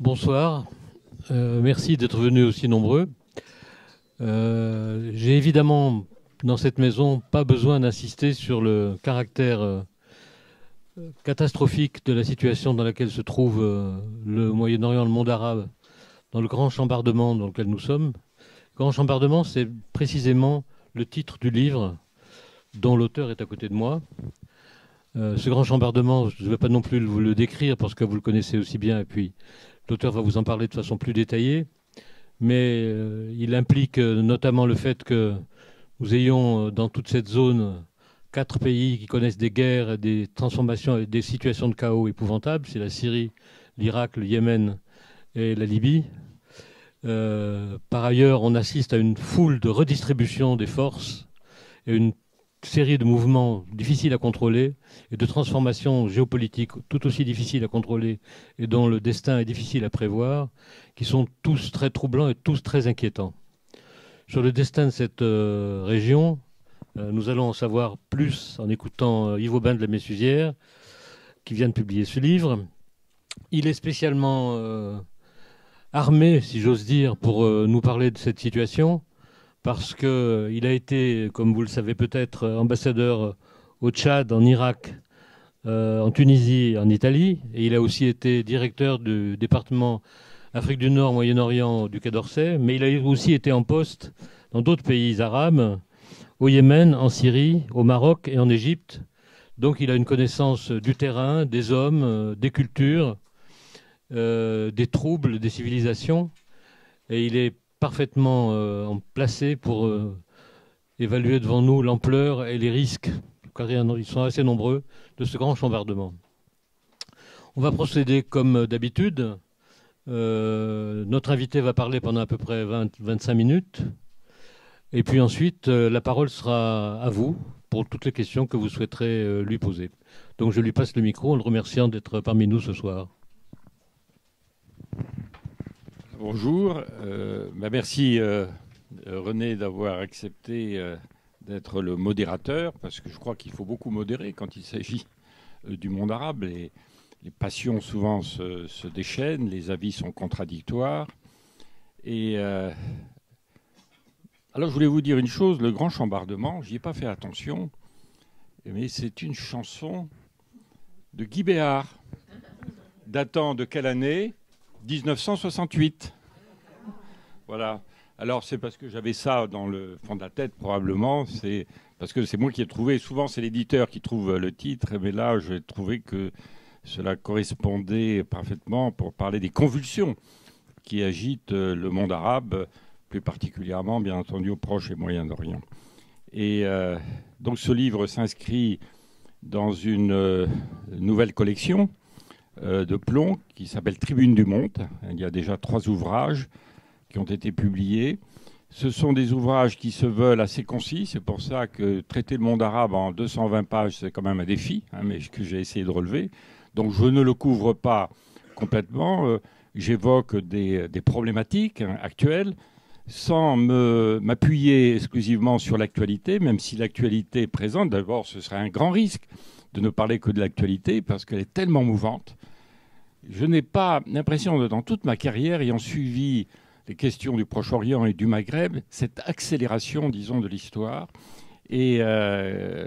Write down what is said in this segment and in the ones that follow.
Bonsoir, merci d'être venus aussi nombreux. J'ai évidemment, dans cette maison, pas besoin d'insister sur le caractère catastrophique de la situation dans laquelle se trouve le Moyen-Orient, le monde arabe, dans le grand chambardement dans lequel nous sommes. Grand chambardement, c'est précisément le titre du livre dont l'auteur est à côté de moi. Ce grand chambardement, je ne vais pas non plus vous le décrire parce que vous le connaissez aussi bien, et puis l'auteur va vous en parler de façon plus détaillée, mais il implique notamment le fait que nous ayons dans toute cette zone 4 pays qui connaissent des guerres, des transformations et des situations de chaos épouvantables. C'est la Syrie, l'Irak, le Yémen et la Libye. Par ailleurs, on assiste à une foule de redistribution des forces et une série de mouvements difficiles à contrôler et de transformations géopolitiques tout aussi difficiles à contrôler et dont le destin est difficile à prévoir, qui sont tous très troublants et tous très inquiétants. Sur le destin de cette région, nous allons en savoir plus en écoutant Yves Aubin de la Messusière, qui vient de publier ce livre. Il est spécialement armé, si j'ose dire, pour nous parler de cette situation, parce qu'il a été, comme vous le savez peut-être, ambassadeur au Tchad, en Irak, en Tunisie, en Italie, et il a aussi été directeur du département Afrique du Nord, Moyen-Orient du Quai d'Orsay, mais il a aussi été en poste dans d'autres pays arabes, au Yémen, en Syrie, au Maroc et en Égypte. Donc il a une connaissance du terrain, des hommes, des cultures, des troubles, des civilisations, et il est parfaitement placé pour évaluer devant nous l'ampleur et les risques, car ils sont assez nombreux, de ce grand chambardement. On va procéder comme d'habitude. Notre invité va parler pendant à peu près 20-25 minutes. Et puis ensuite, la parole sera à vous pour toutes les questions que vous souhaiterez lui poser. Donc je lui passe le micro en le remerciant d'être parmi nous ce soir. Bonjour. Merci René d'avoir accepté d'être le modérateur, parce que je crois qu'il faut beaucoup modérer quand il s'agit du monde arabe. Les passions souvent se déchaînent, les avis sont contradictoires. Et alors je voulais vous dire une chose, le grand chambardement, j'y ai pas fait attention, mais c'est une chanson de Guy Béard, datant de quelle année ? 1968. Voilà. Alors, c'est parce que j'avais ça dans le fond de la tête, probablement. C'est parce que c'est moi qui ai trouvé. Souvent, c'est l'éditeur qui trouve le titre. Mais là, j'ai trouvé que cela correspondait parfaitement pour parler des convulsions qui agitent le monde arabe, plus particulièrement, bien entendu, au Proche et Moyen-Orient. Et donc, ce livre s'inscrit dans une nouvelle collection de Plomb qui s'appelle Tribune du Monde. Il y a déjà 3 ouvrages qui ont été publiés. Ce sont des ouvrages qui se veulent assez concis. C'est pour ça que traiter le monde arabe en 220 pages, c'est quand même un défi, mais que j'ai essayé de relever. Donc je ne le couvre pas complètement. J'évoque des problématiques actuelles sans m'appuyer exclusivement sur l'actualité, même si l'actualité est présente. D'abord, ce serait un grand risque de ne parler que de l'actualité parce qu'elle est tellement mouvante. Je n'ai pas l'impression, dans toute ma carrière, ayant suivi les questions du Proche-Orient et du Maghreb, cette accélération, disons, de l'histoire. Et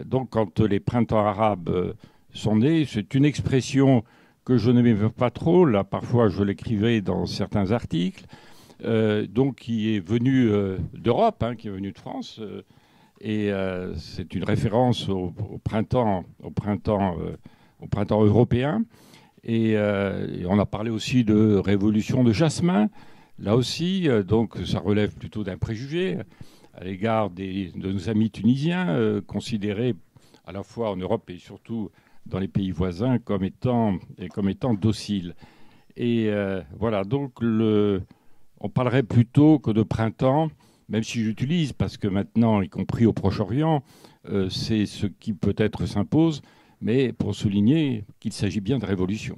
donc, quand les printemps arabes sont nés, c'est une expression que je n'aimais pas trop. Là, parfois, je l'écrivais dans certains articles. Donc, qui est venue d'Europe, qui est venue de France. Et c'est une référence au printemps européen. Et on a parlé aussi de révolution de jasmin. Là aussi, donc ça relève plutôt d'un préjugé à l'égard de nos amis tunisiens, considérés à la fois en Europe et surtout dans les pays voisins comme étant dociles. Et voilà, donc on parlerait plutôt que de printemps, même si j'utilise, parce que maintenant, y compris au Proche-Orient, c'est ce qui peut-être s'impose, mais pour souligner qu'il s'agit bien de révolution.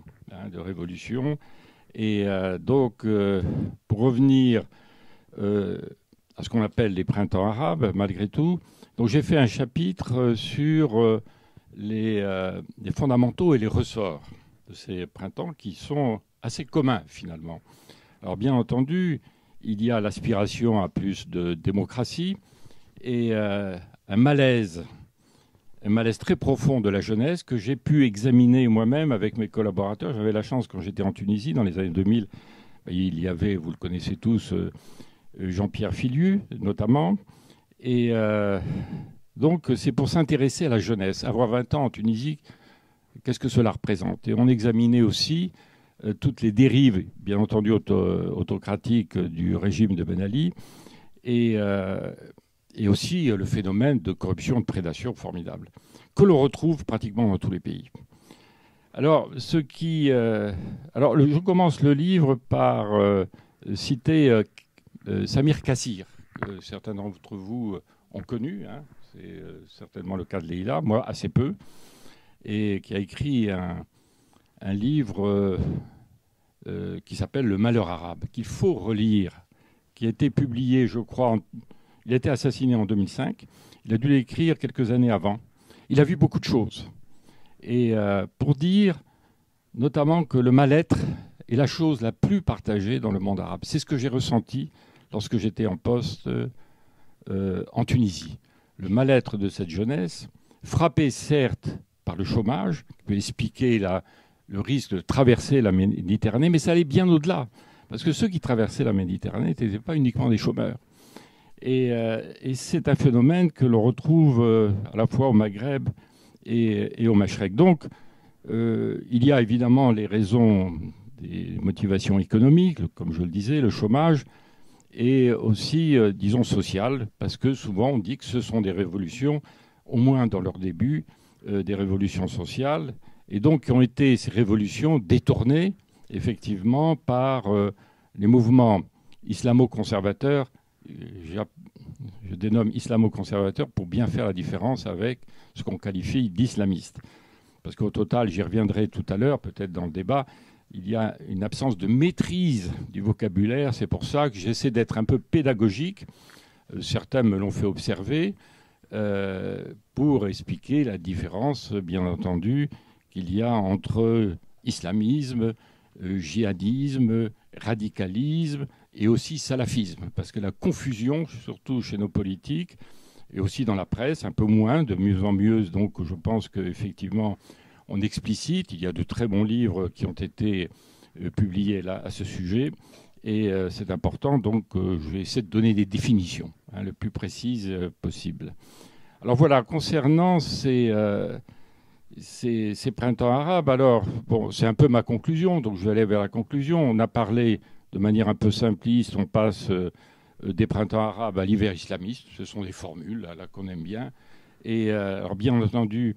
Et donc, pour revenir à ce qu'on appelle les printemps arabes, malgré tout, donc j'ai fait un chapitre les fondamentaux et les ressorts de ces printemps qui sont assez commun finalement. Alors bien entendu, il y a l'aspiration à plus de démocratie et un malaise très profond de la jeunesse que j'ai pu examiner moi-même avec mes collaborateurs. J'avais la chance, quand j'étais en Tunisie dans les années 2000, il y avait, vous le connaissez tous, Jean-Pierre Filiu notamment. Et donc c'est pour s'intéresser à la jeunesse. Avoir 20 ans en Tunisie, qu'est-ce que cela représente? Et on examinait aussi toutes les dérives, bien entendu autocratiques du régime de Ben Ali, et aussi le phénomène de corruption, de prédation formidable, que l'on retrouve pratiquement dans tous les pays. Alors, je commence le livre par citer Samir Kassir, que certains d'entre vous ont connu, hein. C'est certainement le cas de Leïla, moi assez peu, et qui a écrit un livre qui s'appelle Le Malheur arabe, qu'il faut relire, qui a été publié, je crois, il a été assassiné en 2005. Il a dû l'écrire quelques années avant. Il a vu beaucoup de choses. Et pour dire notamment que le mal-être est la chose la plus partagée dans le monde arabe. C'est ce que j'ai ressenti lorsque j'étais en poste en Tunisie. Le mal-être de cette jeunesse, frappée certes par le chômage, qui peut expliquer le risque de traverser la Méditerranée, mais ça allait bien au-delà. Parce que ceux qui traversaient la Méditerranée n'étaient pas uniquement des chômeurs. Et c'est un phénomène que l'on retrouve à la fois au Maghreb et au Machrek. Donc, il y a évidemment les raisons des motivations économiques, comme je le disais, le chômage, et aussi, disons, sociales, parce que souvent on dit que ce sont des révolutions, au moins dans leur début, des révolutions sociales, et donc qui ont été ces révolutions détournées, effectivement, par les mouvements islamo-conservateurs. Je dénomme islamo-conservateur pour bien faire la différence avec ce qu'on qualifie d'islamiste. Parce qu'au total, j'y reviendrai tout à l'heure, peut-être dans le débat, il y a une absence de maîtrise du vocabulaire. C'est pour ça que j'essaie d'être un peu pédagogique. Certains me l'ont fait observer pour expliquer la différence, bien entendu, qu'il y a entre islamisme, djihadisme, radicalisme et aussi salafisme. Parce que la confusion, surtout chez nos politiques, et aussi dans la presse, un peu moins, de mieux en mieux. Donc je pense qu'effectivement, on explicite. Il y a de très bons livres qui ont été publiés là à ce sujet. Et c'est important. Donc je vais essayer de donner des définitions le plus précises possible. Alors voilà, concernant ces printemps arabes, alors, bon, c'est un peu ma conclusion. Donc je vais aller vers la conclusion. On a parlé de manière un peu simpliste. On passe des printemps arabes à l'hiver islamiste. Ce sont des formules là qu'on aime bien. Et alors bien entendu,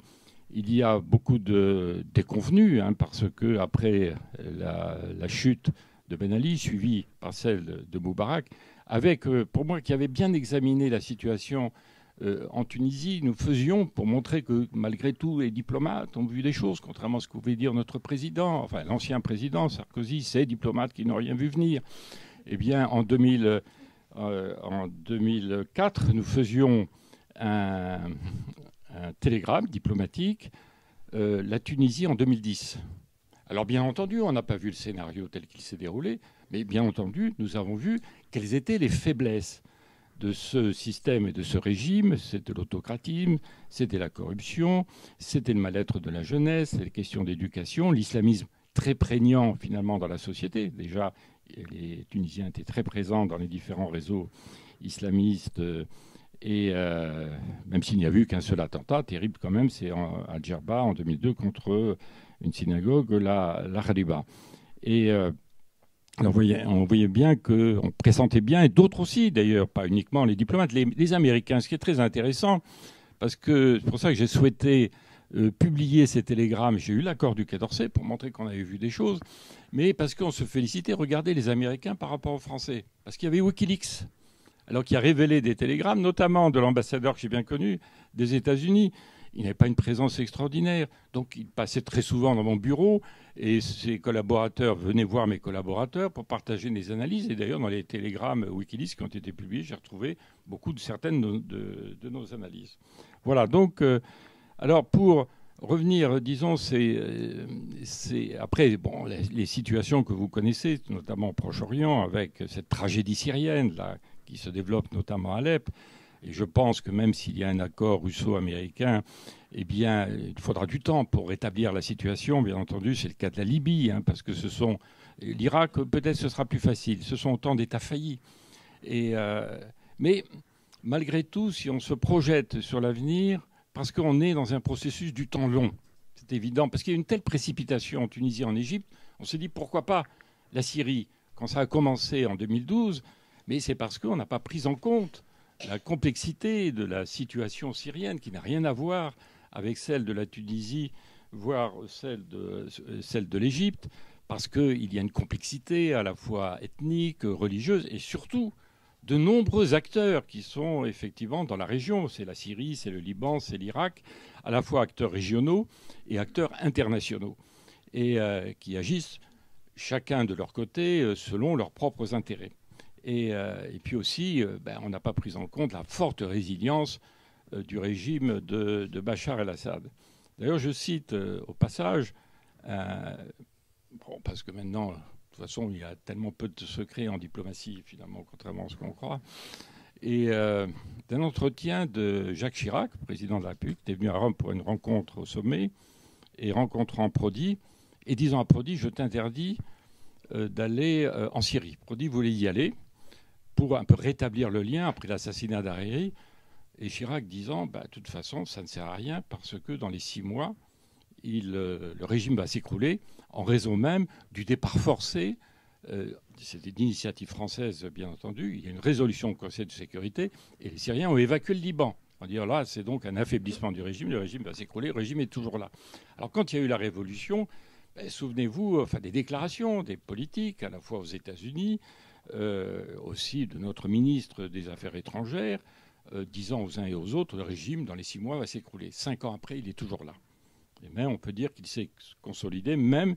il y a beaucoup de déconvenues, parce que après la chute de Ben Ali, suivie par celle de Moubarak, avec, pour moi, qui avait bien examiné la situation en Tunisie, nous faisions, pour montrer que malgré tout, les diplomates ont vu des choses, contrairement à ce que pouvait dire notre président, enfin l'ancien président Sarkozy, ces diplomates qui n'ont rien vu venir. Eh bien, en 2004, nous faisions un télégramme diplomatique, la Tunisie en 2010. Alors bien entendu, on n'a pas vu le scénario tel qu'il s'est déroulé, mais bien entendu, nous avons vu quelles étaient les faiblesses de ce système et de ce régime. C'était l'autocratisme, c'était la corruption, c'était le mal-être de la jeunesse, c'était les questions d'éducation, l'islamisme très prégnant finalement dans la société. Déjà, les Tunisiens étaient très présents dans les différents réseaux islamistes. Et même s'il n'y a eu qu'un seul attentat, terrible quand même, c'est à Djerba en 2002 contre une synagogue, la Khariba. Et on voyait bien qu'on pressentait bien, et d'autres aussi d'ailleurs, pas uniquement les diplomates, les Américains, ce qui est très intéressant, parce que c'est pour ça que j'ai souhaité publier ces télégrammes. J'ai eu l'accord du Quai d'Orsay pour montrer qu'on avait vu des choses, mais parce qu'on se félicitait, regardez les Américains par rapport aux Français, parce qu'il y avait Wikileaks. Alors qui a révélé des télégrammes, notamment de l'ambassadeur que j'ai bien connu des États-Unis. Il n'avait pas une présence extraordinaire. Donc il passait très souvent dans mon bureau et ses collaborateurs venaient voir mes collaborateurs pour partager des analyses. Et d'ailleurs, dans les télégrammes Wikileaks qui ont été publiés, j'ai retrouvé certaines de nos analyses. Voilà, donc, alors pour revenir, disons, après bon, les situations que vous connaissez, notamment au Proche-Orient, avec cette tragédie syrienne là, qui se développe notamment à Alep. Et je pense que même s'il y a un accord russo-américain, eh bien, il faudra du temps pour rétablir la situation. Bien entendu, c'est le cas de la Libye, hein, parce que l'Irak, peut-être ce sera plus facile. Ce sont autant d'États faillis. Mais malgré tout, si on se projette sur l'avenir, parce qu'on est dans un processus du temps long, c'est évident, parce qu'il y a une telle précipitation en Tunisie, en Égypte, on se dit pourquoi pas la Syrie, quand ça a commencé en 2012, mais c'est parce qu'on n'a pas pris en compte la complexité de la situation syrienne qui n'a rien à voir avec celle de la Tunisie, voire celle de l'Égypte, parce qu'il y a une complexité à la fois ethnique, religieuse et surtout de nombreux acteurs qui sont effectivement dans la région. C'est la Syrie, c'est le Liban, c'est l'Irak, à la fois acteurs régionaux et acteurs internationaux, et qui agissent chacun de leur côté selon leurs propres intérêts. Et puis aussi, on n'a pas pris en compte la forte résilience du régime de Bachar el-Assad. D'ailleurs, je cite au passage, parce que maintenant, de toute façon, il y a tellement peu de secrets en diplomatie, finalement, contrairement à ce qu'on croit, et d'un entretien de Jacques Chirac, président de la République, qui est venu à Rome pour une rencontre au sommet, et rencontrant Prodi, et disant à Prodi, je t'interdis d'aller en Syrie. Prodi voulait y aller pour un peu rétablir le lien après l'assassinat d'Hariri. Et Chirac disant, de toute façon, ça ne sert à rien parce que dans les 6 mois, le régime va s'écrouler en raison même du départ forcé. C'était une initiative française, bien entendu. Il y a une résolution au Conseil de sécurité et les Syriens ont évacué le Liban. On dit là, c'est donc un affaiblissement du régime. Le régime va s'écrouler. Le régime est toujours là. Alors quand il y a eu la révolution, souvenez-vous des déclarations des politiques, à la fois aux États-Unis, aussi de notre ministre des Affaires étrangères, disant aux uns et aux autres, le régime, dans les 6 mois, va s'écrouler. 5 ans après, il est toujours là. Et même, on peut dire qu'il s'est consolidé, même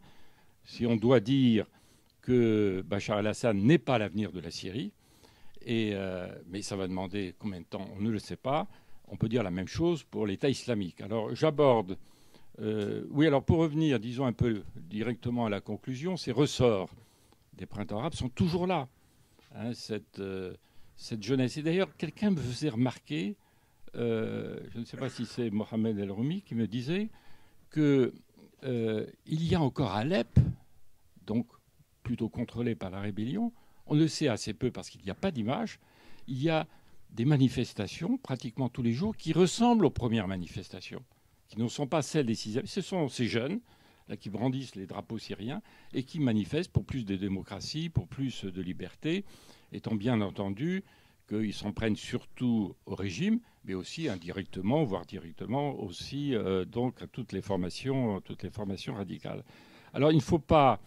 si on doit dire que Bachar el-Assad n'est pas l'avenir de la Syrie. Mais ça va demander combien de temps, on ne le sait pas. On peut dire la même chose pour l'État islamique. Alors, j'aborde... oui, alors pour revenir, disons un peu directement à la conclusion, ces ressorts des printemps arabes sont toujours là. Hein, cette jeunesse. Et d'ailleurs, quelqu'un me faisait remarquer, je ne sais pas si c'est Mohamed El-Roumi qui me disait qu'il y a encore Alep, donc plutôt contrôlé par la rébellion, on le sait assez peu parce qu'il n'y a pas d'image, il y a des manifestations pratiquement tous les jours qui ressemblent aux premières manifestations, qui ne sont pas celles des 6e. Ce sont ces jeunes là, qui brandissent les drapeaux syriens et qui manifestent pour plus de démocratie, pour plus de liberté, étant bien entendu qu'ils s'en prennent surtout au régime, mais aussi indirectement, voire directement aussi donc à toutes les formations radicales. Alors il ne faut pas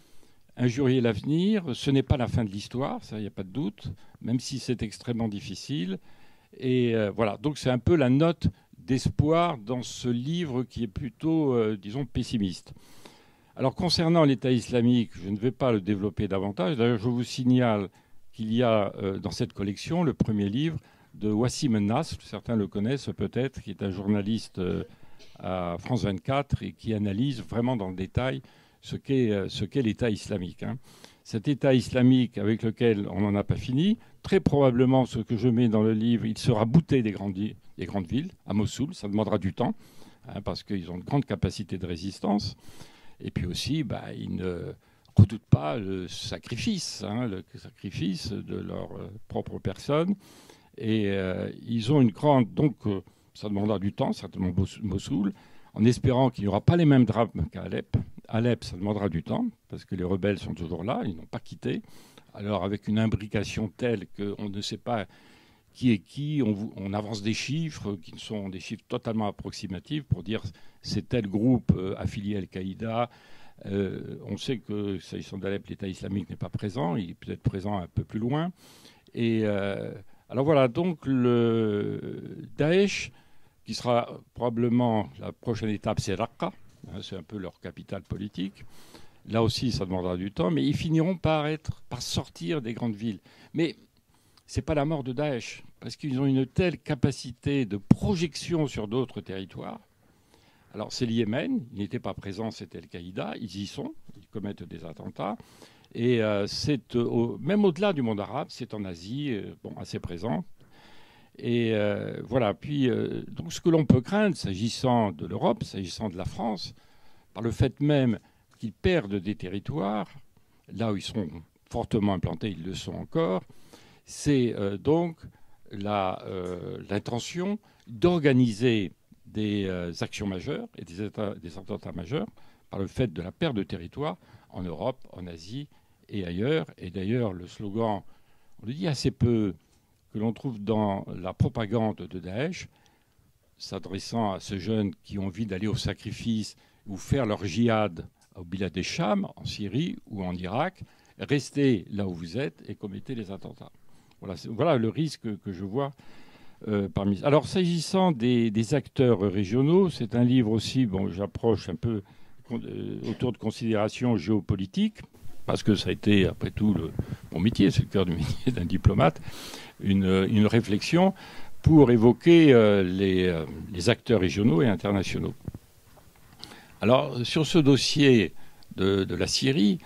injurier l'avenir, ce n'est pas la fin de l'histoire, ça il n'y a pas de doute, même si c'est extrêmement difficile. Et voilà, donc c'est un peu la note d'espoir dans ce livre qui est plutôt, disons, pessimiste. Alors concernant l'État islamique, je ne vais pas le développer davantage. D'ailleurs, je vous signale qu'il y a dans cette collection le premier livre de Wassim Nasr, certains le connaissent peut-être, qui est un journaliste à France 24 et qui analyse vraiment dans le détail ce qu'est l'État islamique. Hein. Cet État islamique avec lequel on n'en a pas fini, très probablement ce que je mets dans le livre, il sera bouté des grandes villes, à Mossoul, ça demandera du temps, hein, parce qu'ils ont de grandes capacités de résistance. Et puis aussi, ils ne redoutent pas le sacrifice de leur propre personne. Et ils ont une grande... Donc, ça demandera du temps, certainement Mossoul, en espérant qu'il n'y aura pas les mêmes drames qu'à Alep. Alep, ça demandera du temps, parce que les rebelles sont toujours là, ils n'ont pas quitté. Alors, avec une imbrication telle qu'on ne sait pas qui est qui, on avance des chiffres qui sont des chiffres totalement approximatifs pour dire c'est tel groupe affilié à Al-Qaïda. On sait que, s'agissant d'Alep, l'État islamique n'est pas présent, il est peut-être présent un peu plus loin. Et alors voilà, donc le Daesh, qui sera probablement la prochaine étape, c'est Raqqa, hein, c'est un peu leur capitale politique. Là aussi, ça demandera du temps, mais ils finiront par sortir des grandes villes. Mais ce n'est pas la mort de Daesh, parce qu'ils ont une telle capacité de projection sur d'autres territoires, Alors c'est le Yémen, ils n'étaient pas présents, c'était Al-Qaïda, ils y sont, ils commettent des attentats. Et c'est même au-delà du monde arabe, c'est en Asie, bon, assez présent. Et voilà, puis donc ce que l'on peut craindre, s'agissant de l'Europe, s'agissant de la France, par le fait même qu'ils perdent des territoires, là où ils sont fortement implantés, ils le sont encore, c'est donc l'intention d'organiser des actions majeures et des attentats majeurs par le fait de la perte de territoire en Europe, en Asie et ailleurs. Et d'ailleurs, le slogan, on le dit assez peu, que l'on trouve dans la propagande de Daesh, s'adressant à ces jeunes qui ont envie d'aller au sacrifice ou faire leur djihad au Bilad el-Cham, en Syrie ou en Irak, restez là où vous êtes et commettez les attentats. Voilà le risque que je vois parmi. Alors, s'agissant des acteurs régionaux, c'est un livre aussi, bon, j'approche un peu autour de considérations géopolitiques, parce que ça a été, après tout, mon métier, c'est le cœur du métier d'un diplomate, une réflexion pour évoquer les acteurs régionaux et internationaux. Alors, sur ce dossier de la Syrie,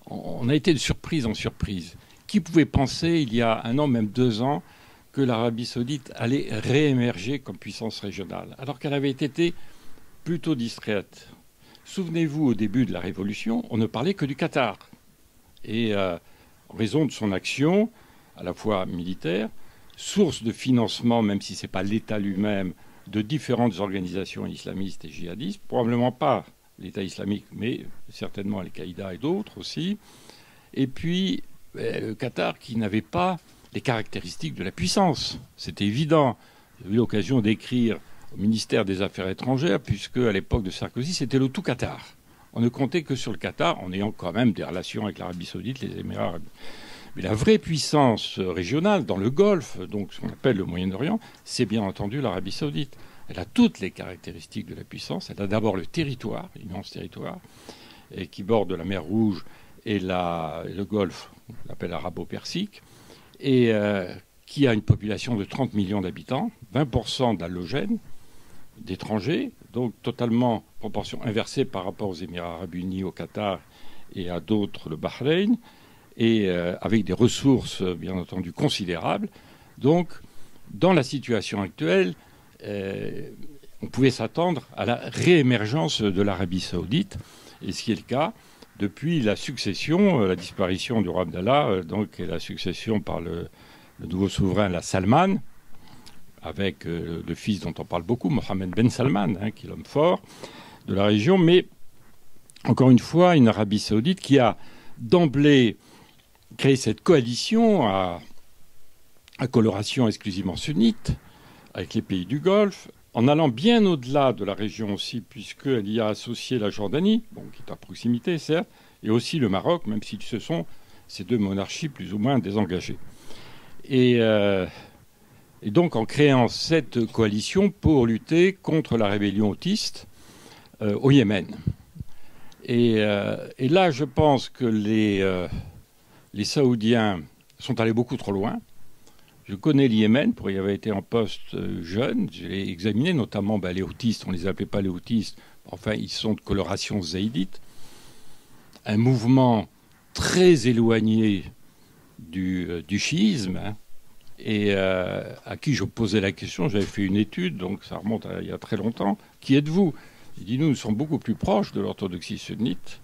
on a été de surprise en surprise. Qui pouvait penser, il y a 1 an, même 2 ans, que l'Arabie saoudite allait réémerger comme puissance régionale, alors qu'elle avait été plutôt distraite. Souvenez-vous, au début de la Révolution, on ne parlait que du Qatar. Et en raison de son action, à la fois militaire, source de financement, même si ce n'est pas l'État lui-même, de différentes organisations islamistes et djihadistes, probablement pas l'État islamique, mais certainement Al-Qaïda et d'autres aussi. Et puis, le Qatar qui n'avait pas les caractéristiques de la puissance. C'était évident. J'ai eu l'occasion d'écrire au ministère des Affaires étrangères, puisque à l'époque de Sarkozy, c'était le tout Qatar. On ne comptait que sur le Qatar, en ayant quand même des relations avec l'Arabie saoudite, les Émirats arabes. Mais la vraie puissance régionale dans le Golfe, donc ce qu'on appelle le Moyen-Orient, c'est bien entendu l'Arabie saoudite. Elle a toutes les caractéristiques de la puissance. Elle a d'abord le territoire, l'immense territoire, et qui borde la mer Rouge et le Golfe, on l'appelle arabo-persique, et qui a une population de 30 millions d'habitants, 20% d'allogènes, d'étrangers, donc totalement proportion inversée par rapport aux Émirats arabes unis, au Qatar et à d'autres, le Bahreïn, et avec des ressources, bien entendu, considérables. Donc, dans la situation actuelle, on pouvait s'attendre à la réémergence de l'Arabie saoudite, et ce qui est le cas depuis la succession, la disparition du roi Abdallah, donc, et la succession par le nouveau souverain, la Salman, avec le fils dont on parle beaucoup, Mohammed Ben Salman, qui est l'homme fort de la région, mais encore une fois, une Arabie saoudite qui a d'emblée créé cette coalition à coloration exclusivement sunnite avec les pays du Golfe, en allant bien au-delà de la région aussi, puisqu'elle y a associé la Jordanie, bon, qui est à proximité, certes, et aussi le Maroc, même si ce sont ces 2 monarchies plus ou moins désengagées. Et donc en créant cette coalition pour lutter contre la rébellion houthiste au Yémen. Et là, je pense que les Saoudiens sont allés beaucoup trop loin. Je connais le Yémen, pour y avoir été en poste jeune. Je l'ai examiné, notamment les houthistes. On ne les appelait pas les houthistes. Enfin, ils sont de coloration zaïdite. Un mouvement très éloigné du chiisme, et à qui je posais la question. J'avais fait une étude, donc ça remonte à il y a très longtemps. Qui êtes-vous? Il dit, nous sommes beaucoup plus proches de l'orthodoxie sunnite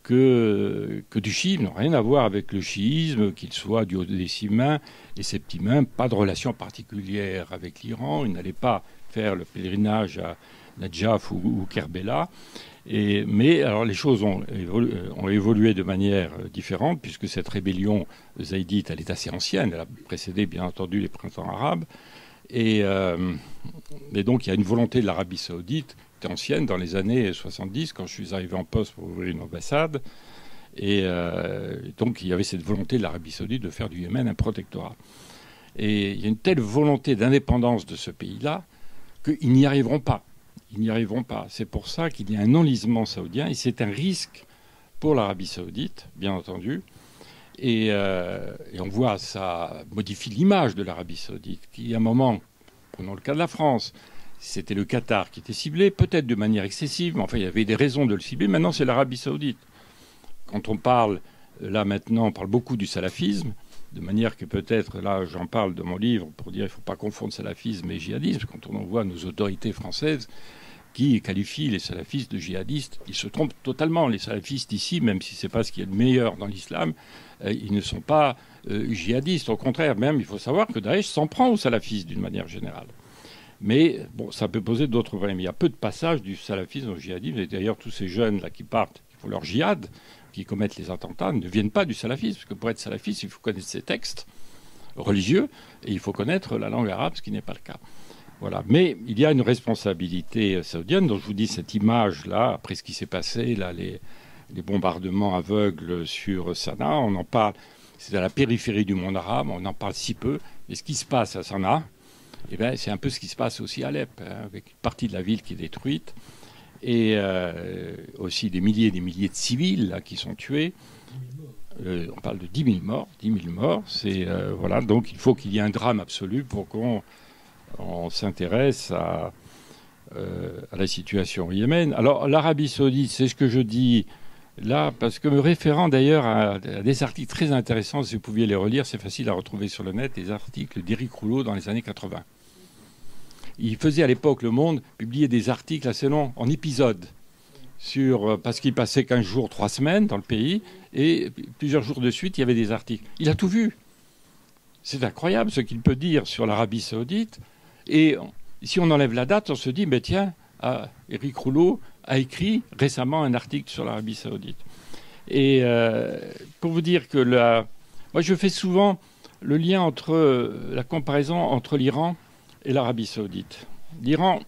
que du chiisme, rien à voir avec le chiisme, qu'il soit duodécimain et septimain, pas de relation particulière avec l'Iran, il n'allait pas faire le pèlerinage à Nadjaf ou Kerbela. Mais alors les choses ont évolué de manière différente, puisque cette rébellion zaïdite, elle est assez ancienne, elle a précédé bien entendu les printemps arabes, et donc il y a une volonté de l'Arabie saoudite ancienne dans les années 70, quand je suis arrivé en poste pour ouvrir une ambassade. Et donc, il y avait cette volonté de l'Arabie saoudite de faire du Yémen un protectorat. Et il y a une telle volonté d'indépendance de ce pays-là qu'ils n'y arriveront pas. Ils n'y arriveront pas. C'est pour ça qu'il y a un enlisement saoudien, et c'est un risque pour l'Arabie saoudite, bien entendu. Et on voit, ça modifie l'image de l'Arabie saoudite, qui, à un moment, prenons le cas de la France, c'était le Qatar qui était ciblé, peut-être de manière excessive, mais enfin, il y avait des raisons de le cibler. Maintenant, c'est l'Arabie saoudite. Quand on parle, là maintenant, on parle beaucoup du salafisme, de manière que peut-être, là, j'en parle dans mon livre pour dire qu'il ne faut pas confondre salafisme et djihadisme. Quand on en voit nos autorités françaises qui qualifient les salafistes de djihadistes, ils se trompent totalement. Les salafistes ici, même si ce n'est pas ce qu'il y a de meilleur dans l'islam, ils ne sont pas djihadistes. Au contraire, même, il faut savoir que Daesh s'en prend aux salafistes d'une manière générale. Mais bon, ça peut poser d'autres problèmes. Il y a peu de passages du salafisme au djihadisme. Et d'ailleurs, tous ces jeunes là qui partent, qui font leur djihad, qui commettent les attentats, ne viennent pas du salafisme. Parce que pour être salafiste, il faut connaître ses textes religieux et il faut connaître la langue arabe, ce qui n'est pas le cas. Voilà. Mais il y a une responsabilité saoudienne. Donc je vous dis cette image-là, après ce qui s'est passé, là, les bombardements aveugles sur Sanaa, on en parle. C'est à la périphérie du monde arabe, on en parle si peu. Et ce qui se passe à Sanaa, eh bien, c'est un peu ce qui se passe aussi à Alep, hein, avec une partie de la ville qui est détruite. Et aussi des milliers et des milliers de civils là, qui sont tués. On parle de 10 000 morts. 10 000 morts, c'est, voilà, donc il faut qu'il y ait un drame absolu pour qu'on s'intéresse à la situation au Yémen. Alors l'Arabie saoudite, c'est ce que je dis là, parce que me référant d'ailleurs à des articles très intéressants, si vous pouviez les relire, c'est facile à retrouver sur le net, des articles d'Éric Rouleau dans les années 80. Il faisait à l'époque, Le Monde publiait des articles assez longs, en épisodes, parce qu'il passait 15 jours, 3 semaines dans le pays, et plusieurs jours de suite, il y avait des articles. Il a tout vu. C'est incroyable ce qu'il peut dire sur l'Arabie saoudite. Et si on enlève la date, on se dit, mais tiens, Éric Rouleau a écrit récemment un article sur l'Arabie saoudite. Et pour vous dire que moi, je fais souvent le lien entre la comparaison entre l'Iran et l'Arabie saoudite. L'Iran,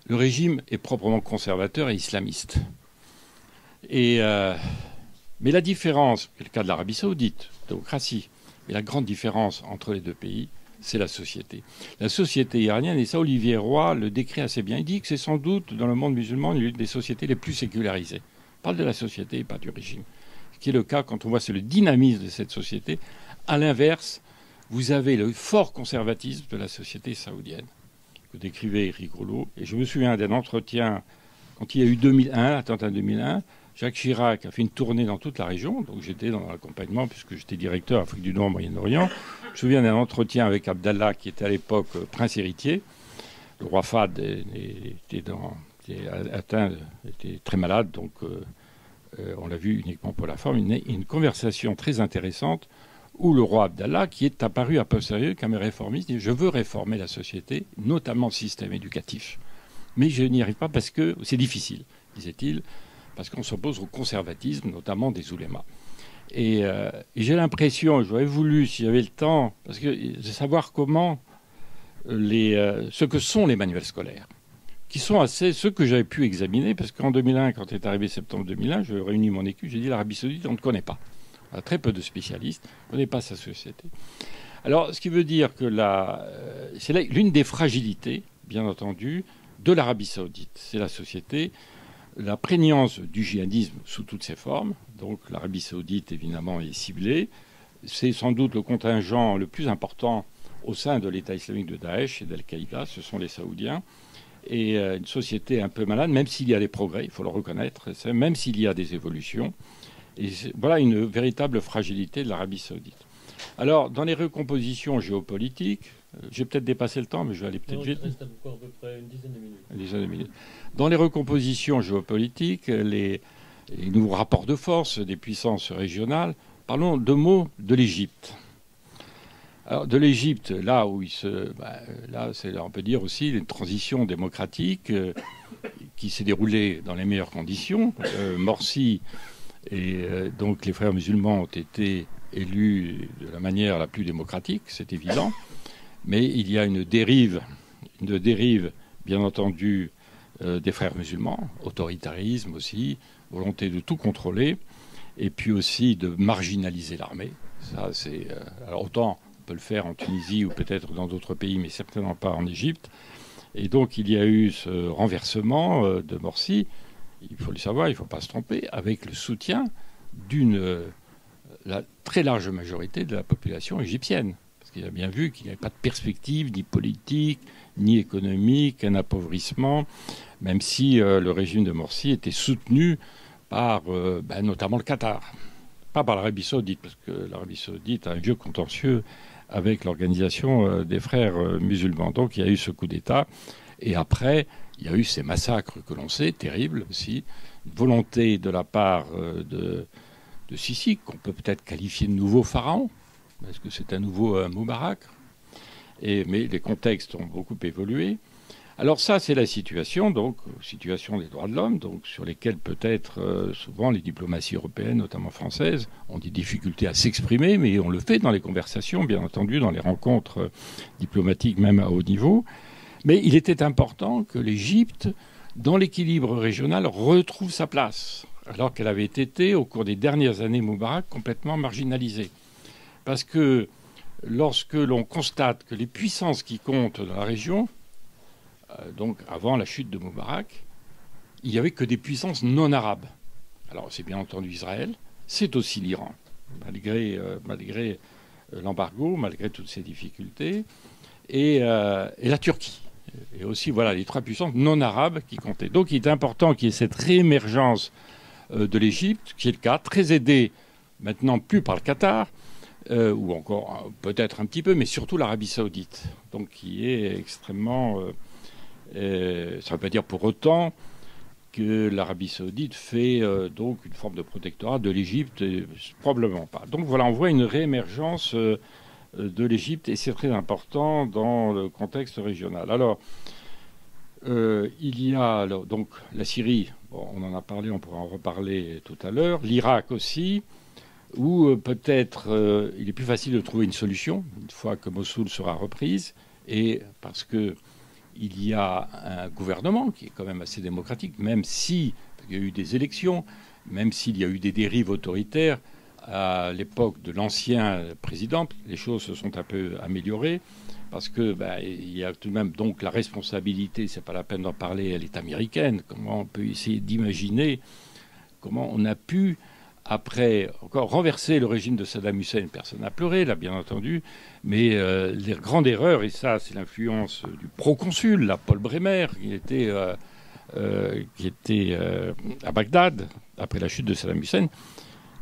le régime est proprement conservateur et islamiste. Mais la différence, c'est le cas de l'Arabie saoudite, démocratie, mais la grande différence entre les deux pays, c'est la société. La société iranienne, et ça Olivier Roy le décrit assez bien, il dit que c'est sans doute dans le monde musulman l'une des sociétés les plus sécularisées. On parle de la société et pas du régime. Ce qui est le cas quand on voit c'est le dynamisme de cette société. À l'inverse, vous avez le fort conservatisme de la société saoudienne, que décrivait Éric Rouleau. Et je me souviens d'un entretien, quand il y a eu 2001, l'attentat 2001, Jacques Chirac a fait une tournée dans toute la région, donc j'étais dans l'accompagnement, puisque j'étais directeur Afrique du Nord, Moyen-Orient. Je me souviens d'un entretien avec Abdallah, qui était à l'époque prince héritier. Le roi Fahd était atteint, était très malade, donc on l'a vu uniquement pour la forme. Une conversation très intéressante où le roi Abdallah, qui est apparu à posteriori comme un réformiste, dit « Je veux réformer la société, notamment le système éducatif. Mais je n'y arrive pas parce que c'est difficile, disait-il, parce qu'on s'oppose au conservatisme, notamment des oulémas. » Et j'ai l'impression, j'aurais voulu, s'il y avait le temps, parce que de savoir comment ce que sont les manuels scolaires, qui sont ceux que j'avais pu examiner, parce qu'en 2001, quand est arrivé septembre 2001, je réunis mon équipe, j'ai dit l'Arabie saoudite, on ne connaît pas. On a très peu de spécialistes, on ne connaît pas sa société. Alors, ce qui veut dire que c'est l'une des fragilités, bien entendu, de l'Arabie saoudite. C'est la société, la prégnance du djihadisme sous toutes ses formes. Donc l'Arabie saoudite, évidemment, est ciblée. C'est sans doute le contingent le plus important au sein de l'État islamique de Daesh et d'Al-Qaïda. Ce sont les Saoudiens. Et une société un peu malade, même s'il y a des progrès, il faut le reconnaître, même s'il y a des évolutions. Et voilà une véritable fragilité de l'Arabie saoudite. Alors, dans les recompositions géopolitiques, j'ai peut-être dépassé le temps, mais je vais aller peut-être vite. Il reste encore à peu près une dizaine de minutes. Une dizaine de minutes. Dans les recompositions géopolitiques, les nouveaux rapports de force des puissances régionales, parlons deux mots de l'Égypte. Alors, de l'Égypte, là où on peut dire aussi une transition démocratique qui s'est déroulée dans les meilleures conditions. Morsi et donc les frères musulmans ont été élus de la manière la plus démocratique, c'est évident. Mais il y a une dérive bien entendu, des frères musulmans, autoritarisme aussi, volonté de tout contrôler, et puis aussi de marginaliser l'armée. Ça, c'est alors autant on peut le faire en Tunisie ou peut-être dans d'autres pays, mais certainement pas en Égypte. Et donc il y a eu ce renversement de Morsi. Il faut le savoir, il ne faut pas se tromper, avec le soutien la très large majorité de la population égyptienne. Parce qu'il a bien vu qu'il n'y avait pas de perspective, ni politique, ni économique, un appauvrissement, même si le régime de Morsi était soutenu par notamment le Qatar. Pas par l'Arabie saoudite, parce que l'Arabie saoudite a un vieux contentieux avec l'organisation des frères musulmans. Donc il y a eu ce coup d'État. Et après, il y a eu ces massacres que l'on sait, terribles aussi. Une volonté de la part de Sisi, qu'on peut peut-être qualifier de nouveau pharaon, parce que c'est un nouveau Moubarak. Mais les contextes ont beaucoup évolué. Alors ça, c'est la situation, donc situation des droits de l'homme, donc sur lesquels peut-être souvent les diplomaties européennes, notamment françaises, ont des difficultés à s'exprimer, mais on le fait dans les conversations, bien entendu, dans les rencontres diplomatiques, même à haut niveau. Mais il était important que l'Égypte, dans l'équilibre régional, retrouve sa place, alors qu'elle avait été, au cours des dernières années Moubarak, complètement marginalisée. Parce que lorsque l'on constate que les puissances qui comptent dans la région, donc avant la chute de Moubarak, il n'y avait que des puissances non arabes. Alors c'est bien entendu Israël, c'est aussi l'Iran, malgré l'embargo, malgré toutes ces difficultés, et la Turquie. Et aussi, voilà, les trois puissances non arabes qui comptaient. Donc il est important qu'il y ait cette réémergence de l'Égypte, qui est le cas, très aidé maintenant plus par le Qatar, ou encore peut-être un petit peu, mais surtout l'Arabie saoudite, donc qui est extrêmement... ça ne veut pas dire pour autant que l'Arabie saoudite fait donc une forme de protectorat de l'Égypte, probablement pas. Donc voilà, on voit une réémergence de l'Égypte et c'est très important dans le contexte régional. Alors, il y a donc la Syrie, bon, on en a parlé, on pourra en reparler tout à l'heure, l'Irak aussi, où peut-être il est plus facile de trouver une solution une fois que Mossoul sera reprise, et parce que il y a un gouvernement qui est quand même assez démocratique, même s'il y a eu des élections, même s'il y a eu des dérives autoritaires à l'époque de l'ancien président, les choses se sont un peu améliorées, parce que il y a tout de même donc la responsabilité, c'est pas la peine d'en parler, elle est américaine. Comment on peut essayer d'imaginer comment on a pu, après encore renverser le régime de Saddam Hussein, personne n'a pleuré, là, bien entendu, mais les grandes erreurs, et ça, c'est l'influence du proconsul, là, Paul Bremer, qui était à Bagdad, après la chute de Saddam Hussein,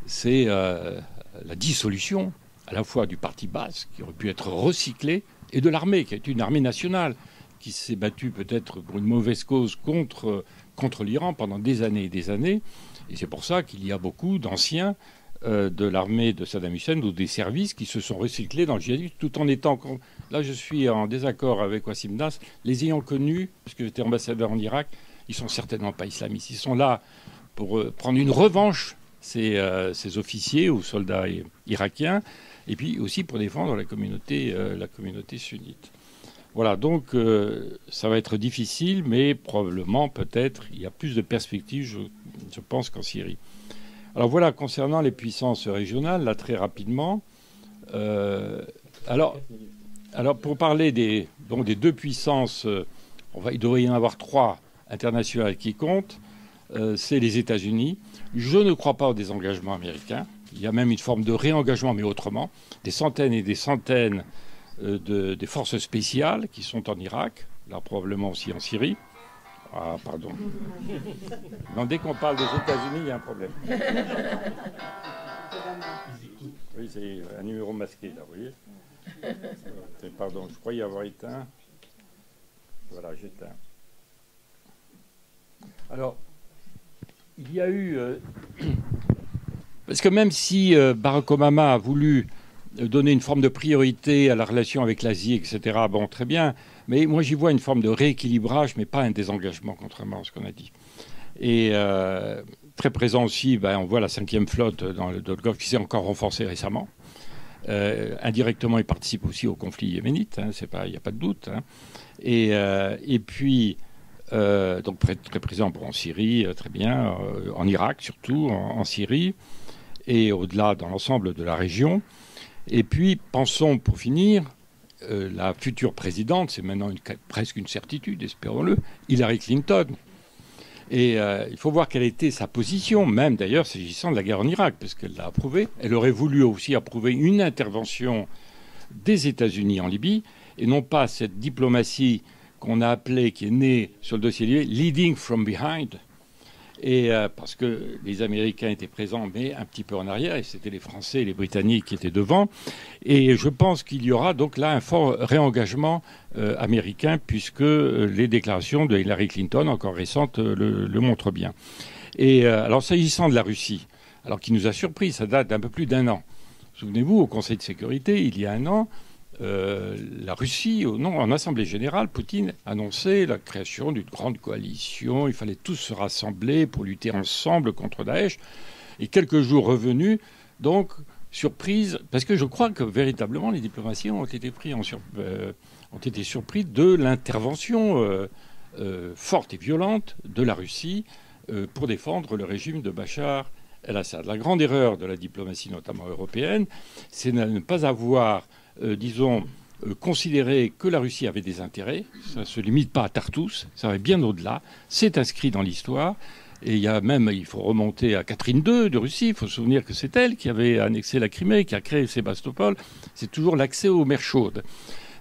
c'est la dissolution, à la fois du parti Baas, qui aurait pu être recyclé, et de l'armée, qui a été une armée nationale, qui s'est battue peut-être pour une mauvaise cause contre l'Iran pendant des années et des années. Et c'est pour ça qu'il y a beaucoup d'anciens de l'armée de Saddam Hussein ou des services qui se sont recyclés dans le djihadisme, tout en étant... Là, je suis en désaccord avec Wassim Das. Les ayant connus, parce que j'étais ambassadeur en Irak, ils sont certainement pas islamistes. Ils sont là pour prendre une revanche, ces officiers ou soldats irakiens, et puis aussi pour défendre la communauté sunnite. Voilà, donc ça va être difficile, mais probablement, peut-être, il y a plus de perspectives, je pense, qu'en Syrie. Alors voilà, concernant les puissances régionales, là, très rapidement. Alors, pour parler des deux puissances, il devrait y en avoir trois internationales qui comptent. C'est les États-Unis. Je ne crois pas au désengagement américain. Il y a même une forme de réengagement, mais autrement. Des centaines et des centaines des forces spéciales qui sont en Irak, là probablement aussi en Syrie. Ah, pardon. Non, dès qu'on parle des États-Unis, il y a un problème. Oui, c'est un numéro masqué, là, vous voyez. Pardon, je croyais avoir éteint. Voilà, j'éteins. Alors, il y a eu... parce que même si Barack Obama a voulu donner une forme de priorité à la relation avec l'Asie, etc., bon, très bien. Mais moi, j'y vois une forme de rééquilibrage, mais pas un désengagement, contrairement à ce qu'on a dit. Et très présent aussi, on voit la 5e flotte dans le Golfe qui s'est encore renforcée récemment. Indirectement, il participe aussi au conflit yéménite, hein, il n'y a pas de doute. Hein. Et puis, donc très présent en Syrie, très bien, en Irak surtout, en Syrie, et au-delà dans l'ensemble de la région. Et puis, pensons, pour finir, la future présidente, c'est maintenant presque une certitude, espérons-le, Hillary Clinton. Et il faut voir quelle était sa position, même d'ailleurs s'agissant de la guerre en Irak, parce qu'elle l'a approuvé. Elle aurait voulu aussi approuver une intervention des États-Unis en Libye, et non pas cette diplomatie qu'on a appelé, qui est né sur le dossier lié, Leading from Behind. Et parce que les Américains étaient présents, mais un petit peu en arrière, et c'était les Français et les Britanniques qui étaient devant. Et je pense qu'il y aura donc là un fort réengagement américain, puisque les déclarations de Hillary Clinton, encore récentes, le montrent bien. Et alors, s'agissant de la Russie, alors qui nous a surpris, ça date d'un peu plus d'un an. Souvenez-vous, au Conseil de sécurité, il y a un an, la Russie, en Assemblée générale, Poutine annonçait la création d'une grande coalition. Il fallait tous se rassembler pour lutter ensemble contre Daesh. Et quelques jours revenus, donc, surprise, parce que je crois que véritablement les diplomaties ont été surpris de l'intervention forte et violente de la Russie pour défendre le régime de Bachar el-Assad. La grande erreur de la diplomatie, notamment européenne, c'est de ne pas avoir considérer que la Russie avait des intérêts. Ça ne se limite pas à Tartous, ça va bien au-delà. C'est inscrit dans l'histoire. Et il faut remonter à Catherine II de Russie. Il faut se souvenir que c'est elle qui avait annexé la Crimée, qui a créé Sébastopol. C'est toujours l'accès aux mers chaudes.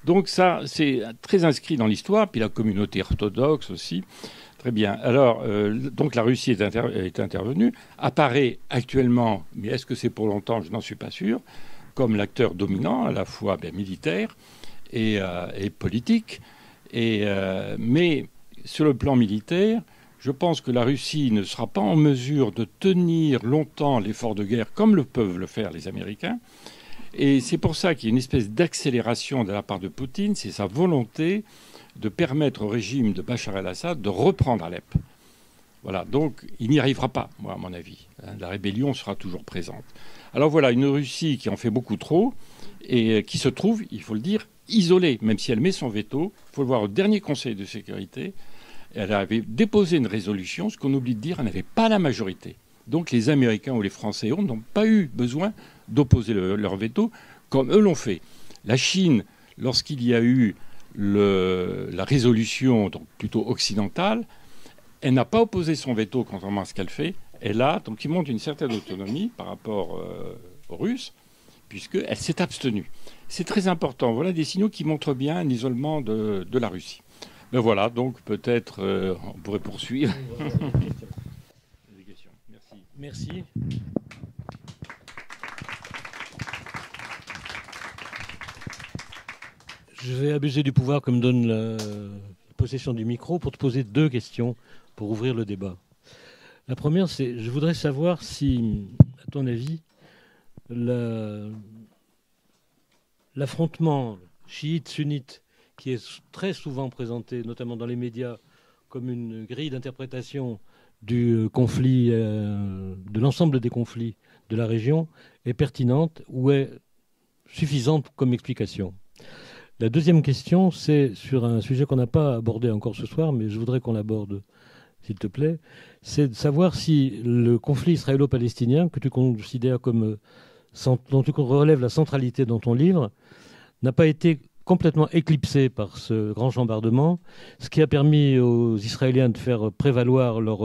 Donc ça, c'est très inscrit dans l'histoire. Puis la communauté orthodoxe aussi. Très bien. Alors, donc la Russie est intervenue, apparaît actuellement, mais est-ce que c'est pour longtemps? Je n'en suis pas sûr, comme l'acteur dominant, à la fois militaire et politique. Mais sur le plan militaire, je pense que la Russie ne sera pas en mesure de tenir longtemps l'effort de guerre comme le peuvent le faire les Américains. Et c'est pour ça qu'il y a une espèce d'accélération de la part de Poutine, c'est sa volonté de permettre au régime de Bachar el-Assad de reprendre Alep. Voilà, donc il n'y arrivera pas, moi, à mon avis. La rébellion sera toujours présente. Alors voilà, une Russie qui en fait beaucoup trop et qui se trouve, il faut le dire, isolée, même si elle met son veto. Il faut le voir au dernier Conseil de sécurité. Elle avait déposé une résolution, ce qu'on oublie de dire, elle n'avait pas la majorité. Donc les Américains ou les Français n'ont pas eu besoin d'opposer leur veto, comme eux l'ont fait. La Chine, lorsqu'il y a eu la résolution, donc plutôt occidentale, elle n'a pas opposé son veto contrairement à ce qu'elle fait. Elle a, donc il montre une certaine autonomie par rapport aux Russes, puisqu'elle s'est abstenue. C'est très important. Voilà des signaux qui montrent bien un isolement de la Russie. Ben voilà, donc peut-être on pourrait poursuivre. Des questions. Merci. Merci. Je vais abuser du pouvoir que me donne la possession du micro pour te poser deux questions pour ouvrir le débat. La première, c'est, je voudrais savoir si, à ton avis, l'affrontement chiite-sunnite, qui est très souvent présenté, notamment dans les médias, comme une grille d'interprétation du conflit, de l'ensemble des conflits de la région, est pertinente ou est suffisante comme explication. La deuxième question, c'est sur un sujet qu'on n'a pas abordé encore ce soir, mais je voudrais qu'on l'aborde, s'il te plaît, c'est de savoir si le conflit israélo-palestinien, que tu considères comme, dont tu relèves la centralité dans ton livre, n'a pas été complètement éclipsé par ce grand chambardement, ce qui a permis aux Israéliens de faire prévaloir leur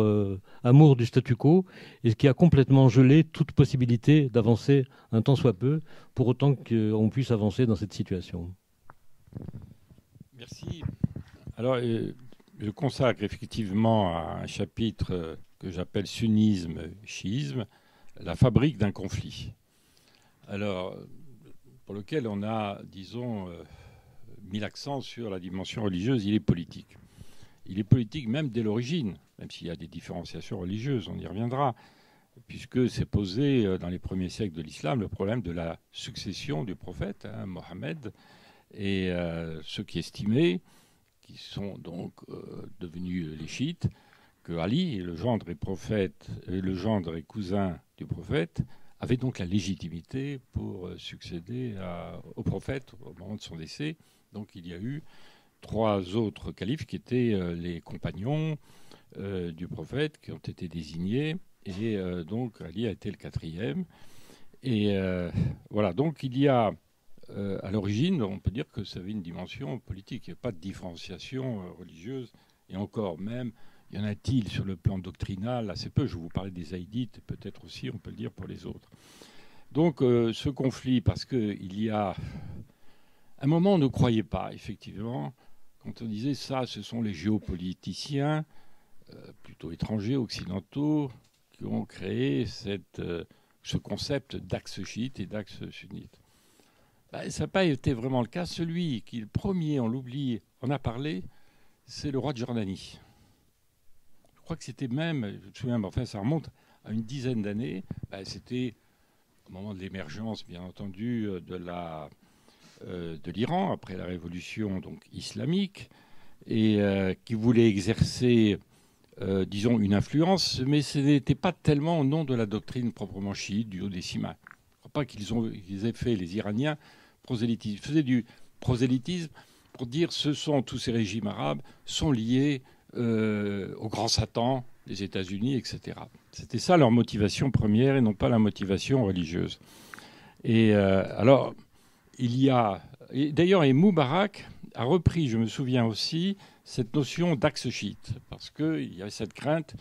amour du statu quo et ce qui a complètement gelé toute possibilité d'avancer un tant soit peu, pour autant qu'on puisse avancer dans cette situation. Merci. Alors, je consacre effectivement à un chapitre que j'appelle Sunnisme, chiisme, la fabrique d'un conflit. Alors, pour lequel on a, disons, mis l'accent sur la dimension religieuse, il est politique. Il est politique même dès l'origine, même s'il y a des différenciations religieuses, on y reviendra, puisque c'est posé dans les premiers siècles de l'islam le problème de la succession du prophète, Mohammed, et ceux qui estimaient, qui sont donc devenus les chiites, que Ali, le gendre et prophète, le gendre et cousin du prophète, avait donc la légitimité pour succéder au prophète au moment de son décès. Donc il y a eu 3 autres califes qui étaient les compagnons du prophète qui ont été désignés, et donc Ali a été le 4e. Et voilà, donc il y a à l'origine, on peut dire que ça avait une dimension politique. Il n'y a pas de différenciation religieuse. Et encore même, y en a-t-il sur le plan doctrinal? Assez peu. Je vous parlais des haïdites, peut-être aussi, on peut le dire pour les autres. Donc ce conflit, parce qu'il y a un moment, on ne croyait pas, effectivement, quand on disait ça, ce sont les géopoliticiens, plutôt étrangers, occidentaux, qui ont créé ce concept d'axe chiite et d'axe sunnite. Ben, ça n'a pas été vraiment le cas. Celui qui, le premier, on l'oublie, en a parlé, c'est le roi de Jordanie. Je crois que c'était même, je me souviens, mais enfin ça remonte à une dizaine d'années. Ben, c'était au moment de l'émergence, bien entendu, de l'Iran, après la révolution donc, islamique, et qui voulait exercer, disons, une influence, mais ce n'était pas tellement au nom de la doctrine proprement chiite, du duodécimain. Je ne crois pas qu'ils aient fait, les Iraniens, prosélytisme. Ils faisaient du prosélytisme pour dire ce sont tous ces régimes arabes sont liés au grand Satan, les États-Unis, etc. C'était ça leur motivation première et non pas la motivation religieuse. Et alors, il y a... D'ailleurs, et Moubarak a repris, je me souviens aussi, cette notion d'axe chiite, parce qu'il y avait cette crainte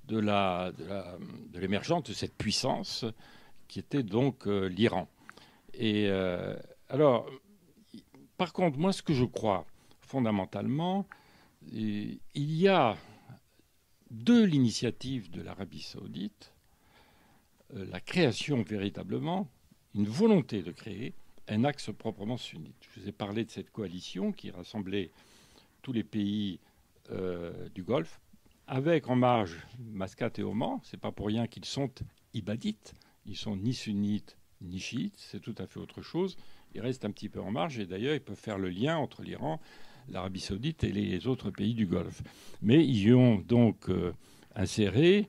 de l'émergence de cette puissance qui était donc l'Iran. Et alors, par contre, moi, ce que je crois fondamentalement, il y a de l'initiative de l'Arabie saoudite la création véritablement, une volonté de créer un axe proprement sunnite. Je vous ai parlé de cette coalition qui rassemblait tous les pays du Golfe, avec en marge Mascate et Oman. C'est pas pour rien qu'ils sont ibadites. Ils sont ni sunnites ni chiites. C'est tout à fait autre chose. Ils restent un petit peu en marge et d'ailleurs ils peuvent faire le lien entre l'Iran, l'Arabie saoudite et les autres pays du Golfe. Mais ils y ont donc inséré,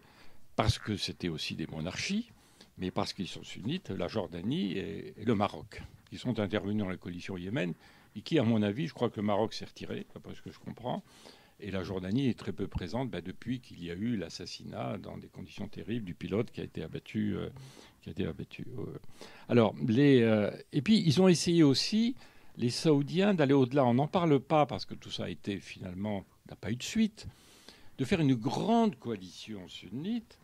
parce que c'était aussi des monarchies, mais parce qu'ils sont sunnites, la Jordanie et le Maroc, qui sont intervenus dans la coalition Yémen, et qui, à mon avis, je crois que le Maroc s'est retiré, d'après ce que je comprends, et la Jordanie est très peu présente depuis qu'il y a eu l'assassinat, dans des conditions terribles, du pilote qui a été abattu. Alors, et puis, ils ont essayé aussi, les Saoudiens, d'aller au-delà. On n'en parle pas, parce que tout ça a été, finalement, n'a pas eu de suite, de faire une grande coalition sunnite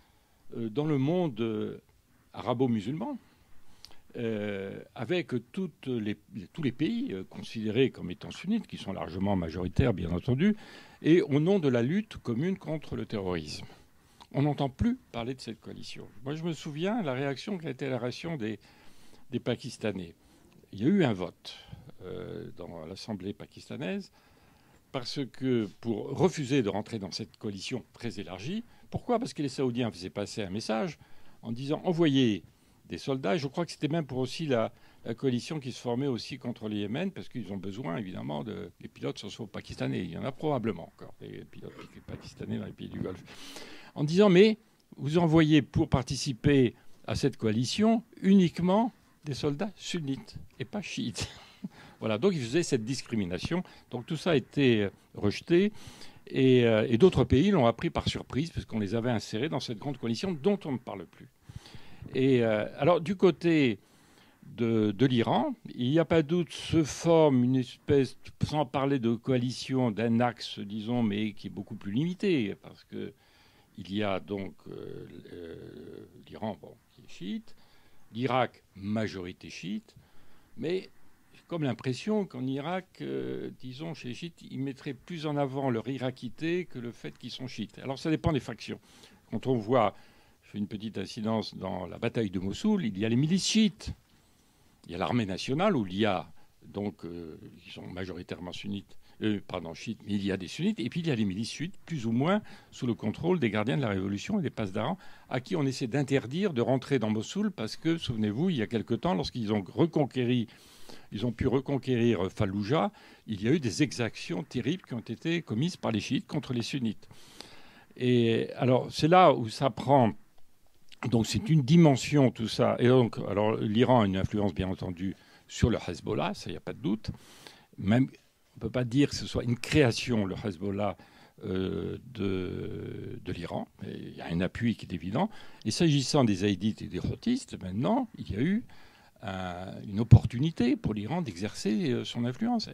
dans le monde arabo-musulman, avec tous les pays considérés comme étant sunnites, qui sont largement majoritaires, bien entendu, et au nom de la lutte commune contre le terrorisme. On n'entend plus parler de cette coalition. Moi, je me souviens la réaction qui a été la réaction des Pakistanais. Il y a eu un vote dans l'Assemblée pakistanaise parce que pour refuser de rentrer dans cette coalition très élargie. Pourquoi ? Parce que les Saoudiens faisaient passer un message en disant envoyez des soldats. Et je crois que c'était même pour aussi la coalition qui se formait aussi contre le Yémen, parce qu'ils ont besoin évidemment des pilotes socio-pakistanais. Il y en a probablement encore des pilotes pakistanais dans les pays du Golfe. En disant mais vous envoyez pour participer à cette coalition uniquement des soldats sunnites et pas chiites. Voilà, donc ils faisaient cette discrimination. Donc tout ça a été rejeté. Et d'autres pays l'ont appris par surprise, parce qu'on les avait insérés dans cette grande coalition dont on ne parle plus. Et alors, du côté de l'Iran, il n'y a pas de doute, se forme une espèce, sans parler de coalition, d'un axe, disons, mais qui est beaucoup plus limité, parce qu'il y a donc l'Iran, bon, qui est chiite, l'Irak, majorité chiite, mais j'ai comme l'impression qu'en Irak, disons, chez les chiites, ils mettraient plus en avant leur irakité que le fait qu'ils sont chiites. Alors, ça dépend des factions. Quand on voit... Je fais une petite incidence dans la bataille de Mossoul. Il y a les milices chiites. Il y a l'armée nationale où il y a, donc, ils sont majoritairement sunnites, chiites, mais il y a des sunnites. Et puis il y a les milices chiites, plus ou moins sous le contrôle des gardiens de la Révolution et des passes d'Aran, à qui on essaie d'interdire de rentrer dans Mossoul parce que, souvenez-vous, il y a quelque temps, lorsqu'ils ont pu reconquérir Fallujah, il y a eu des exactions terribles qui ont été commises par les chiites contre les sunnites. Et alors, c'est là où ça prend... Donc c'est une dimension, tout ça. Et donc, alors l'Iran a une influence, bien entendu, sur le Hezbollah, ça, il n'y a pas de doute. Même, on ne peut pas dire que ce soit une création, le Hezbollah, de l'Iran. Mais il y a un appui qui est évident. Et s'agissant des haïdites et des houthistes, maintenant, il y a eu une opportunité pour l'Iran d'exercer son influence.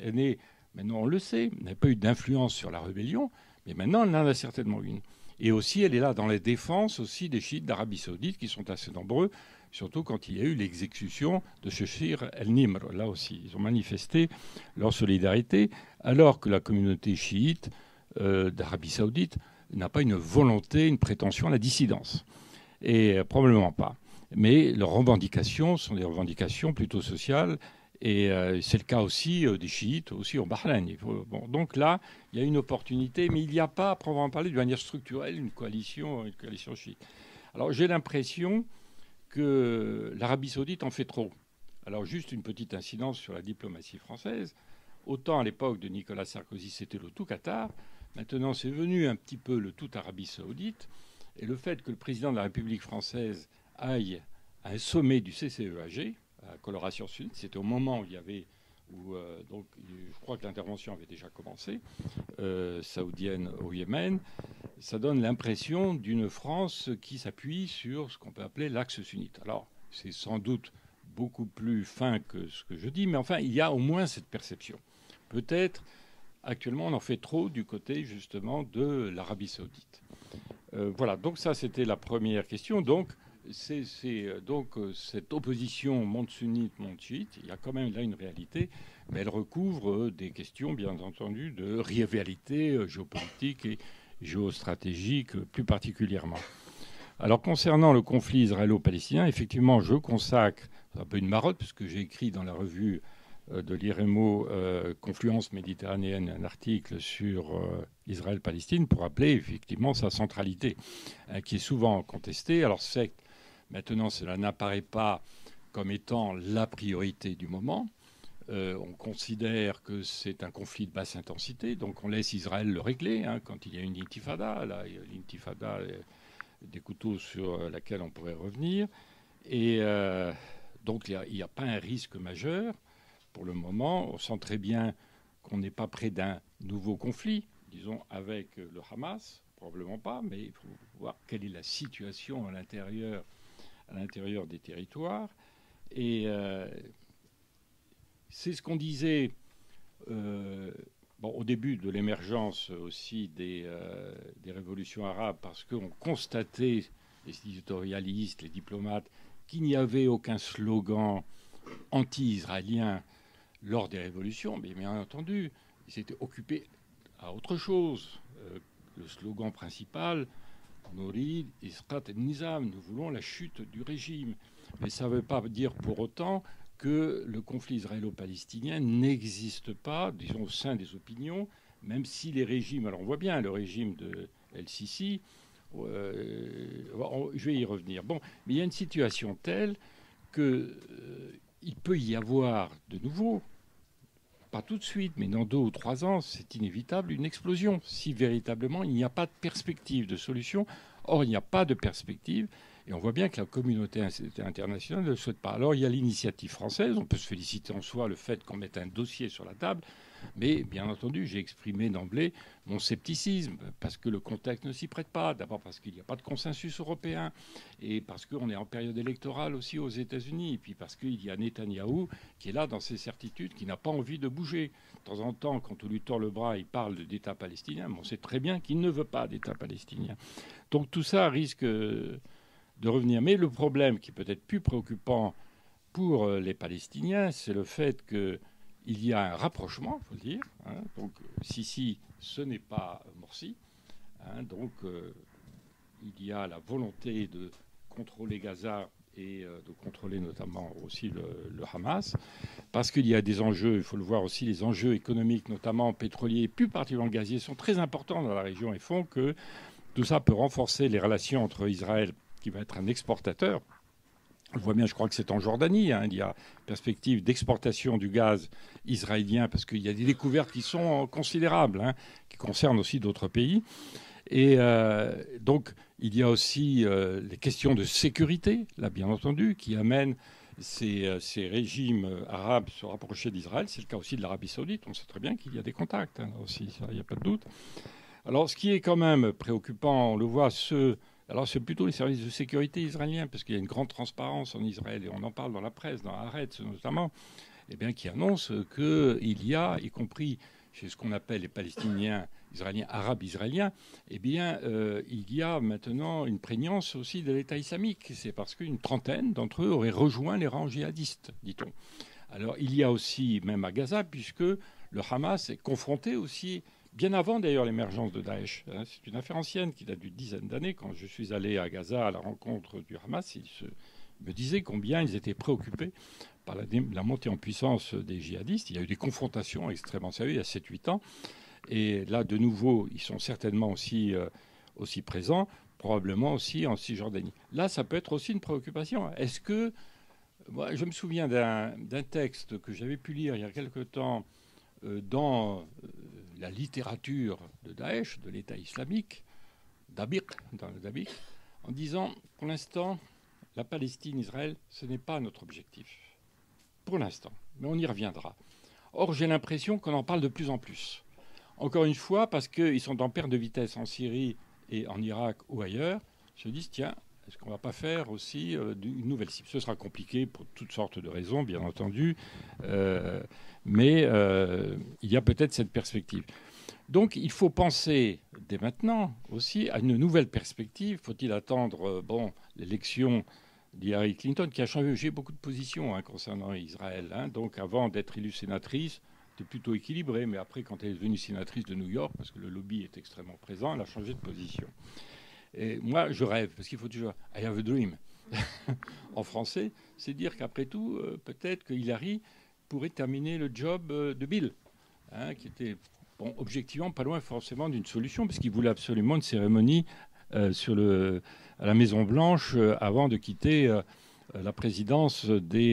Maintenant, on le sait, elle n'a pas eu d'influence sur la rébellion, mais maintenant, elle en a certainement une. Et aussi, elle est là dans la défense aussi des chiites d'Arabie saoudite, qui sont assez nombreux, surtout quand il y a eu l'exécution de Cheshire el-Nimr. Là aussi, ils ont manifesté leur solidarité, alors que la communauté chiite d'Arabie saoudite n'a pas une volonté, une prétention à la dissidence. Et probablement pas. Mais leurs revendications sont des revendications plutôt sociales. Et c'est le cas aussi des chiites, aussi au Bahreïn. Bon, donc là, il y a une opportunité, mais il n'y a pas, à proprement parler, de manière structurelle, une coalition chiite. Alors j'ai l'impression que l'Arabie saoudite en fait trop. Alors juste une petite incidence sur la diplomatie française. Autant à l'époque de Nicolas Sarkozy, c'était le tout Qatar. Maintenant, c'est venu un petit peu le tout Arabie saoudite. Et le fait que le président de la République française aille à un sommet du CCEAG, à coloration sud, c'était au moment où il y avait, donc je crois que l'intervention avait déjà commencé, saoudienne au Yémen, ça donne l'impression d'une France qui s'appuie sur ce qu'on peut appeler l'axe sunnite. Alors, c'est sans doute beaucoup plus fin que ce que je dis, mais enfin, il y a au moins cette perception. Peut-être, actuellement, on en fait trop du côté, justement, de l'Arabie saoudite. Voilà, donc ça, c'était la première question. Donc, cette opposition monde sunnite, monde chiite, il y a quand même là une réalité, mais elle recouvre des questions, bien entendu, de rivalité géopolitique et géostratégique plus particulièrement. Alors concernant le conflit israélo-palestinien, effectivement, je consacre, c'est un peu une marotte, puisque j'ai écrit dans la revue de l'IREMO Confluence méditerranéenne un article sur Israël-Palestine pour rappeler effectivement sa centralité, qui est souvent contestée. Alors certes, maintenant cela n'apparaît pas comme étant la priorité du moment. On considère que c'est un conflit de basse intensité, donc on laisse Israël le régler quand il y a une intifada. Là, l'intifada des couteaux sur laquelle on pourrait revenir. Et donc il n'y a pas un risque majeur. Pour le moment, on sent très bien qu'on n'est pas près d'un nouveau conflit, disons, avec le Hamas. Probablement pas, mais il faut voir quelle est la situation à l'intérieur des territoires. Et c'est ce qu'on disait au début de l'émergence aussi des révolutions arabes, parce qu'on constatait, les éditorialistes, les diplomates, qu'il n'y avait aucun slogan anti-israélien lors des révolutions, mais bien entendu, ils s'étaient occupés à autre chose. Le slogan principal, Norid, Isqat et Nizam, nous voulons la chute du régime. Mais ça ne veut pas dire pour autant que le conflit israélo-palestinien n'existe pas, disons, au sein des opinions, même si les régimes, alors on voit bien le régime de El-Sisi, je vais y revenir. Bon, mais il y a une situation telle qu'il peut y avoir de nouveau, pas tout de suite, mais dans 2 ou 3 ans, c'est inévitable, une explosion, si véritablement il n'y a pas de perspective de solution. Or, il n'y a pas de perspective, et on voit bien que la communauté internationale ne le souhaite pas. Alors, il y a l'initiative française, on peut se féliciter en soi le fait qu'on mette un dossier sur la table, mais bien entendu, j'ai exprimé d'emblée mon scepticisme, parce que le contexte ne s'y prête pas. D'abord parce qu'il n'y a pas de consensus européen, et parce qu'on est en période électorale aussi aux États-Unis, et puis parce qu'il y a Netanyahou qui est là dans ses certitudes, qui n'a pas envie de bouger. De temps en temps, quand on lui tord le bras, il parle d'État palestinien, mais on sait très bien qu'il ne veut pas d'État palestinien. Donc tout ça risque de revenir. Mais le problème qui est peut-être plus préoccupant pour les Palestiniens, c'est le fait que il y a un rapprochement, il faut le dire. Donc, Sisi, ce n'est pas Morsi. Donc, il y a la volonté de contrôler Gaza et de contrôler notamment aussi le Hamas. Parce qu'il y a des enjeux, il faut le voir aussi, les enjeux économiques, notamment pétroliers, plus particulièrement gaziers, sont très importants dans la région et font que tout ça peut renforcer les relations entre Israël, qui va être un exportateur. On voit bien, je crois que c'est en Jordanie, il y a perspective d'exportation du gaz israélien, parce qu'il y a des découvertes qui sont considérables, qui concernent aussi d'autres pays. Et donc, il y a aussi les questions de sécurité, là, bien entendu, qui amènent ces régimes arabes se rapprocher d'Israël. C'est le cas aussi de l'Arabie saoudite. On sait très bien qu'il y a des contacts, aussi, il n'y a pas de doute. Alors, ce qui est quand même préoccupant, on le voit, alors, c'est plutôt les services de sécurité israéliens, parce qu'il y a une grande transparence en Israël, et on en parle dans la presse, dans Haaretz notamment, qui annonce qu'il y a, y compris chez ce qu'on appelle les Palestiniens israéliens, arabes israéliens, eh bien, il y a maintenant une prégnance aussi de l'État islamique. C'est parce qu'une trentaine d'entre eux auraient rejoint les rangs djihadistes, dit-on. Alors, il y a aussi, même à Gaza, puisque le Hamas est confronté aussi, bien avant d'ailleurs l'émergence de Daesh. C'est une affaire ancienne qui date d'une dizaine d'années. Quand je suis allé à Gaza à la rencontre du Hamas, ils me disaient combien ils étaient préoccupés par la montée en puissance des djihadistes. Il y a eu des confrontations extrêmement sérieuses il y a 7-8 ans. Et là, de nouveau, ils sont certainement aussi présents, probablement aussi en Cisjordanie. Là, ça peut être aussi une préoccupation. Est-ce que... Moi, je me souviens d'un texte que j'avais pu lire il y a quelque temps dans la littérature de Daesh, de l'État islamique, dans le Dabiq, en disant, pour l'instant, la Palestine, Israël, ce n'est pas notre objectif. Pour l'instant. Mais on y reviendra. Or, j'ai l'impression qu'on en parle de plus en plus. Encore une fois, parce qu'ils sont en perte de vitesse en Syrie et en Irak ou ailleurs, ils se disent, tiens, est-ce qu'on ne va pas faire aussi une nouvelle cible? Ce sera compliqué pour toutes sortes de raisons, bien entendu, mais il y a peut-être cette perspective. Donc il faut penser dès maintenant aussi à une nouvelle perspective. Faut-il attendre l'élection d'Hillary Clinton, qui a changé? J'ai beaucoup de positions concernant Israël. Donc avant d'être élue sénatrice, c'était plutôt équilibré, mais après, quand elle est devenue sénatrice de New York, parce que le lobby est extrêmement présent, elle a changé de position. Et moi, je rêve, parce qu'il faut toujours... I have a dream. En français, c'est dire qu'après tout, peut-être que Hillary pourrait terminer le job de Bill, qui était, objectivement, pas loin forcément d'une solution, parce qu'il voulait absolument une cérémonie à la Maison-Blanche avant de quitter la présidence des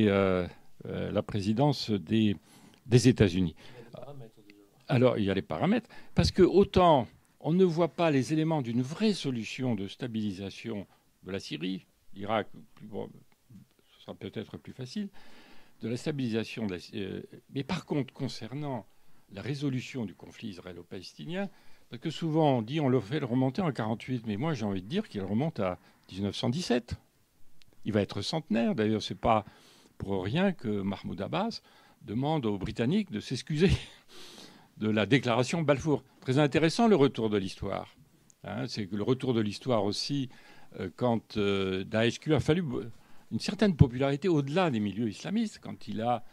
États-Unis. Alors, il y a les paramètres, parce que autant... on ne voit pas les éléments d'une vraie solution de stabilisation de la Syrie, l'Irak, ce sera peut-être plus facile, de la stabilisation de la Syrie. Mais par contre, concernant la résolution du conflit israélo-palestinien, parce que souvent on dit on le fait le remonter en 1948, mais moi j'ai envie de dire qu'il remonte à 1917. Il va être centenaire. D'ailleurs, ce n'est pas pour rien que Mahmoud Abbas demande aux Britanniques de s'excuser de la déclaration Balfour. Très intéressant, le retour de l'histoire. C'est que le retour de l'histoire aussi, quand Daesh a fallu une certaine popularité au-delà des milieux islamistes, quand il a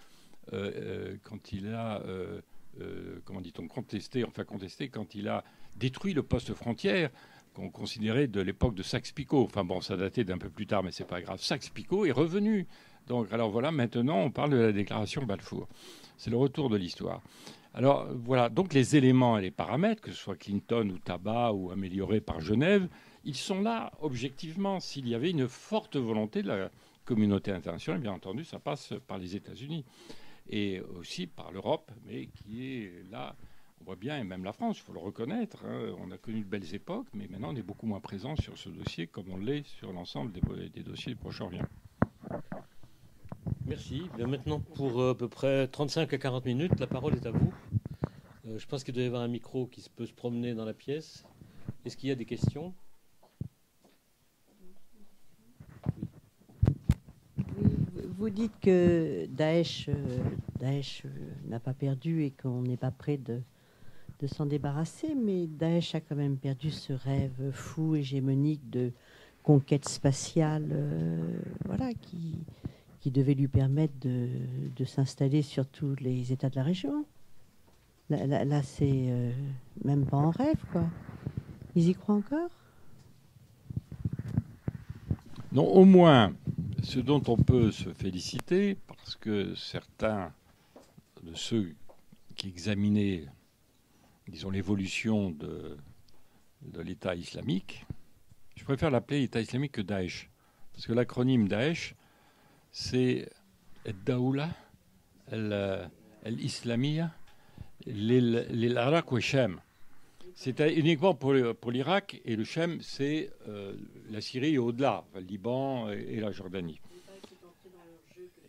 comment dit-on, contesté, quand il a détruit le poste frontière qu'on considérait de l'époque de Saxe-Picot. Enfin bon, ça datait d'un peu plus tard, mais c'est pas grave. Saxe-Picot est revenu. Donc, alors voilà, maintenant, on parle de la déclaration Balfour. C'est le retour de l'histoire. Alors voilà, donc les éléments et les paramètres, que ce soit Clinton ou Tabac ou améliorés par Genève, ils sont là objectivement. S'il y avait une forte volonté de la communauté internationale, bien entendu, ça passe par les États-Unis et aussi par l'Europe, mais qui est là, on voit bien, et même la France, il faut le reconnaître. On a connu de belles époques, mais maintenant on est beaucoup moins présent sur ce dossier comme on l'est sur l'ensemble des dossiers du Proche-Orient. Merci. Bien, maintenant, pour à peu près 35 à 40 minutes, la parole est à vous. Je pense qu'il doit y avoir un micro qui peut se promener dans la pièce. Est-ce qu'il y a des questions? Vous dites que Daesh n'a pas perdu et qu'on n'est pas prêt de s'en débarrasser, mais Daesh a quand même perdu ce rêve fou, hégémonique de conquête spatiale, voilà, qui devait lui permettre de s'installer sur tous les États de la région. Là c'est même pas en rêve, quoi. Ils y croient encore? Non, au moins, ce dont on peut se féliciter, parce que certains de ceux qui examinaient, disons, l'évolution de l'État islamique, je préfère l'appeler État islamique que Daesh, parce que l'acronyme Daesh, c'est Daoula al-Islamiyya l'Irak ou Shem. C'est uniquement pour l'Irak, et le Shem, c'est la Syrie et au-delà, le Liban et la Jordanie.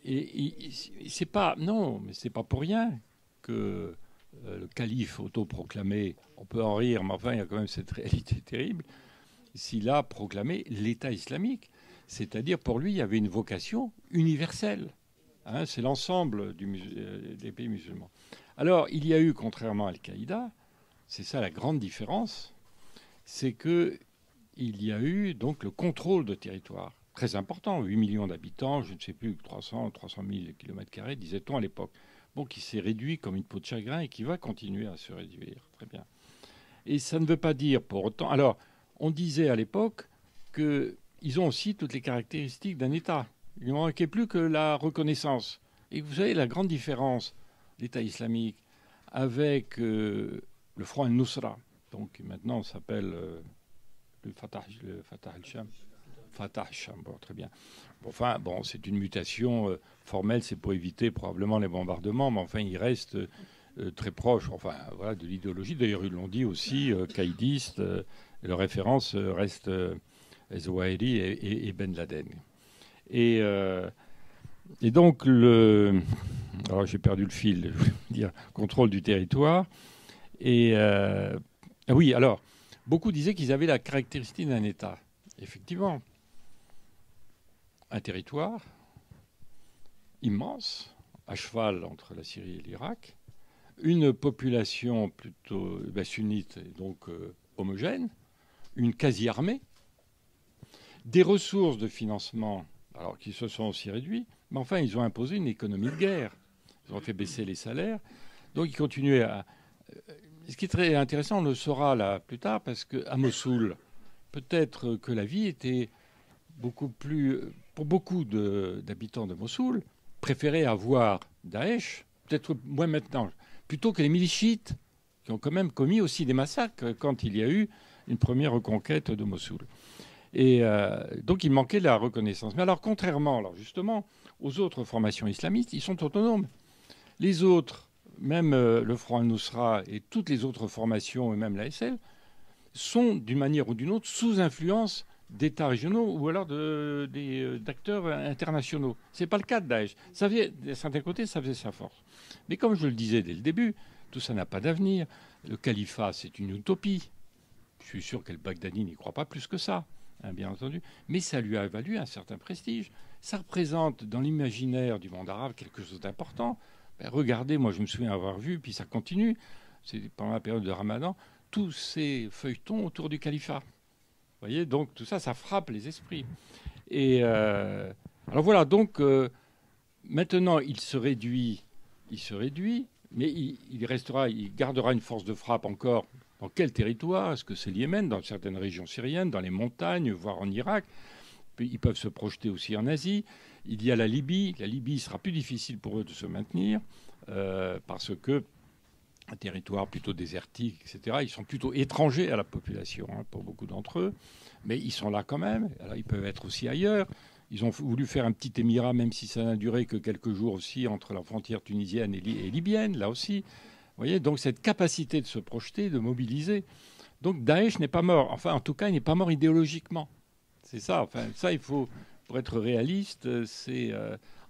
Et c'est pas, non, mais c'est pas pour rien que le calife autoproclamé, on peut en rire, mais enfin, il y a quand même cette réalité terrible, s'il a proclamé l'État islamique. C'est-à-dire, pour lui, il y avait une vocation universelle. C'est l'ensemble des pays musulmans. Alors, il y a eu, contrairement à Al-Qaïda, c'est ça la grande différence, c'est qu'il y a eu donc le contrôle de territoire. Très important, 8 millions d'habitants, je ne sais plus, 300 000 km², disait-on à l'époque. Bon, qui s'est réduit comme une peau de chagrin et qui va continuer à se réduire. Très bien. Et ça ne veut pas dire pour autant... Alors, on disait à l'époque qu'ils ont aussi toutes les caractéristiques d'un État. Il ne manquait plus que la reconnaissance. Et vous savez, la grande différence l'État islamique avec le Front al-Nusra, donc maintenant s'appelle le Fatah al-Sham. Fatah al-Sham, bon, très bien. Enfin, bon, c'est une mutation formelle, c'est pour éviter probablement les bombardements, mais enfin, il reste très proche, enfin, voilà, de l'idéologie. D'ailleurs, ils l'ont dit aussi, caïdiste, et leur référence reste Zouahiri et Ben Laden. Et donc, alors j'ai perdu le fil, je veux dire, contrôle du territoire. Et oui, alors, beaucoup disaient qu'ils avaient la caractéristique d'un État. Effectivement, un territoire immense, à cheval entre la Syrie et l'Irak, une population plutôt sunnite, et donc homogène, une quasi-armée, des ressources de financement alors qui se sont aussi réduits, mais enfin, ils ont imposé une économie de guerre. Ils ont fait baisser les salaires. Donc, ils continuaient à... Ce qui est très intéressant, on le saura là plus tard, parce qu'à Mossoul, peut-être que la vie était beaucoup plus... Pour beaucoup d'habitants de Mossoul, préféraient avoir Daesh, peut-être moins maintenant, plutôt que les milices chiites, qui ont quand même commis aussi des massacres quand il y a eu une première reconquête de Mossoul. Et donc, il manquait de la reconnaissance. Mais alors, contrairement, alors justement, aux autres formations islamistes, ils sont autonomes. Les autres, même le Front al-Nusra et toutes les autres formations, et même la SL, sont, d'une manière ou d'une autre, sous influence d'États régionaux ou alors d'acteurs internationaux. Ce n'est pas le cas de Daesh. Ça faisait, d'un certain côté, ça faisait sa force. Mais comme je le disais dès le début, tout ça n'a pas d'avenir. Le califat, c'est une utopie. Je suis sûr que le Baghdadi n'y croit pas plus que ça. Bien entendu, mais ça lui a valu un certain prestige. Ça représente dans l'imaginaire du monde arabe quelque chose d'important. Regardez, moi je me souviens avoir vu, puis ça continue, c'est pendant la période de Ramadan, tous ces feuilletons autour du califat. Vous voyez, donc tout ça, ça frappe les esprits. Et alors voilà, donc maintenant il se réduit, mais il gardera une force de frappe encore. Dans quel territoire? Est-ce que c'est le Yémen, dans certaines régions syriennes, dans les montagnes, voire en Irak? Ils peuvent se projeter aussi en Asie. Il y a la Libye. La Libye sera plus difficile pour eux de se maintenir parce que un territoire plutôt désertique, etc. Ils sont plutôt étrangers à la population pour beaucoup d'entre eux, mais ils sont là quand même. Alors, ils peuvent être aussi ailleurs. Ils ont voulu faire un petit émirat, même si ça n'a duré que quelques jours aussi, entre la frontière tunisienne et libyenne, là aussi. Vous voyez, donc cette capacité de se projeter, de mobiliser. Donc Daesh n'est pas mort. Enfin, en tout cas, il n'est pas mort idéologiquement. C'est ça. Enfin, ça, il faut, pour être réaliste,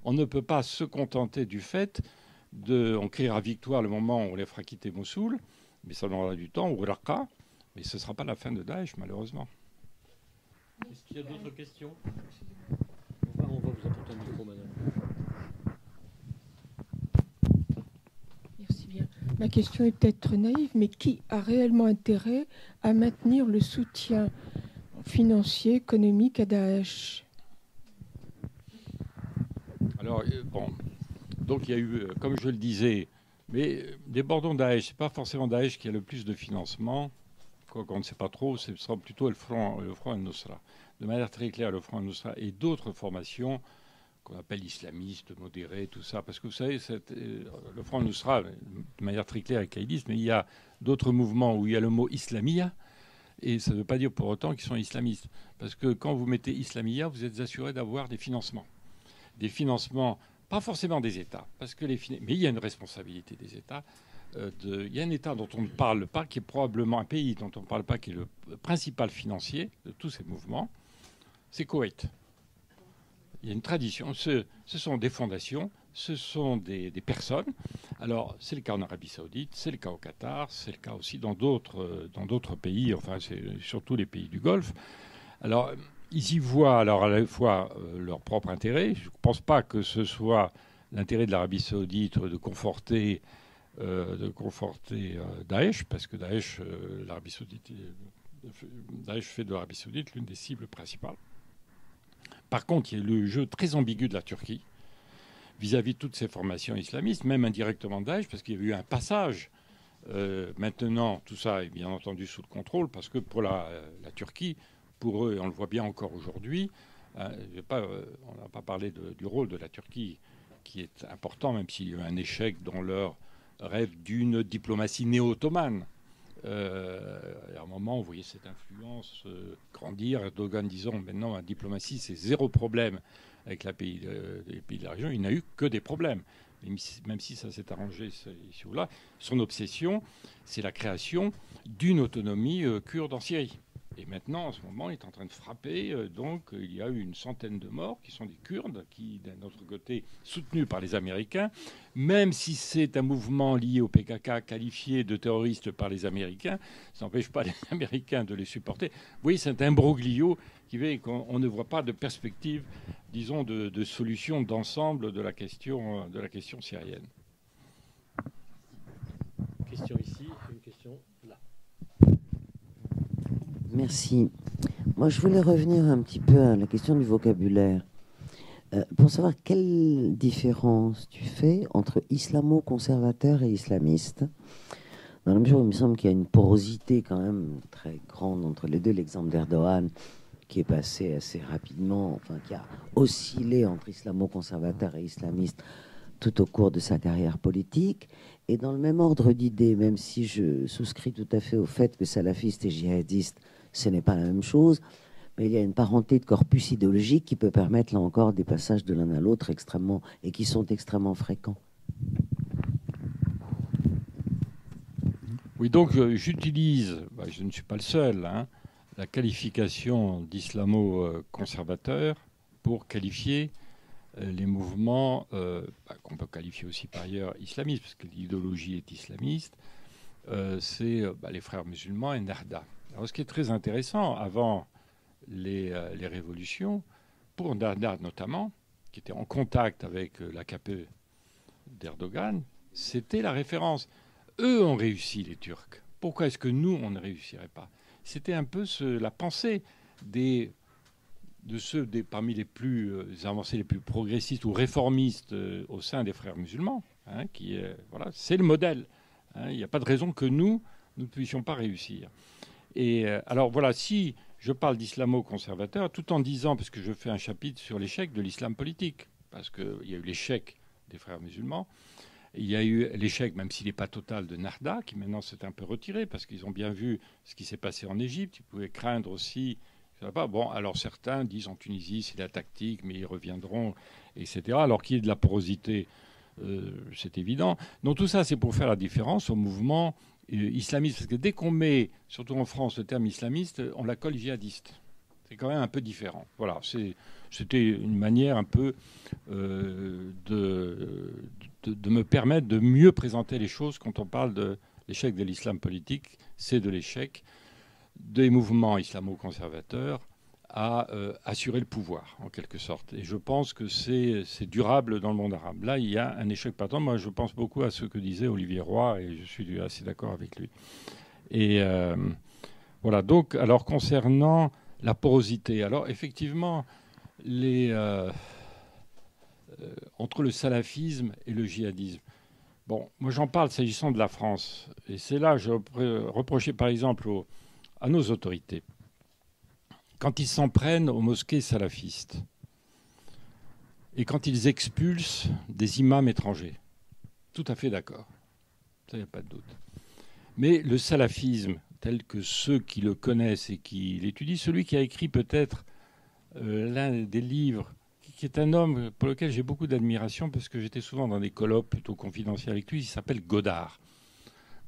on ne peut pas se contenter du fait on criera victoire le moment où on les fera quitter Mossoul, mais ça donnera du temps, ou Raqqa, mais ce ne sera pas la fin de Daesh, malheureusement. Est-ce qu'il y a d'autres questions? Enfin, on va vous apporter un micro, madame. Merci bien. Ma question est peut-être naïve, mais qui a réellement intérêt à maintenir le soutien financier, économique à Daesh? Alors, bon, donc il y a eu, comme je le disais, mais débordons Daesh. Ce n'est pas forcément Daesh qui a le plus de financement, quoi qu'on ne sait pas trop, ce sera plutôt le Front al-Nusra. De manière très claire, le Front al-Nusra et d'autres formations qu'on appelle islamistes, modérés, tout ça. Parce que vous savez, le Front al-Nusra, de manière très claire, est caïdiste, mais il y a d'autres mouvements où il y a le mot islamia, et ça ne veut pas dire pour autant qu'ils sont islamistes. Parce que quand vous mettez islamia, vous êtes assuré d'avoir des financements. Des financements, pas forcément des États, parce que mais il y a une responsabilité des États. Il y a un État dont on ne parle pas, qui est probablement un pays dont on ne parle pas, qui est le principal financier de tous ces mouvements, c'est Koweït. Il y a une tradition. Ce sont des fondations, ce sont des personnes. Alors, c'est le cas en Arabie Saoudite, c'est le cas au Qatar, c'est le cas aussi dans d'autres pays, enfin, c'est surtout les pays du Golfe. Alors, ils y voient alors à la fois leur propre intérêt. Je ne pense pas que ce soit l'intérêt de l'Arabie Saoudite de conforter de conforter Daesh, parce que Daesh, Daesh fait de l'Arabie saoudite l'une des cibles principales. Par contre, il y a le jeu très ambigu de la Turquie vis-à-vis de toutes ces formations islamistes, même indirectement Daesh, parce qu'il y a eu un passage. Maintenant, tout ça est bien entendu sous le contrôle, parce que pour la Turquie, pour eux, et on le voit bien encore aujourd'hui, on n'a pas parlé du rôle de la Turquie, qui est important, même s'il y a eu un échec dans leur rêve d'une diplomatie néo-ottomane. À un moment, vous voyez cette influence grandir, Erdogan disant maintenant la diplomatie c'est zéro problème avec les pays de la région, il n'a eu que des problèmes. Même si ça s'est arrangé ici ou là, son obsession, c'est la création d'une autonomie kurde en Syrie. Et maintenant, en ce moment, il est en train de frapper. Donc, il y a eu une centaine de morts qui sont des Kurdes, qui, d'un autre côté, soutenus par les Américains, même si c'est un mouvement lié au PKK, qualifié de terroriste par les Américains, ça n'empêche pas les Américains de les supporter. Vous voyez, c'est un imbroglio qui fait qu'on ne voit pas de perspective, disons, de solution d'ensemble de la question syrienne. Question ici, une question là. Merci. Moi, je voulais revenir un petit peu à la question du vocabulaire. Pour savoir quelle différence tu fais entre islamo-conservateur et islamiste, dans la mesure où il me semble qu'il y a une porosité quand même très grande entre les deux. L'exemple d'Erdogan, qui est passé assez rapidement, enfin, qui a oscillé entre islamo-conservateur et islamiste tout au cours de sa carrière politique. Et dans le même ordre d'idées, même si je souscris tout à fait au fait que salafiste et djihadiste, ce n'est pas la même chose, mais il y a une parenté de corpus idéologique qui peut permettre, là encore, des passages de l'un à l'autre extrêmement, et qui sont extrêmement fréquents. Oui, donc j'utilise, je ne suis pas le seul, la qualification d'islamo-conservateur pour qualifier les mouvements qu'on peut qualifier aussi par ailleurs islamistes, parce que l'idéologie est islamiste, c'est les frères musulmans et Ennahda. Alors, ce qui est très intéressant, avant les révolutions, pour Ennahda notamment, qui était en contact avec l'AKP d'Erdogan, c'était la référence. Eux ont réussi, les Turcs. Pourquoi est-ce que nous, on ne réussirait pas? C'était un peu la pensée parmi les plus avancés, les plus progressistes ou réformistes au sein des frères musulmans, voilà, c'est le modèle. Il n'y a pas de raison que nous ne puissions pas réussir. Et alors voilà, si je parle d'islamo-conservateur, tout en disant, parce que je fais un chapitre sur l'échec de l'islam politique, parce qu'il y a eu l'échec des frères musulmans, il y a eu l'échec, même s'il n'est pas total, de Ennahda, qui maintenant s'est un peu retiré, parce qu'ils ont bien vu ce qui s'est passé en Égypte. Ils pouvaient craindre aussi... Bon, alors certains disent en Tunisie, c'est la tactique, mais ils reviendront, etc. Alors qu'il y ait de la porosité, c'est évident. Donc tout ça, c'est pour faire la différence au mouvement islamiste. Parce que dès qu'on met, surtout en France, le terme islamiste, on la colle djihadiste. C'est quand même un peu différent. Voilà, c'était une manière un peu de me permettre de mieux présenter les choses quand on parle de l'échec de l'islam politique. C'est de l'échec des mouvements islamo-conservateurs à assurer le pouvoir, en quelque sorte. Et je pense que c'est durable dans le monde arabe. Là, il y a un échec partant. Moi, je pense beaucoup à ce que disait Olivier Roy, et je suis assez d'accord avec lui. Et voilà. Donc, alors, concernant la porosité, alors, effectivement, entre le salafisme et le djihadisme, bon, moi, j'en parle s'agissant de la France. Et c'est là, je reprochais, par exemple, à nos autorités, quand ils s'en prennent aux mosquées salafistes et quand ils expulsent des imams étrangers. Tout à fait d'accord. Ça, il n'y a pas de doute. Mais le salafisme, tel que ceux qui le connaissent et qui l'étudient, celui qui a écrit peut-être l'un des livres, qui est un homme pour lequel j'ai beaucoup d'admiration parce que j'étais souvent dans des colloques plutôt confidentiels avec lui, il s'appelle Godard.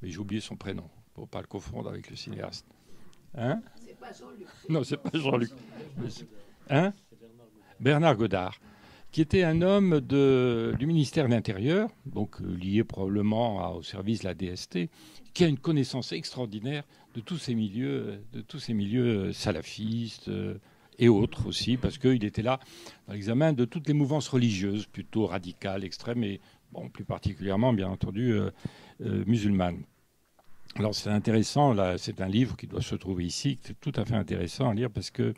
Mais j'ai oublié son prénom, pour ne pas le confondre avec le cinéaste. Hein? C'est pas Jean-Luc. Non, c'est pas Jean-Luc. Hein? Bernard Godard, qui était un homme du ministère de l'Intérieur, donc lié probablement au service de la DST, qui a une connaissance extraordinaire de tous ces milieux salafistes et autres aussi, parce qu'il était là dans l'examen de toutes les mouvances religieuses, plutôt radicales, extrêmes, et bon, plus particulièrement, bien entendu, musulmanes. Alors c'est intéressant, là, c'est un livre qui doit se trouver ici, c'est tout à fait intéressant à lire parce que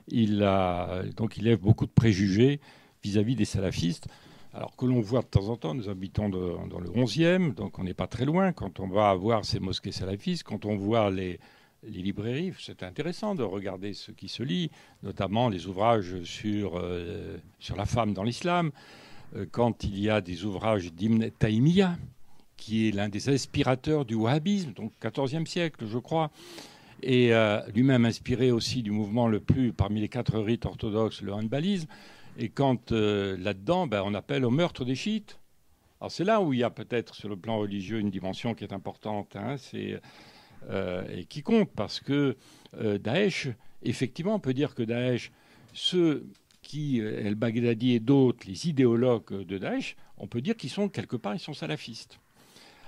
il lève beaucoup de préjugés vis-à-vis des salafistes. Alors que l'on voit de temps en temps, nous habitons dans le 11e, donc on n'est pas très loin. Quand on va voir ces mosquées salafistes, quand on voit les librairies, c'est intéressant de regarder ce qui se lit, notamment les ouvrages sur la femme dans l'islam. Quand il y a des ouvrages d'Ibn Taymiyyah, qui est l'un des inspirateurs du wahhabisme, donc 14e siècle, je crois, et lui-même inspiré aussi du mouvement le plus, parmi les 4 rites orthodoxes, le hanbalisme. Et quand là-dedans, on appelle au meurtre des chiites. Alors c'est là où il y a peut-être sur le plan religieux une dimension qui est importante, hein, et qui compte, parce que Daesh, effectivement, on peut dire que Daesh, ceux qui, El-Baghdadi et d'autres, les idéologues de Daesh, on peut dire qu'ils sont quelque part, ils sont salafistes.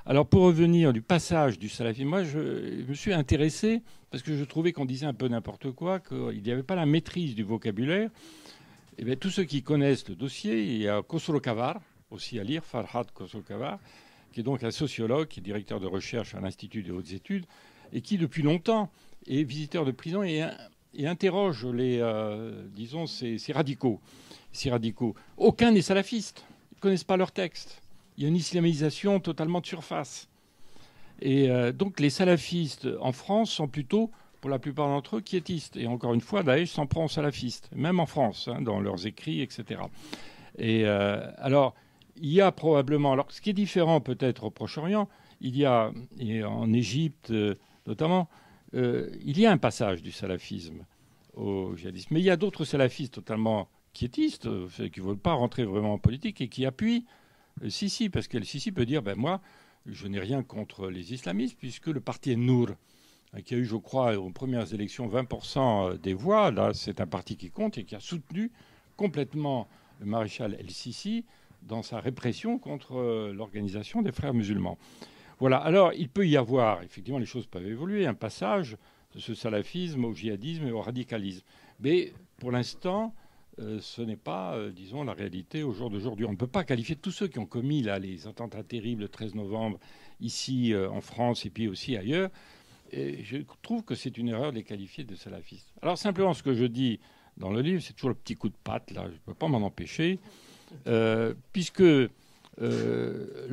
Alors pour revenir du passage du salafisme, moi je me suis intéressé parce que je trouvais qu'on disait un peu n'importe quoi, qu'il n'y avait pas la maîtrise du vocabulaire. Et bien, tous ceux qui connaissent le dossier, il y a Khosrow Kavar, aussi à lire, Farhad Khosrow Kavar, qui est donc un sociologue, qui est directeur de recherche à l'Institut des hautes études, et qui depuis longtemps est visiteur de prison et interroge ces radicaux. Ces radicaux. Aucun n'est salafiste. Ils ne connaissent pas leurs textes. Il y a une islamisation totalement de surface. Et donc les salafistes en France sont plutôt, pour la plupart d'entre eux, quiétistes. Et encore une fois, Daesh s'en prend aux salafistes, même en France, hein, dans leurs écrits, etc. Et alors, il y a probablement... Alors, ce qui est différent peut-être au Proche-Orient, il y a, et en Égypte notamment, il y a un passage du salafisme au djihadisme. Mais il y a d'autres salafistes totalement quiétistes, qui ne veulent pas rentrer vraiment en politique et qui appuient Sisi, parce que le Sisi peut dire, moi, je n'ai rien contre les islamistes, puisque le parti Nour, qui a eu, je crois, aux premières élections 20% des voix, là, c'est un parti qui compte et qui a soutenu complètement le maréchal El-Sisi dans sa répression contre l'organisation des frères musulmans. Voilà. Alors, il peut y avoir, effectivement, les choses peuvent évoluer, un passage de ce salafisme au djihadisme et au radicalisme. Mais pour l'instant, ce n'est pas, disons, la réalité au jour d'aujourd'hui. On ne peut pas qualifier tous ceux qui ont commis là, les attentats terribles le 13 novembre, ici en France et puis aussi ailleurs. Et je trouve que c'est une erreur de les qualifier de salafistes. Alors simplement, ce que je dis dans le livre, c'est toujours le petit coup de patte, là, je ne peux pas m'en empêcher, puisque le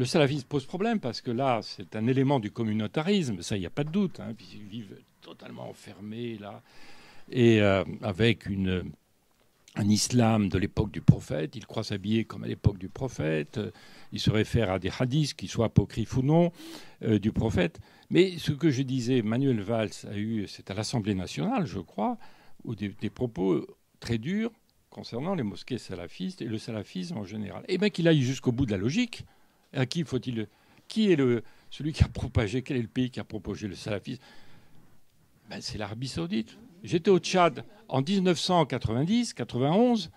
salafisme pose problème, parce que là, c'est un élément du communautarisme, ça, il n'y a pas de doute, hein, puisqu'ils vivent totalement enfermés, là, et avec un islam de l'époque du prophète. Ils croient s'habiller comme à l'époque du prophète. Ils se réfèrent à des hadiths, qu'ils soient apocryphes ou non, du prophète. Mais ce que je disais, Manuel Valls a eu, c'est à l'Assemblée nationale, je crois, où des propos très durs concernant les mosquées salafistes et le salafisme en général. Et bien qu'il aille jusqu'au bout de la logique. À qui faut-il... Qui est celui qui a propagé... Quel est le pays qui a propagé le salafisme? C'est l'Arabie saoudite. J'étais au Tchad en 1990-91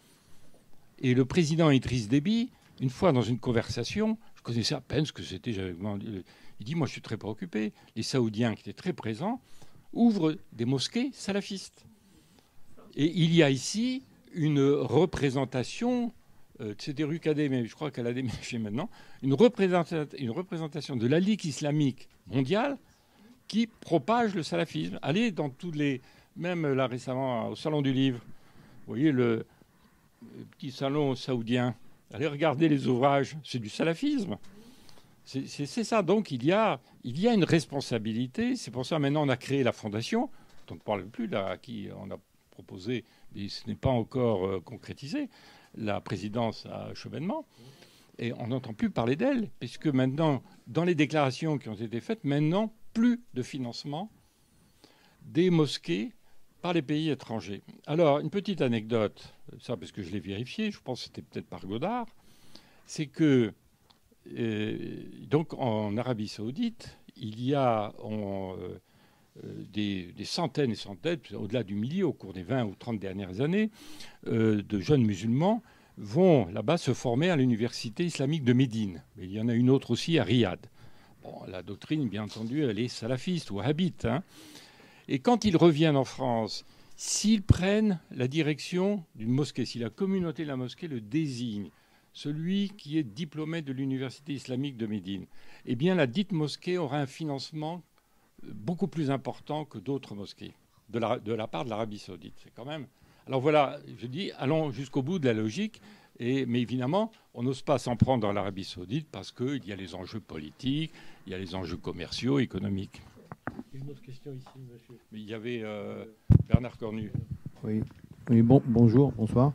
et le président Idriss Déby, une fois dans une conversation, je connaissais à peine ce que c'était, il dit, moi je suis très préoccupé, les Saoudiens qui étaient très présents ouvrent des mosquées salafistes. Et il y a ici une représentation, c'était rue Cadet, mais je crois qu'elle a déménagé maintenant, une représentation de la Ligue islamique mondiale qui propage le salafisme. Allez dans tous les... Même là récemment au Salon du Livre, vous voyez le petit salon saoudien. Allez regarder les ouvrages, c'est du salafisme. C'est ça. Donc il y a une responsabilité. C'est pour ça maintenant on a créé la fondation, dont on ne parle plus, là, à qui on a proposé, mais ce n'est pas encore concrétisé, la présidence à Chevènement. Et on n'entend plus parler d'elle, puisque maintenant, dans les déclarations qui ont été faites, maintenant, plus de financement des mosquées par les pays étrangers. Alors, une petite anecdote, ça parce que je l'ai vérifié, je pense que c'était peut-être par Godard, c'est que, donc en Arabie Saoudite, il y a des centaines et centaines, au-delà du millier, au cours des 20 ou 30 dernières années, de jeunes musulmans vont là-bas se former à l'université islamique de Médine. Mais il y en a une autre aussi à Riyad. Bon, la doctrine, bien entendu, elle est salafiste ou wahhabite, hein. Et quand ils reviennent en France, s'ils prennent la direction d'une mosquée, si la communauté de la mosquée le désigne celui qui est diplômé de l'université islamique de Médine, eh bien la dite mosquée aura un financement beaucoup plus important que d'autres mosquées de la part de l'Arabie saoudite. C'est quand même... Alors voilà, je dis, allons jusqu'au bout de la logique. Mais évidemment, on n'ose pas s'en prendre à l'Arabie saoudite parce qu'il y a les enjeux politiques, il y a les enjeux commerciaux, économiques. Une autre question ici, monsieur. Mais il y avait Bernard Cornu. Oui, bonjour, bonsoir.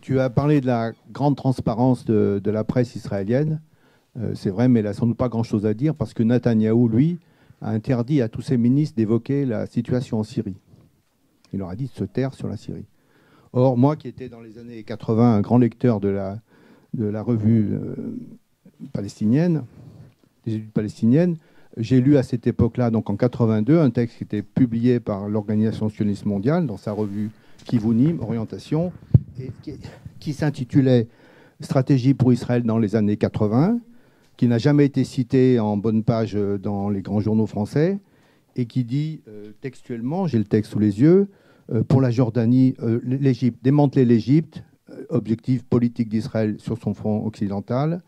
Tu as parlé de la grande transparence de la presse israélienne. C'est vrai, mais elle n'a sans doute pas grand-chose à dire parce que Netanyahou, lui, a interdit à tous ses ministres d'évoquer la situation en Syrie. Il leur a dit de se taire sur la Syrie. Or, moi qui étais dans les années 80 un grand lecteur de la revue palestinienne, des études palestiniennes, j'ai lu à cette époque-là, donc en 82, un texte qui était publié par l'Organisation sioniste mondiale dans sa revue Kivunim, Orientation, et qui s'intitulait Stratégie pour Israël dans les années 80, qui n'a jamais été cité en bonne page dans les grands journaux français, et qui dit textuellement, j'ai le texte sous les yeux, pour la Jordanie, l'Égypte, démanteler l'Égypte, objectif politique d'Israël sur son front occidental,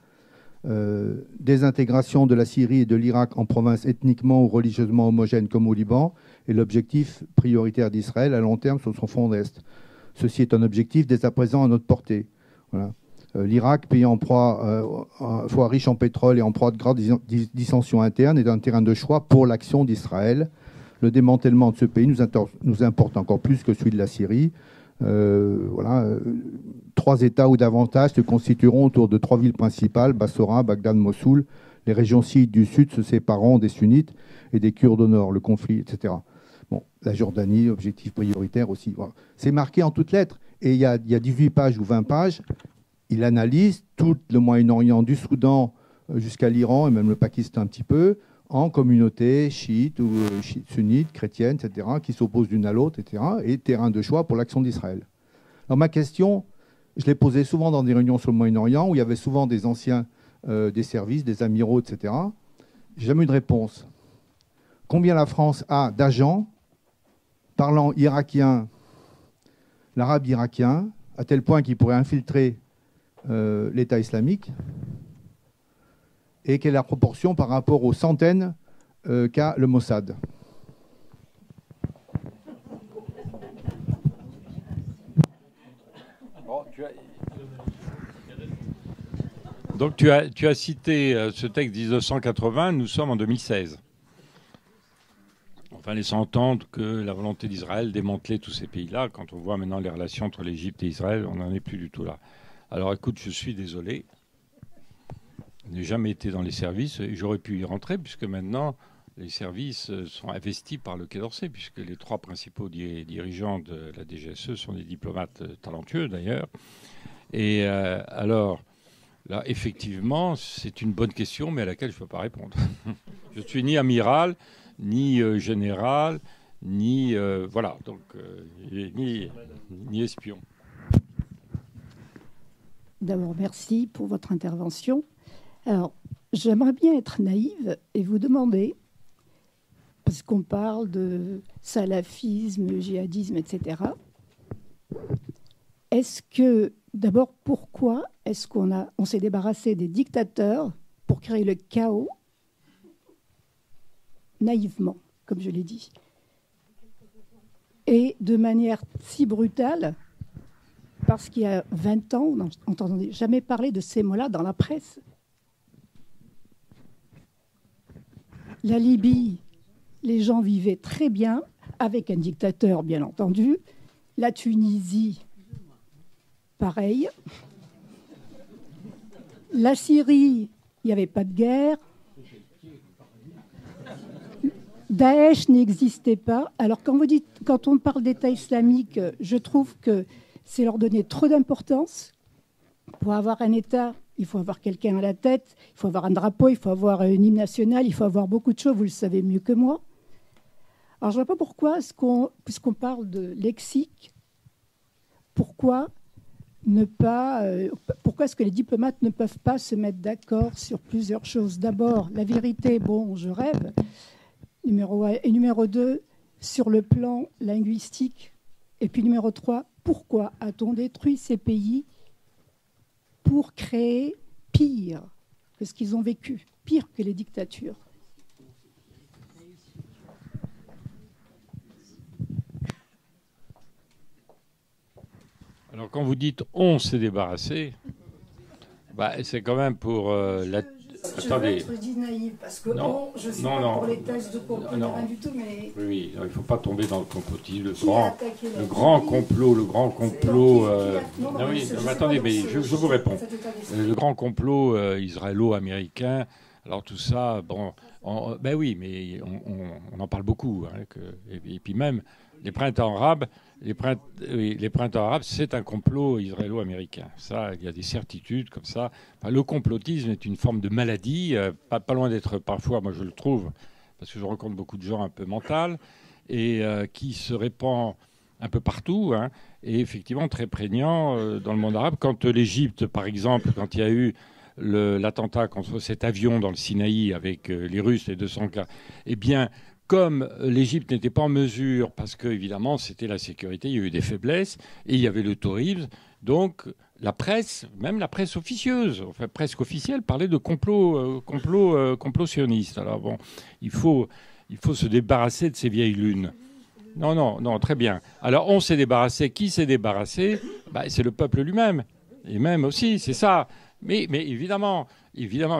désintégration de la Syrie et de l'Irak en provinces ethniquement ou religieusement homogènes comme au Liban, et l'objectif prioritaire d'Israël à long terme sur son front est. Ceci est un objectif dès à présent à notre portée. Voilà. L'Irak, pays en proie, fois riche en pétrole et en proie de graves dissensions internes, est un terrain de choix pour l'action d'Israël. Le démantèlement de ce pays nous importe encore plus que celui de la Syrie. Voilà, 3 États ou davantage se constitueront autour de 3 villes principales, Bassora, Bagdad, Mossoul. Les régions chiites du sud se sépareront des sunnites et des Kurdes au nord, le conflit, etc. Bon, la Jordanie, objectif prioritaire aussi. Voilà. C'est marqué en toutes lettres. Et il y a 18 pages ou 20 pages. Il analyse tout le Moyen-Orient, du Soudan jusqu'à l'Iran et même le Pakistan un petit peu, en communautés chiites ou sunnites, chrétiennes, etc., qui s'opposent l'une à l'autre, etc., et terrain de choix pour l'action d'Israël. Alors ma question, je l'ai posée souvent dans des réunions sur le Moyen-Orient, où il y avait souvent des anciens des services, des amiraux, etc. J'ai jamais eu de réponse. Combien la France a d'agents parlant irakien, l'arabe irakien, à tel point qu'ils pourraient infiltrer l'État islamique, et quelle est la proportion par rapport aux centaines qu'a le Mossad? Donc tu as cité ce texte 1980, nous sommes en 2016. Enfin, laissant entendre que la volonté d'Israël démanteler tous ces pays-là, quand on voit maintenant les relations entre l'Égypte et Israël, on n'en est plus du tout là. Alors écoute, je suis désolé. Je n'ai jamais été dans les services et j'aurais pu y rentrer puisque maintenant les services sont investis par le Quai d'Orsay puisque les 3 principaux dirigeants de la DGSE sont des diplomates talentueux d'ailleurs. Et alors là, effectivement, c'est une bonne question mais à laquelle je ne peux pas répondre. Je ne suis ni amiral, ni général, ni voilà, donc ni espion. D'abord, merci pour votre intervention. Alors, j'aimerais bien être naïve et vous demander, parce qu'on parle de salafisme, djihadisme, etc., est-ce que, d'abord, pourquoi est-ce qu'on s'est débarrassé des dictateurs pour créer le chaos naïvement, comme je l'ai dit, et de manière si brutale, parce qu'il y a 20 ans, on n'entendait jamais parler de ces mots-là dans la presse. La Libye, les gens vivaient très bien, avec un dictateur, bien entendu. La Tunisie, pareil. La Syrie, il n'y avait pas de guerre. Daesh n'existait pas. Alors, quand on parle d'État islamique, je trouve que c'est leur donner trop d'importance. Pour avoir un État, il faut avoir quelqu'un à la tête, il faut avoir un drapeau, il faut avoir une hymne nationale, il faut avoir beaucoup de choses, vous le savez mieux que moi. Alors, je ne vois pas pourquoi, puisqu'on parle de lexique, pourquoi est-ce que les diplomates ne peuvent pas se mettre d'accord sur plusieurs choses? D'abord, la vérité, bon, je rêve, numéro 1, et numéro 2, sur le plan linguistique, et puis numéro 3, pourquoi a-t-on détruit ces pays pour créer pire que ce qu'ils ont vécu, pire que les dictatures. Alors quand vous dites « on s'est débarrassé », c'est quand même pour la... Attendez. Je vais être naïve parce que non, je sais pas pour les thèses de complot, rien du tout, mais... Oui, il ne faut pas tomber dans le complotisme, le grand complot... Non, oui, attendez, mais je vous réponds. Le grand complot israélo-américain, alors tout ça, bon... ben oui, mais on en parle beaucoup. Hein, et puis même, les printemps arabes... Les printemps arabes, c'est un complot israélo-américain. Ça, il y a des certitudes comme ça. Enfin, le complotisme est une forme de maladie, pas loin d'être parfois, moi je le trouve, parce que je rencontre beaucoup de gens un peu mentales, et qui se répand un peu partout, hein, et effectivement très prégnant dans le monde arabe. Quand l'Égypte, par exemple, quand il y a eu l'attentat contre cet avion dans le Sinaï avec les Russes, les 200 cas, eh bien... Comme l'Égypte n'était pas en mesure, parce que évidemment c'était la sécurité, il y a eu des faiblesses, et il y avait le tourisme, donc la presse, même la presse officieuse, enfin presque officielle, parlait de complot sioniste. Alors bon, il faut se débarrasser de ces vieilles lunes. Non, très bien. Alors on s'est débarrassé. Qui s'est débarrassé ? C'est le peuple lui-même. Et même aussi, c'est ça. Mais évidemment,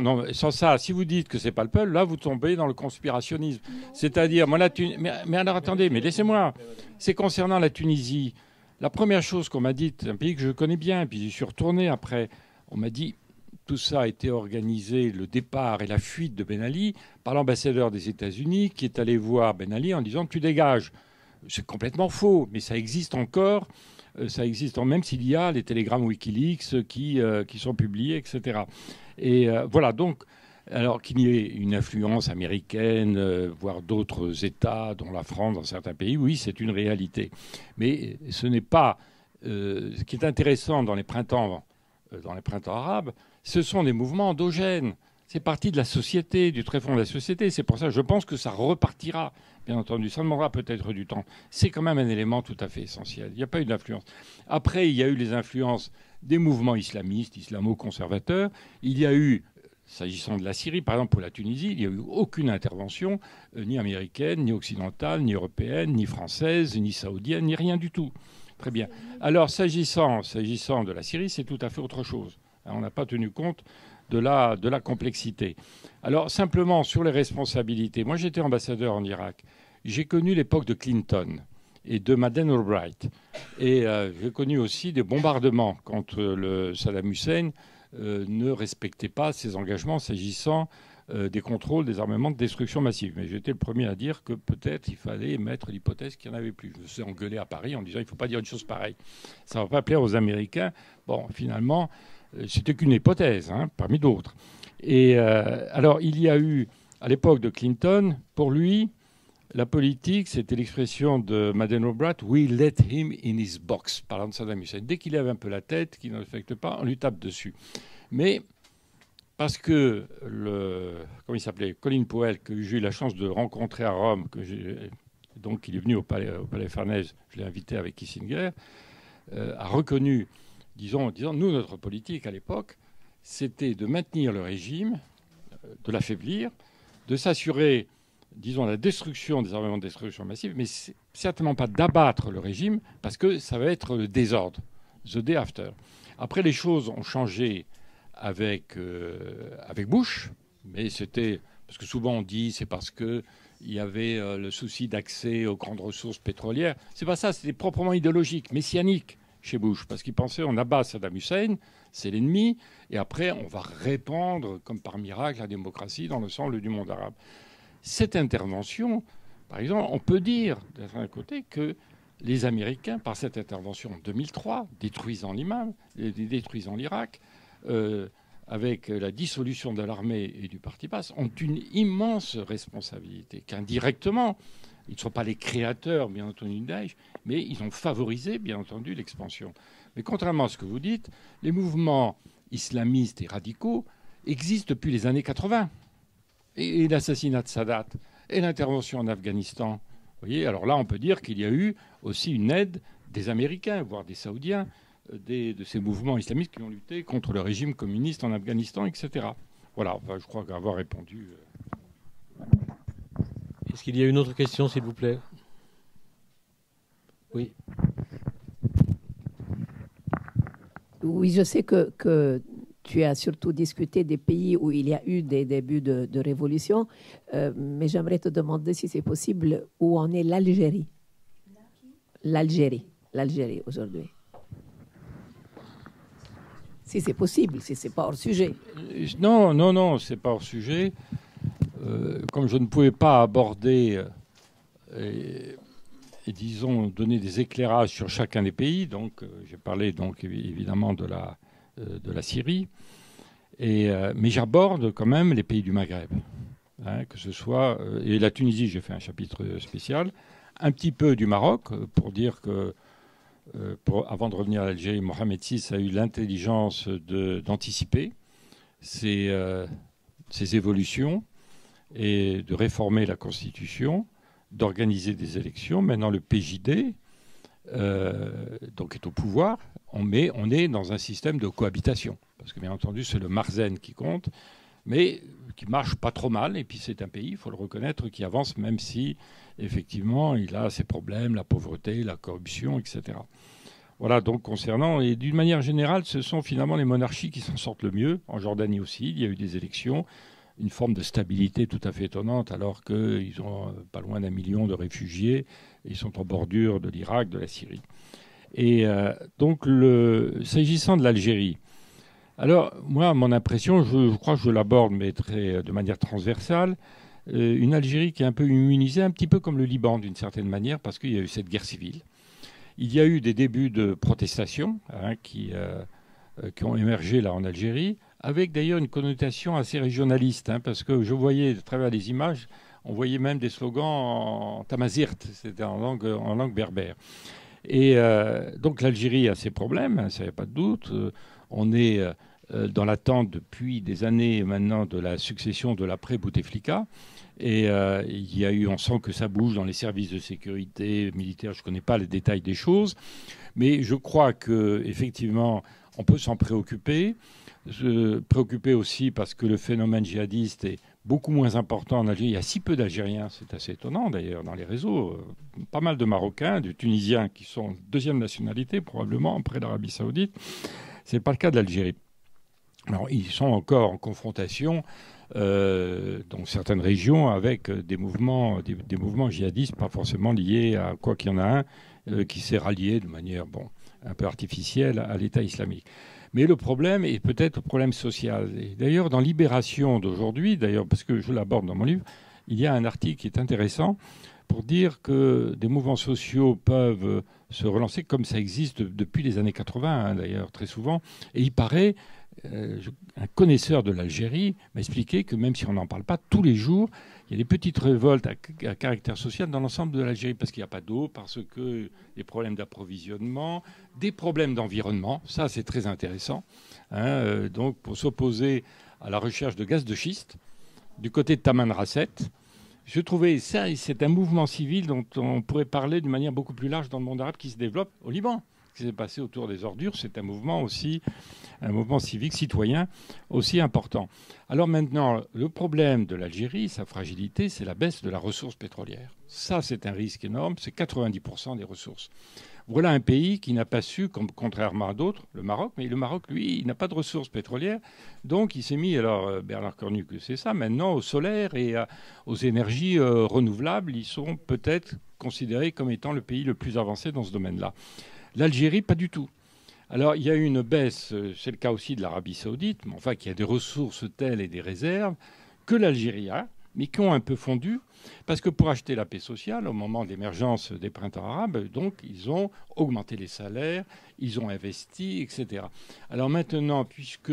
non, sans ça, si vous dites que c'est pas le peuple, là, vous tombez dans le conspirationnisme. C'est-à-dire, moi, mais alors attendez, mais laissez-moi. C'est concernant la Tunisie. La première chose qu'on m'a dite, un pays que je connais bien, puis j'y suis retourné après, on m'a dit, tout ça a été organisé, le départ et la fuite de Ben Ali, par l'ambassadeur des États-Unis, qui est allé voir Ben Ali en disant, tu dégages. C'est complètement faux, mais ça existe encore. Ça existe, même s'il y a les télégrammes Wikileaks qui sont publiés, etc. Et voilà, donc, alors qu'il y ait une influence américaine, voire d'autres États, dont la France, dans certains pays, oui, c'est une réalité. Mais ce n'est pas... ce qui est intéressant dans les printemps arabes, ce sont des mouvements endogènes. C'est partie de la société, du tréfonds de la société. C'est pour ça que je pense que ça repartira, bien entendu. Ça demandera peut-être du temps. C'est quand même un élément tout à fait essentiel. Il n'y a pas eu d'influence. Après, il y a eu les influences des mouvements islamistes, islamo-conservateurs. Il y a eu, s'agissant de la Syrie, par exemple pour la Tunisie, il n'y a eu aucune intervention, ni américaine, ni occidentale, ni européenne, ni française, ni saoudienne, ni rien du tout. Très bien. Alors, s'agissant de la Syrie, c'est tout à fait autre chose. On n'a pas tenu compte de la complexité. Alors, simplement, sur les responsabilités, moi j'étais ambassadeur en Irak. J'ai connu l'époque de Clinton et de Madeleine Albright. Et j'ai connu aussi des bombardements quand Saddam Hussein ne respectait pas ses engagements s'agissant des contrôles des armements de destruction massive. Mais j'étais le premier à dire que peut-être il fallait émettre l'hypothèse qu'il n'y en avait plus. Je me suis engueulé à Paris en disant il ne faut pas dire une chose pareille. Ça ne va pas plaire aux Américains. Bon, finalement... C'était qu'une hypothèse, hein, parmi d'autres. Et alors, il y a eu, à l'époque de Clinton, pour lui, la politique, c'était l'expression de Madeleine Albright, « We let him in his box », parlant de Saddam Hussein. Dès qu'il lève un peu la tête, qu'il ne respecte pas, on lui tape dessus. Mais parce que comment il s'appelait, Colin Powell, que j'ai eu la chance de rencontrer à Rome, donc il est venu au Palais Farnèse, je l'ai invité avec Kissinger, a reconnu... Disons, nous, notre politique à l'époque, c'était de maintenir le régime, de l'affaiblir, de s'assurer, disons, la destruction des armements de destruction massive, mais certainement pas d'abattre le régime, parce que ça va être le désordre, the day after. Après, les choses ont changé avec Bush, mais c'était... Parce que souvent on dit c'est parce qu'il y avait le souci d'accès aux grandes ressources pétrolières. C'est pas ça, c'était proprement idéologique, messianique. Chez Bush, parce qu'il pensait on abat Saddam Hussein, c'est l'ennemi, et après on va répandre, comme par miracle, la démocratie dans l'ensemble du monde arabe. Cette intervention, par exemple, on peut dire, d'un côté, que les Américains, par cette intervention en 2003, détruisant l'Irak, avec la dissolution de l'armée et du parti basse, ont une immense responsabilité, qu'indirectement, ils ne sont pas les créateurs, bien entendu, de Daesh, mais ils ont favorisé, bien entendu, l'expansion. Mais contrairement à ce que vous dites, les mouvements islamistes et radicaux existent depuis les années 80. Et l'assassinat de Sadat, et l'intervention en Afghanistan. Vous voyez, alors là, on peut dire qu'il y a eu aussi une aide des Américains, voire des Saoudiens, de ces mouvements islamistes qui ont lutté contre le régime communiste en Afghanistan, etc. Voilà, enfin, je crois avoir répondu. Est-ce qu'il y a une autre question, s'il vous plaît? Oui. Oui, je sais que tu as surtout discuté des pays où il y a eu des débuts de révolution, mais j'aimerais te demander si c'est possible où en est l'Algérie. L'Algérie aujourd'hui. Si c'est possible, si c'est pas hors sujet. Non, c'est pas hors sujet. Comme je ne pouvais pas aborder et disons donner des éclairages sur chacun des pays, donc j'ai parlé donc évidemment de la Syrie, mais j'aborde quand même les pays du Maghreb, hein, que ce soit et la Tunisie, j'ai fait un chapitre spécial, un petit peu du Maroc pour dire que avant de revenir à l'Algérie, Mohamed VI a eu l'intelligence d'anticiper ces évolutions et de réformer la Constitution, d'organiser des élections. Maintenant, le PJD donc est au pouvoir. On est dans un système de cohabitation. Parce que, bien entendu, c'est le Marzen qui compte, mais qui marche pas trop mal. Et puis, c'est un pays, il faut le reconnaître, qui avance, même si, effectivement, il a ses problèmes, la pauvreté, la corruption, etc. Voilà, donc concernant... Et d'une manière générale, ce sont finalement les monarchies qui s'en sortent le mieux. En Jordanie aussi, il y a eu des élections. Une forme de stabilité tout à fait étonnante, alors qu'ils ont pas loin d'1 million de réfugiés. Et ils sont en bordure de l'Irak, de la Syrie. Et donc, s'agissant de l'Algérie, alors, moi, mon impression, je crois que je l'aborde, mais de manière transversale, une Algérie qui est un peu immunisée, un petit peu comme le Liban, d'une certaine manière, parce qu'il y a eu cette guerre civile. Il y a eu des débuts de protestations qui ont émergé là en Algérie, avec d'ailleurs une connotation assez régionaliste, parce que je voyais, à travers les images, on voyait même des slogans en tamazirt, c'était en langue berbère. Et donc l'Algérie a ses problèmes, ça n'y a pas de doute. On est dans l'attente depuis des années maintenant de la succession de l'après-Bouteflika. Et il y a eu, on sent que ça bouge dans les services de sécurité militaire. Je ne connais pas les détails des choses, mais je crois qu'effectivement, on peut s'en préoccuper. Se préoccuper aussi parce que le phénomène djihadiste est beaucoup moins important en Algérie. Il y a si peu d'Algériens, c'est assez étonnant d'ailleurs dans les réseaux. Pas mal de Marocains, de Tunisiens qui sont deuxième nationalité probablement après l'Arabie Saoudite. Ce n'est pas le cas de l'Algérie. Alors ils sont encore en confrontation dans certaines régions avec des mouvements djihadistes, pas forcément liés à quoi qu'il y en a un qui s'est rallié de manière un peu artificielle à l'État islamique. Mais le problème est peut-être le problème social. Et d'ailleurs, dans Libération d'aujourd'hui, parce que je l'aborde dans mon livre, il y a un article qui est intéressant pour dire que des mouvements sociaux peuvent se relancer comme ça existe depuis les années 80, d'ailleurs, très souvent. Et il paraît, un connaisseur de l'Algérie m'a expliqué que même si on n'en parle pas tous les jours, il y a des petites révoltes à caractère social dans l'ensemble de l'Algérie parce qu'il n'y a pas d'eau, parce que des problèmes d'approvisionnement, des problèmes d'environnement. Ça, c'est très intéressant. Donc, pour s'opposer à la recherche de gaz de schiste, du côté de Tamanrasset, je trouvais ça, c'est un mouvement civil dont on pourrait parler d'une manière beaucoup plus large dans le monde arabe qui se développe au Liban. Ce qui s'est passé autour des ordures, c'est un mouvement aussi, un mouvement civique, citoyen aussi important. Alors maintenant, le problème de l'Algérie, sa fragilité, c'est la baisse de la ressource pétrolière. Ça, c'est un risque énorme, c'est 90% des ressources. Voilà un pays qui n'a pas su, contrairement à d'autres, le Maroc, mais le Maroc, lui, il n'a pas de ressources pétrolières. Donc il s'est mis, alors Bernard Cornu, c'est ça, maintenant au solaire et aux énergies renouvelables. Ils sont peut-être considérés comme étant le pays le plus avancé dans ce domaine-là. L'Algérie, pas du tout. Alors, il y a eu une baisse, c'est le cas aussi de l'Arabie Saoudite, mais enfin, qui a des ressources telles et des réserves que l'Algérie a, mais qui ont un peu fondu, parce que pour acheter la paix sociale, au moment de l'émergence des printemps arabes, donc, ils ont augmenté les salaires, ils ont investi, etc. Alors maintenant, puisque,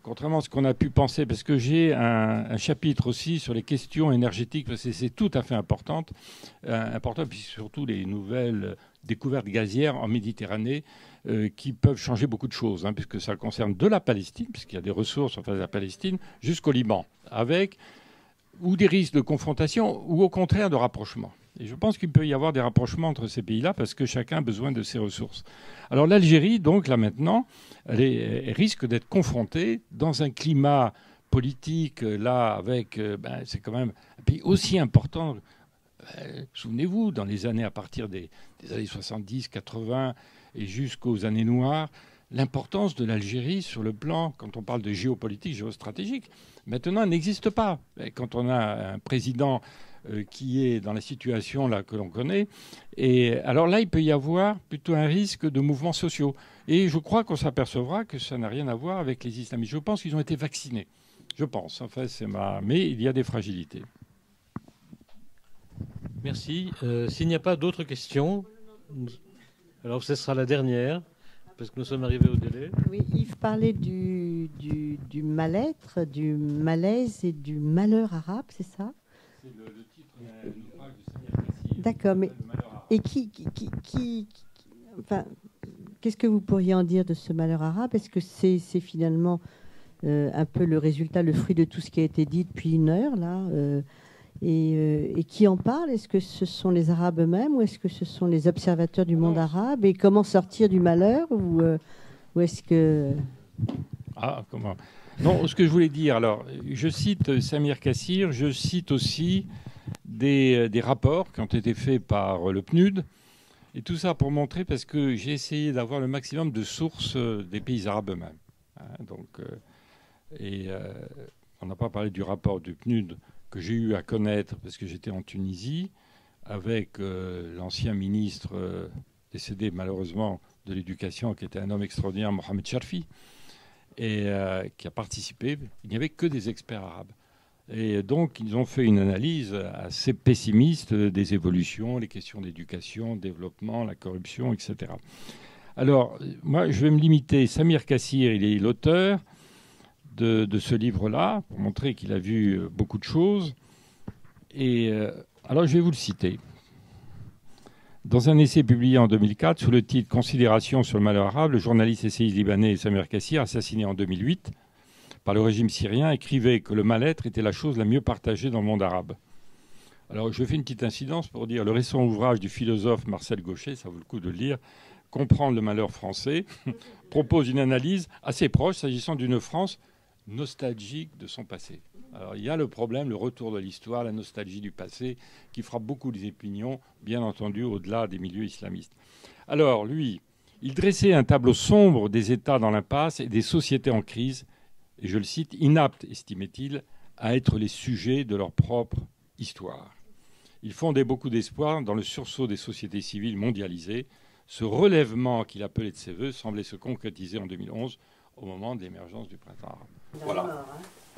contrairement à ce qu'on a pu penser, parce que j'ai un chapitre aussi sur les questions énergétiques, parce que c'est tout à fait important, puis surtout les nouvelles découvertes gazières en Méditerranée qui peuvent changer beaucoup de choses, puisque ça concerne de la Palestine, puisqu'il y a des ressources en face de la Palestine, jusqu'au Liban, avec ou des risques de confrontation ou au contraire de rapprochement. Et je pense qu'il peut y avoir des rapprochements entre ces pays-là parce que chacun a besoin de ses ressources. Alors l'Algérie, donc là maintenant, elle risque d'être confrontée dans un climat politique, là, avec... c'est quand même un pays aussi important. Souvenez-vous, dans les années à partir des années 70, 80 et jusqu'aux années noires, l'importance de l'Algérie sur le plan, quand on parle de géopolitique, géostratégique, maintenant elle n'existe pas. Et quand on a un président qui est dans la situation là que l'on connaît, et alors là, il peut y avoir plutôt un risque de mouvements sociaux. Et je crois qu'on s'apercevra que ça n'a rien à voir avec les islamistes. Je pense qu'ils ont été vaccinés. Je pense. Enfin, mais il y a des fragilités. Merci. S'il n'y a pas d'autres questions, alors ce sera la dernière, parce que nous sommes arrivés au délai. Oui, Yves parlait du mal-être, du malaise et du malheur arabe, c'est ça? C'est le titre d'un ouvrage de Samir Kassir. D'accord, mais et enfin, qu'est-ce que vous pourriez en dire de ce malheur arabe? Est-ce que c'est finalement un peu le résultat, le fruit de tout ce qui a été dit depuis une heure là et qui en parle? Est-ce que ce sont les Arabes eux-mêmes ou est-ce que ce sont les observateurs du monde arabe? Et comment sortir du malheur ou est-ce que... Ah, comment? Non, ce que je voulais dire, alors, je cite Samir Kassir, je cite aussi des rapports qui ont été faits par le PNUD, et tout ça pour montrer, parce que j'ai essayé d'avoir le maximum de sources des pays arabes eux-mêmes. On n'a pas parlé du rapport du PNUD que j'ai eu à connaître, parce que j'étais en Tunisie, avec l'ancien ministre décédé malheureusement de l'éducation, qui était un homme extraordinaire, Mohamed Sharfi, et qui a participé. Il n'y avait que des experts arabes. Et donc, ils ont fait une analyse assez pessimiste des évolutions, les questions d'éducation, développement, la corruption, etc. Alors, moi, je vais me limiter. Samir Kassir, il est l'auteur de ce livre-là, pour montrer qu'il a vu beaucoup de choses. Et alors, je vais vous le citer. Dans un essai publié en 2004 sous le titre « Considérations sur le malheur arabe », le journaliste essayiste libanais Samir Kassir, assassiné en 2008 par le régime syrien, écrivait que le mal-être était la chose la mieux partagée dans le monde arabe. Alors, je fais une petite incidence pour dire le récent ouvrage du philosophe Marcel Gauchet, ça vaut le coup de le lire, « Comprendre le malheur français », propose une analyse assez proche s'agissant d'une France nostalgique de son passé. Alors, il y a le problème, le retour de l'histoire, la nostalgie du passé, qui frappe beaucoup les opinions, bien entendu, au-delà des milieux islamistes. Alors, lui, il dressait un tableau sombre des États dans l'impasse et des sociétés en crise, et je le cite, inaptes, estimait-il, à être les sujets de leur propre histoire. Il fondait beaucoup d'espoir dans le sursaut des sociétés civiles mondialisées. Ce relèvement qu'il appelait de ses voeux semblait se concrétiser en 2011, au moment de l'émergence du printemps arabe. Voilà.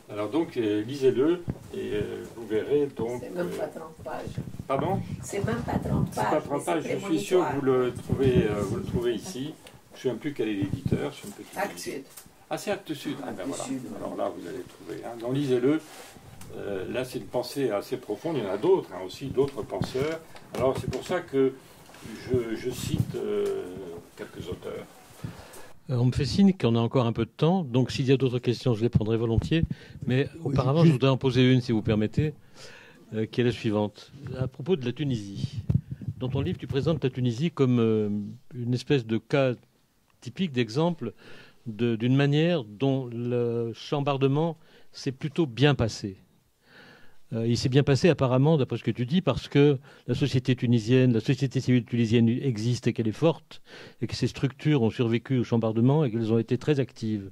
Alors donc, lisez-le et vous verrez donc... C'est même pas 30 pages. Pardon? C'est même pas 30 pages. C'est pas 30 pages, je suis sûr que vous le trouvez ici. Je ne sais même plus quel est l'éditeur. Actes Sud. Ah, c'est Actes Sud. Ah, ben voilà. Alors là, vous allez trouver. Hein. Donc lisez-le. Là, c'est une pensée assez profonde. Il y en a d'autres, hein, aussi, d'autres penseurs. Alors c'est pour ça que je cite quelques auteurs. On me fait signe qu'on a encore un peu de temps, donc s'il y a d'autres questions, je les prendrai volontiers. Mais auparavant, je voudrais en poser une, si vous permettez, qui est la suivante. À propos de la Tunisie, dans ton livre, tu présentes la Tunisie comme une espèce de cas typique, d'exemple d'une manière dont le chambardement s'est plutôt bien passé. Il s'est bien passé apparemment, d'après ce que tu dis, parce que la société tunisienne, la société civile tunisienne existe et qu'elle est forte, et que ces structures ont survécu au chambardement et qu'elles ont été très actives.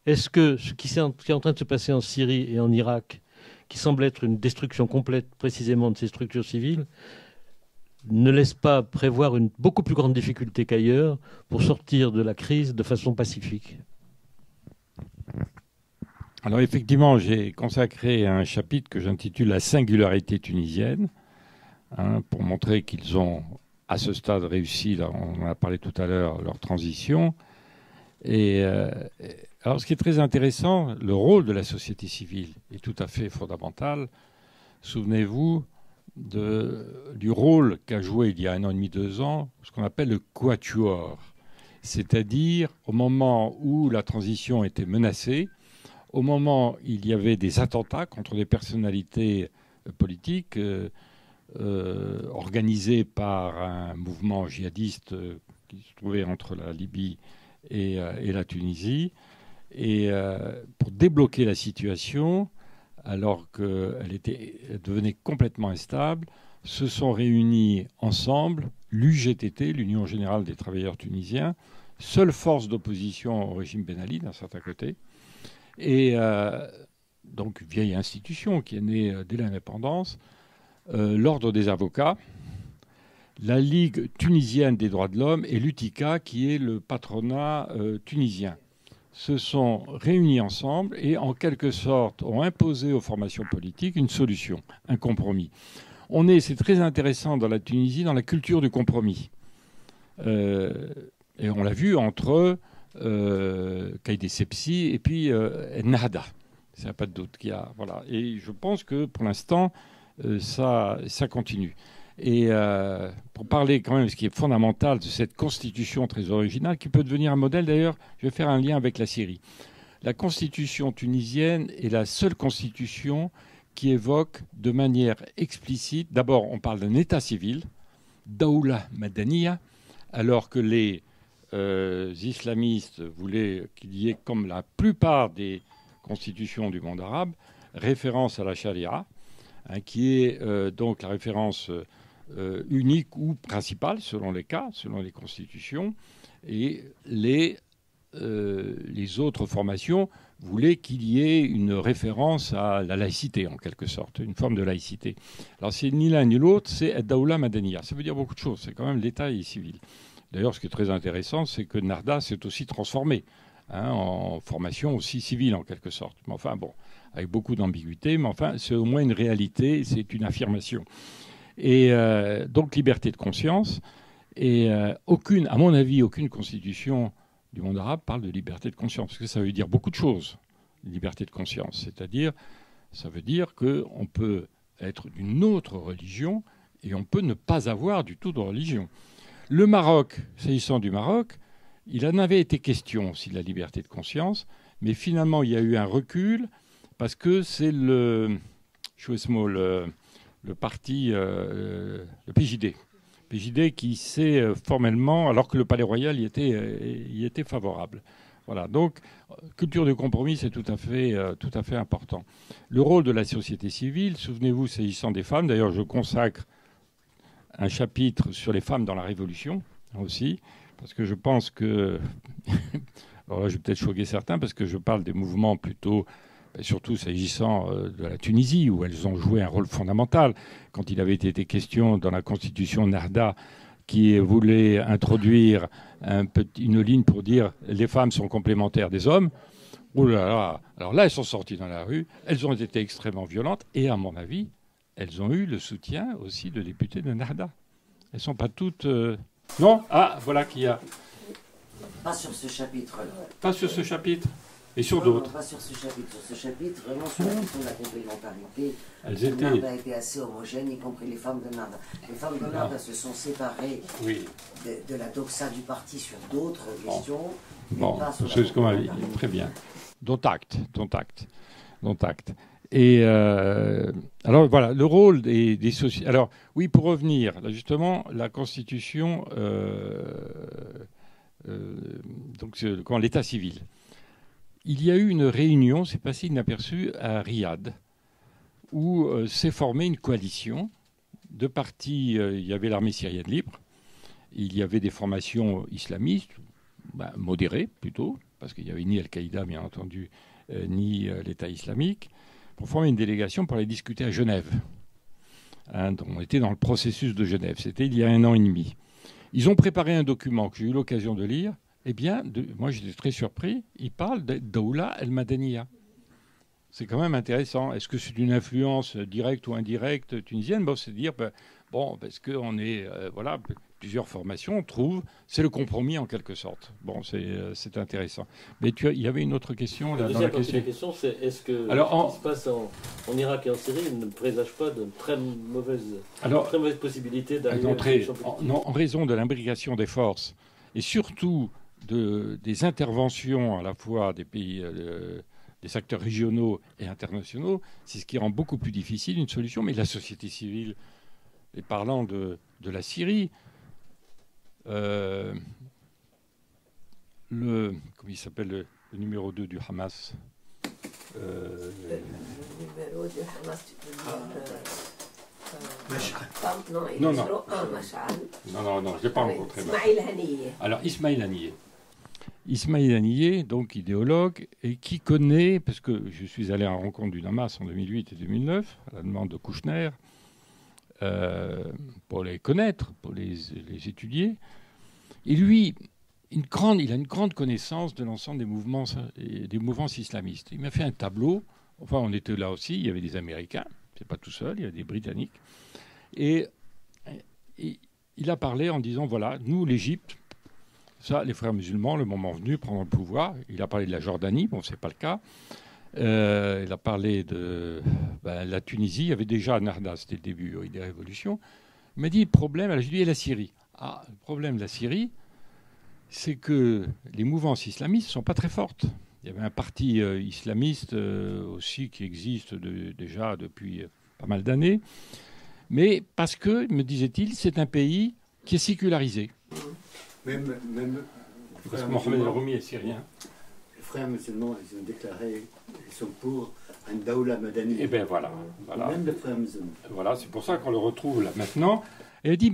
Est-ce que ce qui est en train de se passer en Syrie et en Irak, qui semble être une destruction complète précisément de ces structures civiles, ne laisse pas prévoir une beaucoup plus grande difficulté qu'ailleurs pour sortir de la crise de façon pacifique? Alors effectivement, j'ai consacré un chapitre que j'intitule « La singularité tunisienne », pour montrer qu'ils ont, à ce stade, réussi, là, on en a parlé tout à l'heure, leur transition. Et alors ce qui est très intéressant, le rôle de la société civile est tout à fait fondamental. Souvenez-vous du rôle qu'a joué il y a 1 an et demi, 2 ans, ce qu'on appelle le quatuor. C'est-à-dire, au moment où la transition était menacée, au moment où il y avait des attentats contre des personnalités politiques, organisé par un mouvement djihadiste qui se trouvait entre la Libye et la Tunisie, et pour débloquer la situation, alors qu'elle devenait complètement instable, se sont réunis ensemble l'UGTT, l'Union Générale des Travailleurs Tunisiens, seule force d'opposition au régime Ben Ali d'un certain côté, et donc vieille institution qui est née dès l'indépendance, l'Ordre des avocats, la Ligue tunisienne des droits de l'homme et l'UTICA, qui est le patronat tunisien, se sont réunis ensemble et en quelque sorte ont imposé aux formations politiques une solution, un compromis. C'est très intéressant dans la Tunisie, dans la culture du compromis. Et on l'a vu entre Caïd Essebsi et puis Ennahda. Il n'y a pas de doute qu'il y a. Voilà. Et je pense que pour l'instant, ça continue. Et pour parler quand même de ce qui est fondamental de cette constitution très originale, qui peut devenir un modèle d'ailleurs, je vais faire un lien avec la Syrie. La constitution tunisienne est la seule constitution qui évoque de manière explicite, d'abord on parle d'un état civil, Daoula Madaniya, alors que les islamistes voulaient qu'il y ait, comme la plupart des constitutions du monde arabe, référence à la charia, qui est donc la référence unique ou principale selon les cas, selon les constitutions, et les autres formations voulaient qu'il y ait une référence à la laïcité, en quelque sorte, une forme de laïcité. Alors c'est ni l'un ni l'autre, c'est Daoula Madaniya. Ça veut dire beaucoup de choses, c'est quand même l'État civil. D'ailleurs, ce qui est très intéressant, c'est que Narda s'est aussi transformé en formation aussi civile, en quelque sorte. Mais enfin, bon, avec beaucoup d'ambiguïté, mais enfin, c'est au moins une réalité, c'est une affirmation. Et donc, liberté de conscience. Et à mon avis, aucune constitution du monde arabe parle de liberté de conscience, parce que ça veut dire beaucoup de choses, liberté de conscience. C'est-à-dire, ça veut dire qu'on peut être d'une autre religion et on peut ne pas avoir du tout de religion. Le Maroc, s'agissant du Maroc, il en avait été question aussi de la liberté de conscience, mais finalement, il y a eu un recul parce que c'est le parti, le PJD. PJD qui s'est formellement, alors que le Palais Royal y était favorable. Voilà. Donc, culture de compromis, c'est tout à fait important. Le rôle de la société civile, souvenez-vous, s'agissant des femmes, d'ailleurs, je consacre un chapitre sur les femmes dans la Révolution aussi, parce que je pense que, alors là, je vais peut-être choquer certains, parce que je parle des mouvements plutôt, surtout s'agissant de la Tunisie, où elles ont joué un rôle fondamental. Quand il avait été question dans la constitution Narda, qui voulait introduire une ligne pour dire les femmes sont complémentaires des hommes, oh là là. Alors là, elles sont sorties dans la rue, elles ont été extrêmement violentes, et à mon avis, elles ont eu le soutien aussi de députés de Narda. Elles ne sont pas toutes... Non ? Ah, voilà qui a... Pas sur ce chapitre. Pas sur ce chapitre. Et sur d'autres. Pas sur ce chapitre. Sur ce chapitre, vraiment sur la question de la complémentarité. Narda a été assez homogène, y compris les femmes de Narda. Les femmes de Narda se sont séparées de la doxa du parti sur d'autres questions. Bon, c'est ce qu'on m'a dit. Très bien. Dont acte. Et alors voilà, le rôle des sociétés. Alors oui, pour revenir, là, justement, la Constitution, donc quand l'état civil. Il y a eu une réunion, c'est passé inaperçu, à Riyad, où s'est formée une coalition de partis. Il y avait l'armée syrienne libre, il y avait des formations islamistes, modérées plutôt, parce qu'il n'y avait ni Al-Qaïda, bien entendu, ni l'État islamique, pour former une délégation pour aller discuter à Genève. On était dans le processus de Genève. C'était il y a 1 an et demi. Ils ont préparé un document que j'ai eu l'occasion de lire. Eh bien, moi j'étais très surpris. Ils parlent de Daoula el-Madaniya. C'est quand même intéressant. Est-ce que c'est une influence directe ou indirecte tunisienne ? Bon, c'est dire, parce qu'on est, plusieurs formations, on trouve, c'est le compromis en quelque sorte. Bon, c'est intéressant. Mais il y avait une autre question là, dans la question. La question, c'est est-ce que ce qui se passe en Irak et en Syrie ne présage pas de très mauvaises possibilités d'arriver en raison de l'imbrication des forces et surtout des interventions à la fois des pays, des acteurs régionaux et internationaux, c'est ce qui rend beaucoup plus difficile une solution. Mais la société civile Et parlant de la Syrie, comment il s'appelle le numéro 2 du Hamas Le numéro du Hamas, tu peux dire... Non, non. Mash'al. Non, je n'ai pas rencontré. Ismail Haniyeh. Alors, Ismail Haniyeh. Ismail Haniyeh, donc idéologue, et qui connaît, parce que je suis allé à la rencontre du Hamas en 2008 et 2009, à la demande de Kouchner, pour les connaître, pour les étudier. Et lui, il a une grande connaissance de l'ensemble des mouvements islamistes. Il m'a fait un tableau. Enfin, on était là aussi, il y avait des Américains. C'est pas tout seul, il y a des Britanniques. Et il a parlé en disant, voilà, nous, l'Égypte, ça, les frères musulmans, le moment venu, prendre le pouvoir. Il a parlé de la Jordanie, bon, c'est pas le cas. Il a parlé de la Tunisie. Il y avait déjà Narda, c'était le début des révolutions. Il m'a dit, le problème, alors je lui ai dit, et la Syrie. Ah, le problème de la Syrie, c'est que les mouvances islamistes ne sont pas très fortes. Il y avait un parti islamiste aussi qui existe déjà depuis pas mal d'années. Mais parce que, me disait-il, c'est un pays qui est sécularisé. Même parce que Mohamed El-Roumi est syrien. Les frères musulmans, ils ont déclaré, ils sont pour un Daoula Madani. Et bien voilà. Même les frères musulmans. Voilà, c'est pour ça qu'on le retrouve là maintenant. Et il dit,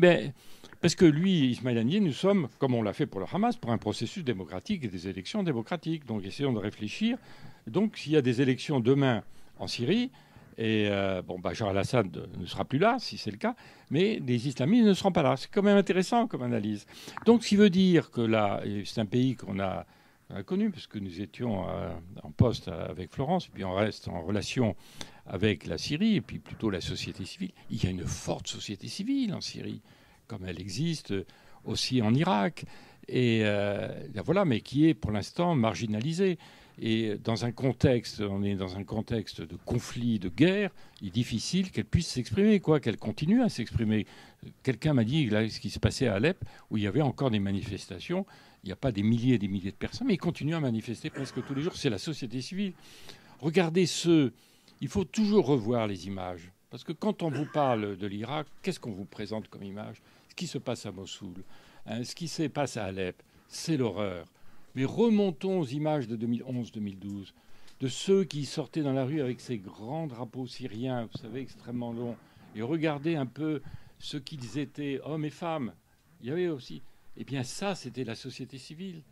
parce que lui, Ismail Haniyeh, nous sommes, comme on l'a fait pour le Hamas, pour un processus démocratique et des élections démocratiques. Donc essayons de réfléchir. Donc s'il y a des élections demain en Syrie, et Bachar al-Assad ne sera plus là, si c'est le cas, mais les islamistes ne seront pas là. C'est quand même intéressant comme analyse. Donc ce qui veut dire que là, c'est un pays qu'on a connu, parce que nous étions en poste avec Florence, puis on reste en relation avec la Syrie, et puis plutôt la société civile. Il y a une forte société civile en Syrie, comme elle existe aussi en Irak, et voilà, mais qui est pour l'instant marginalisée. Et dans un contexte, on est dans un contexte de conflit, de guerre, il est difficile qu'elle puisse s'exprimer, qu'elle continue à s'exprimer. Quelqu'un m'a dit là, ce qui se passait à Alep, où il y avait encore des manifestations. Il n'y a pas des milliers et des milliers de personnes, mais ils continuent à manifester presque tous les jours. C'est la société civile. Regardez il faut toujours revoir les images. Parce que quand on vous parle de l'Irak, qu'est-ce qu'on vous présente comme image? Ce qui se passe à Mossoul, ce qui se passe à Alep, c'est l'horreur. Mais remontons aux images de 2011-2012, de ceux qui sortaient dans la rue avec ces grands drapeaux syriens, vous savez, extrêmement longs, et regardez un peu ce qu'ils étaient, hommes et femmes. Il y avait aussi... Eh bien ça, c'était la société civile.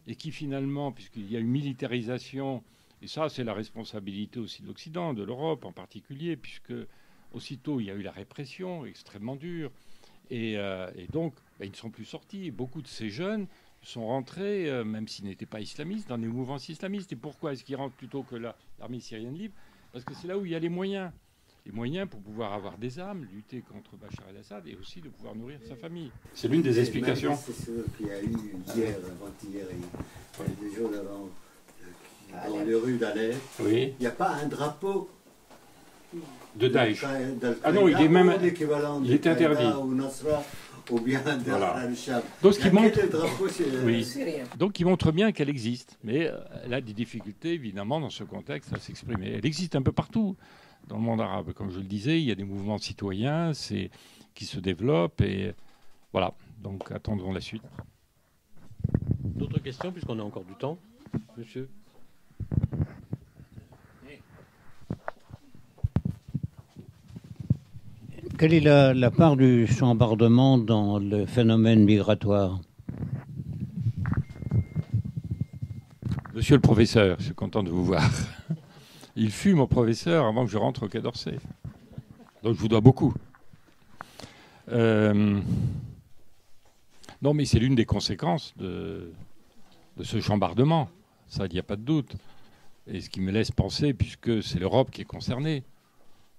Et qui finalement, puisqu'il y a une militarisation, et ça c'est la responsabilité aussi de l'Occident, de l'Europe en particulier, puisque aussitôt il y a eu la répression extrêmement dure, et donc ils ne sont plus sortis. Et beaucoup de ces jeunes sont rentrés, même s'ils n'étaient pas islamistes, dans des mouvances islamistes. Et pourquoi est-ce qu'ils rentrent plutôt que l'armée syrienne libre? Parce que c'est là où il y a les moyens. Les moyens pour pouvoir avoir des armes, lutter contre Bachar el-Assad et aussi de pouvoir nourrir sa famille. C'est l'une des explications. C'est ce qu'il y a eu hier, avant-hier, et des jours d'avant, dans les rues d'Alep. Oui. Il n'y a pas un drapeau de Daesh. Ah non, il est même... Il est interdit. Ou bien voilà. Al-Sham. Donc, ce qui montre... Oui. Donc, il montre bien qu'elle existe. Mais elle a des difficultés, évidemment, dans ce contexte, à s'exprimer. Elle existe un peu partout dans le monde arabe. Comme je le disais, il y a des mouvements citoyens qui se développent. Et voilà. Donc, attendons la suite. D'autres questions, puisqu'on a encore du temps, monsieur? Quelle est la part du chambardement dans le phénomène migratoire? Monsieur le professeur, je suis content de vous voir. Il fut mon professeur avant que je rentre au Quai d'Orsay. Donc je vous dois beaucoup. Non, mais c'est l'une des conséquences de ce chambardement. Ça, il n'y a pas de doute. Et ce qui me laisse penser, puisque c'est l'Europe qui est concernée,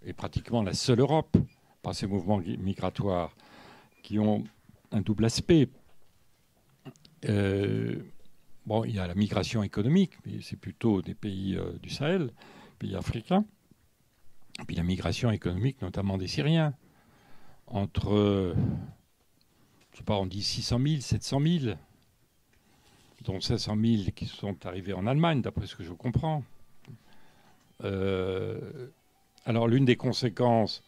et pratiquement la seule Europe, par ces mouvements migratoires qui ont un double aspect. Bon, il y a la migration économique, mais c'est plutôt des pays du Sahel, pays africains. Et puis la migration économique, notamment des Syriens. Entre, je sais pas, on dit 600 000, 700 000, dont 500 000 qui sont arrivés en Allemagne, d'après ce que je comprends. Alors, l'une des conséquences,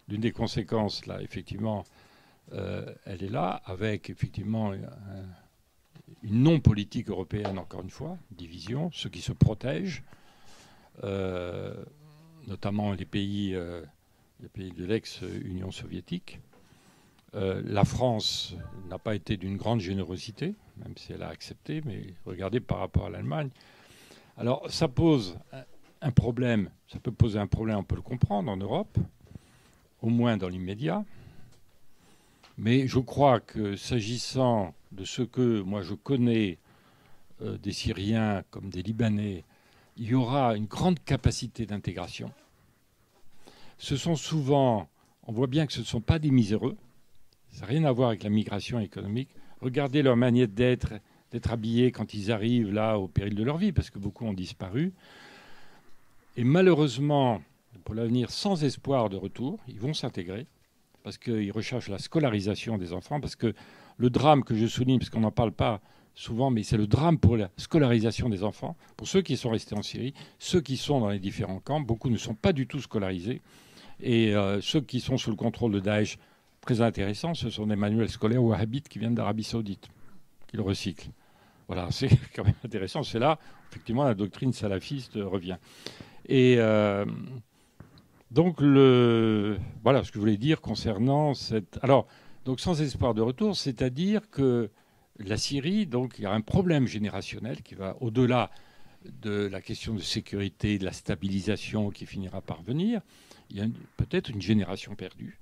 l'une des conséquences, là, effectivement, elle est là, avec effectivement une non-politique européenne, encore une fois, division, ceux qui se protègent, notamment les pays de l'ex-Union soviétique. La France n'a pas été d'une grande générosité, même si elle a accepté, mais regardez par rapport à l'Allemagne. Alors ça pose un problème, ça peut poser un problème, on peut le comprendre en Europe, au moins dans l'immédiat. Mais je crois que s'agissant de ce que moi je connais des Syriens comme des Libanais, il y aura une grande capacité d'intégration. Ce sont souvent, on voit bien que ce ne sont pas des miséreux, ça n'a rien à voir avec la migration économique. Regardez leur manière d'être habillés quand ils arrivent là au péril de leur vie, parce que beaucoup ont disparu. Et malheureusement, pour l'avenir, sans espoir de retour, ils vont s'intégrer, parce qu'ils recherchent la scolarisation des enfants, parce que le drame que je souligne, parce qu'on n'en parle pas souvent, mais c'est le drame pour la scolarisation des enfants, pour ceux qui sont restés en Syrie, ceux qui sont dans les différents camps, beaucoup ne sont pas du tout scolarisés, et ceux qui sont sous le contrôle de Daesh, très intéressant, ce sont des manuels scolaires wahhabites qui viennent d'Arabie Saoudite, qui le recyclent. Voilà, c'est quand même intéressant. C'est là, effectivement, la doctrine salafiste revient. Et donc, voilà ce que je voulais dire concernant cette... Alors, donc, sans espoir de retour, c'est-à-dire que la Syrie, donc, il y a un problème générationnel qui va au-delà de la question de sécurité, de la stabilisation qui finira par venir. Il y a peut-être une génération perdue,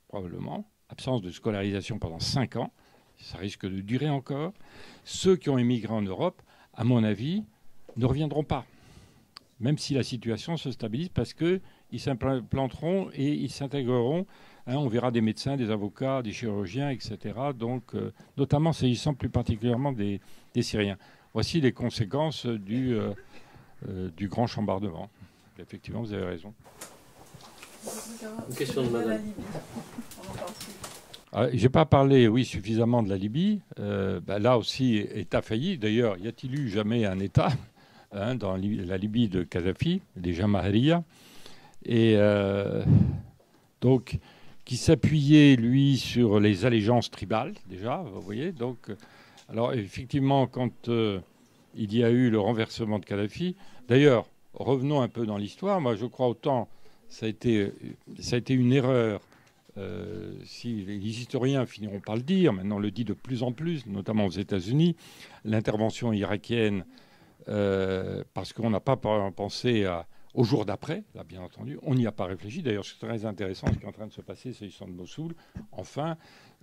probablement. Absence de scolarisation pendant 5 ans. Ça risque de durer encore. Ceux qui ont émigré en Europe, à mon avis, ne reviendront pas, même si la situation se stabilise, parce qu'ils s'implanteront et ils s'intégreront. Hein, on verra des médecins, des avocats, des chirurgiens, etc. Donc, notamment s'agissant plus particulièrement des Syriens. Voici les conséquences du grand chambardement. Effectivement, vous avez raison. Une question de madame. Je n'ai pas parlé, oui, suffisamment de la Libye. Là aussi, État failli. D'ailleurs, y a-t-il eu jamais un État dans la Libye de Kadhafi, les Jamahiriya, et donc qui s'appuyait, lui, sur les allégeances tribales, déjà, vous voyez. Donc, alors, effectivement, quand il y a eu le renversement de Kadhafi, d'ailleurs, revenons un peu dans l'histoire. Moi, je crois autant ça a été une erreur. Si les historiens finiront par le dire, maintenant on le dit de plus en plus, notamment aux États-Unis, l'intervention irakienne, parce qu'on n'a pas pensé au jour d'après, là bien entendu, on n'y a pas réfléchi. D'ailleurs, c'est très intéressant ce qui est en train de se passer, s'agissant de Mossoul, enfin,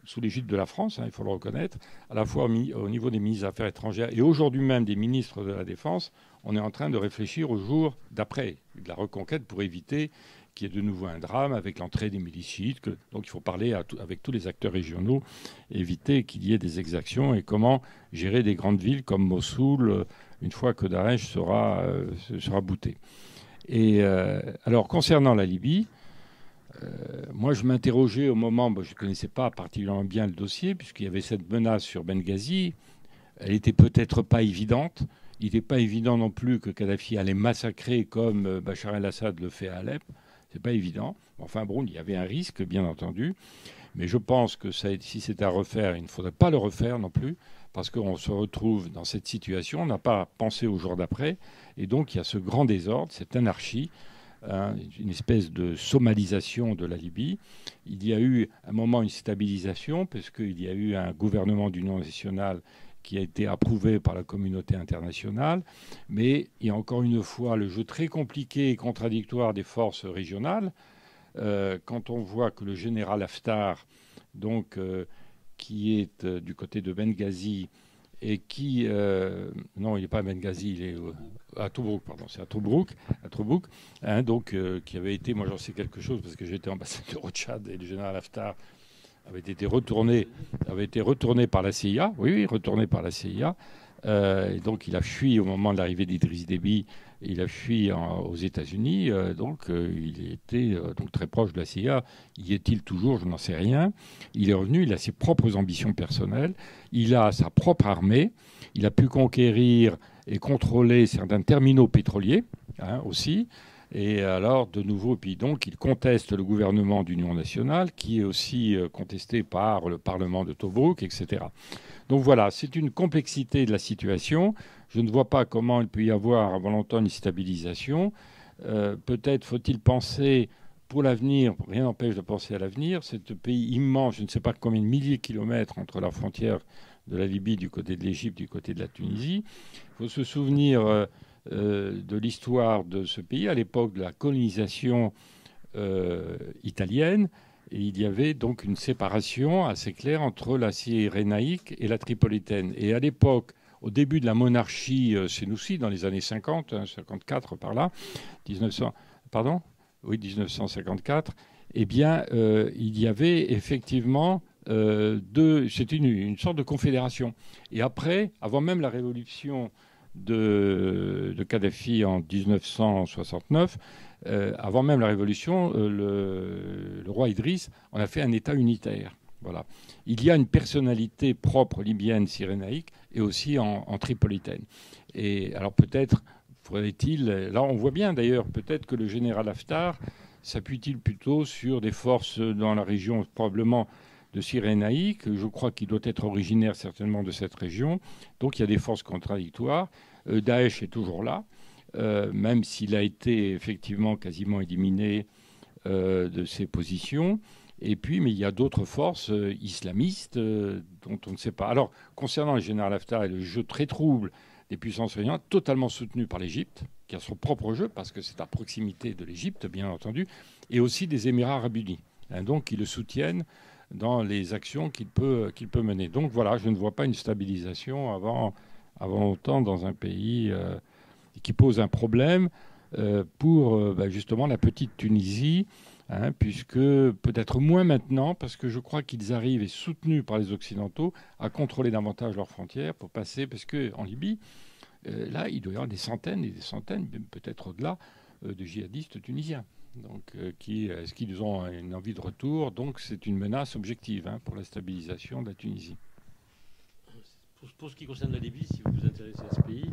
sous l'égide de la France, il faut le reconnaître, à la fois au niveau des ministres des Affaires étrangères et aujourd'hui même des ministres de la Défense, on est en train de réfléchir au jour d'après, de la reconquête, pour éviter qu'il y ait de nouveau un drame avec l'entrée des milicites. Donc il faut parler avec tous les acteurs régionaux, éviter qu'il y ait des exactions et comment gérer des grandes villes comme Mossoul une fois que Daesh sera bouté. Et alors concernant la Libye, moi je m'interrogeais au moment, je ne connaissais pas particulièrement bien le dossier, puisqu'il y avait cette menace sur Benghazi. Elle n'était peut-être pas évidente. Il n'était pas évident non plus que Kadhafi allait massacrer comme Bachar el-Assad le fait à Alep. C'est pas évident. Enfin bon, il y avait un risque, bien entendu. Mais je pense que si c'est à refaire, il ne faudrait pas le refaire non plus, parce qu'on se retrouve dans cette situation. On n'a pas pensé au jour d'après. Et donc, il y a ce grand désordre, cette anarchie, une espèce de somalisation de la Libye. Il y a eu à un moment une stabilisation, parce qu'il y a eu un gouvernement d'union nationale qui a été approuvé par la communauté internationale. Mais il y a encore une fois le jeu très compliqué et contradictoire des forces régionales. Quand on voit que le général Haftar, donc, qui est du côté de Benghazi, et qui... non, il n'est pas à Benghazi, il est à Tobrouk, pardon, c'est à Tobrouk, donc, qui avait été, moi j'en sais quelque chose, parce que j'étais ambassadeur au Tchad, et le général Haftar avait été retourné par la CIA, oui, retourné par la CIA, et donc il a fui au moment de l'arrivée d'Idriss Déby, il a fui aux États-Unis, donc il était donc très proche de la CIA. Y est-il toujours? Je n'en sais rien. Il est revenu, il a ses propres ambitions personnelles, il a sa propre armée, il a pu conquérir et contrôler certains terminaux pétroliers aussi. Et alors, de nouveau, puis donc, il conteste le gouvernement d'union nationale, qui est aussi contesté par le Parlement de Tobrouk, etc. Donc voilà, c'est une complexité de la situation. Je ne vois pas comment il peut y avoir avant longtemps une stabilisation. Peut-être faut-il penser pour l'avenir, rien n'empêche de penser à l'avenir. C'est un pays immense, je ne sais pas combien de milliers de kilomètres entre la frontière de la Libye du côté de l'Égypte, du côté de la Tunisie. Il faut se souvenir de l'histoire de ce pays à l'époque de la colonisation italienne. Et il y avait donc une séparation assez claire entre la Cyrénaïque et la Tripolitaine. Et à l'époque, au début de la monarchie Sénoussi, dans les années 50, 54 par là, 1954, eh bien, il y avait effectivement c'était une sorte de confédération. Et après, avant même la révolution de Kadhafi en 1969, avant même la révolution, le roi Idriss en a fait un État unitaire. Voilà. Il y a une personnalité propre libyenne, cyrénaïque, et aussi en tripolitaine. Et alors peut-être faudrait-il... Là, on voit bien d'ailleurs, peut-être que le général Haftar s'appuie-t-il plutôt sur des forces dans la région, probablement de Cyrénaïque. Je crois qu'il doit être originaire certainement de cette région. Donc il y a des forces contradictoires. Daesh est toujours là, même s'il a été effectivement quasiment éliminé de ses positions. Et puis, mais il y a d'autres forces islamistes dont on ne sait pas. Alors, concernant le général Haftar et le jeu très trouble des puissances régionales, totalement soutenu par l'Égypte, qui a son propre jeu, parce que c'est à proximité de l'Égypte, bien entendu, et aussi des Émirats arabes unis, donc qui le soutiennent dans les actions qu'il peut mener. Donc voilà, je ne vois pas une stabilisation avant longtemps dans un pays qui pose un problème pour justement la petite Tunisie, puisque peut-être moins maintenant, parce que je crois qu'ils arrivent, et soutenus par les Occidentaux, à contrôler davantage leurs frontières pour passer, parce qu'en Libye, là, il doit y avoir des centaines et des centaines, peut-être au-delà, de djihadistes tunisiens. Donc, est-ce qu'ils ont une envie de retour? Donc, c'est une menace objective pour la stabilisation de la Tunisie. Pour ce qui concerne la Libye, si vous vous intéressez à ce pays,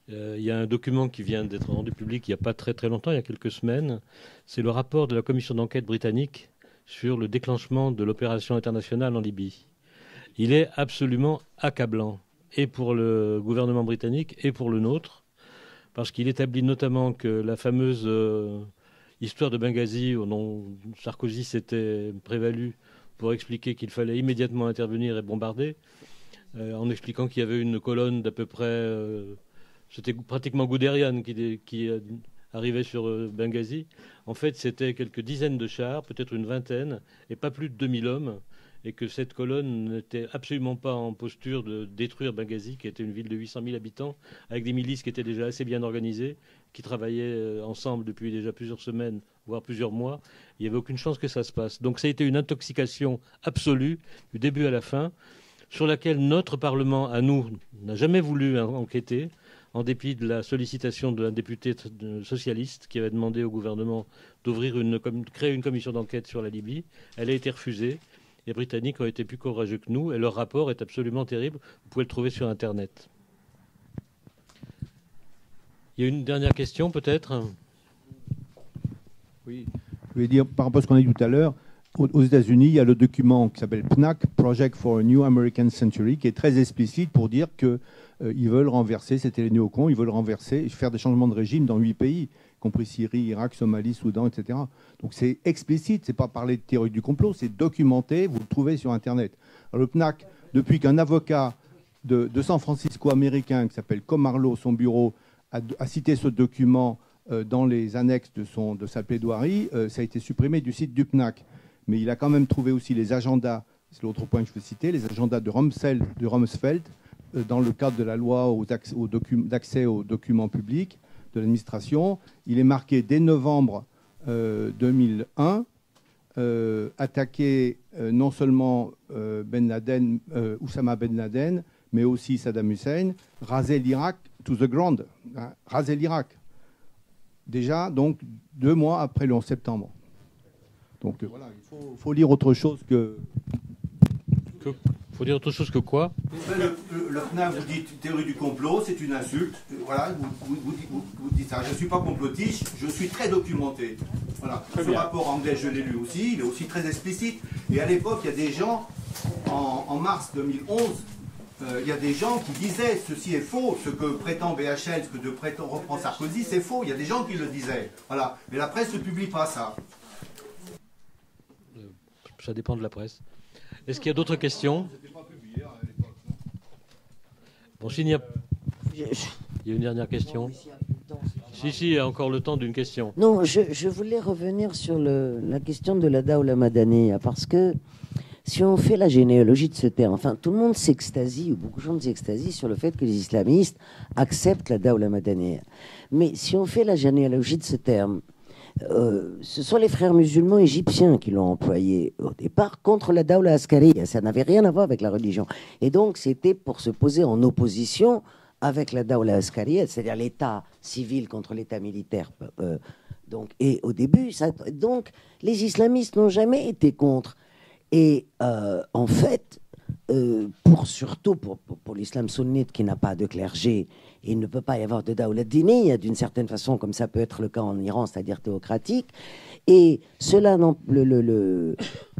il y a un document qui vient d'être rendu public il n'y a pas très très longtemps, il y a quelques semaines. C'est le rapport de la commission d'enquête britannique sur le déclenchement de l'opération internationale en Libye. Il est absolument accablant, et pour le gouvernement britannique et pour le nôtre, parce qu'il établit notamment que la fameuse histoire de Benghazi, dont Sarkozy s'était prévalu pour expliquer qu'il fallait immédiatement intervenir et bombarder, en expliquant qu'il y avait une colonne d'à peu près... c'était pratiquement Guderian qui arrivait sur Benghazi. En fait, c'était quelques dizaines de chars, peut-être une vingtaine, et pas plus de 2000 hommes, et que cette colonne n'était absolument pas en posture de détruire Benghazi, qui était une ville de 800 000 habitants, avec des milices qui étaient déjà assez bien organisées, qui travaillaient ensemble depuis déjà plusieurs semaines, voire plusieurs mois. Il n'y avait aucune chance que ça se passe. Donc ça a été une intoxication absolue, du début à la fin, sur laquelle notre Parlement, à nous, n'a jamais voulu enquêter, en dépit de la sollicitation d'un député socialiste qui avait demandé au gouvernement créer une commission d'enquête sur la Libye. Elle a été refusée. Les Britanniques ont été plus courageux que nous et leur rapport est absolument terrible. Vous pouvez le trouver sur Internet. Il y a une dernière question, peut-être? Oui, je vais dire, par rapport à ce qu'on a dit tout à l'heure, aux États-Unis, il y a le document qui s'appelle PNAC, Project for a New American Century, qui est très explicite pour dire qu'ils veulent renverser, c'était les néocons, ils veulent renverser, faire des changements de régime dans 8 pays, y compris Syrie, Irak, Somalie, Soudan, etc. Donc c'est explicite, c'est pas parler de théorie du complot, c'est documenté, vous le trouvez sur Internet. Alors, le PNAC, depuis qu'un avocat de San Francisco américain, qui s'appelle Comarlo, son bureau, a cité ce document dans les annexes de sa plaidoirie, ça a été supprimé du site du PNAC. Mais il a quand même trouvé aussi les agendas, c'est l'autre point que je veux citer, les agendas de Rumsfeld, dans le cadre de la loi d'accès aux documents publics de l'administration. Il est marqué dès novembre 2001, attaquer non seulement Oussama Ben Laden, mais aussi Saddam Hussein, raser l'Irak to the ground, raser l'Irak. Déjà, donc, 2 mois après le 11 septembre. Donc voilà, il faut lire autre chose que... faut dire autre chose que quoi? Le FNA, vous dites théorie du complot, c'est une insulte. Voilà, vous dites ça. Je ne suis pas complotiste, je suis très documenté. Voilà. Ce rapport anglais, je l'ai lu aussi, il est aussi très explicite. Et à l'époque, il y a des gens, en mars 2011, il y a des gens qui disaient ceci est faux, ce que prétend BHL, ce que reprend Sarkozy, c'est faux. Il y a des gens qui le disaient. Voilà. Mais la presse ne publie pas ça. Ça dépend de la presse. Est-ce qu'il y a d'autres questions? Bon, s'il y a... Il y a une dernière question. Si, il y a encore le temps d'une question. Non, je voulais revenir sur la question de la Dawla Madaniya, parce que si on fait la généalogie de ce terme, enfin, tout le monde s'extasie, ou beaucoup de gens s'extasient sur le fait que les islamistes acceptent la Dawla Madaniya. Mais si on fait la généalogie de ce terme, ce sont les frères musulmans égyptiens qui l'ont employé au départ contre la Dawla Askariya. Ça n'avait rien à voir avec la religion. Et donc, c'était pour se poser en opposition avec la Dawla Askariya, c'est-à-dire l'État civil contre l'État militaire. Et au début, donc, les islamistes n'ont jamais été contre. Et en fait, surtout pour l'islam sunnite qui n'a pas de clergé, il ne peut pas y avoir de Dawla Diniya d'une certaine façon, comme ça peut être le cas en Iran, c'est-à-dire théocratique. Et cela,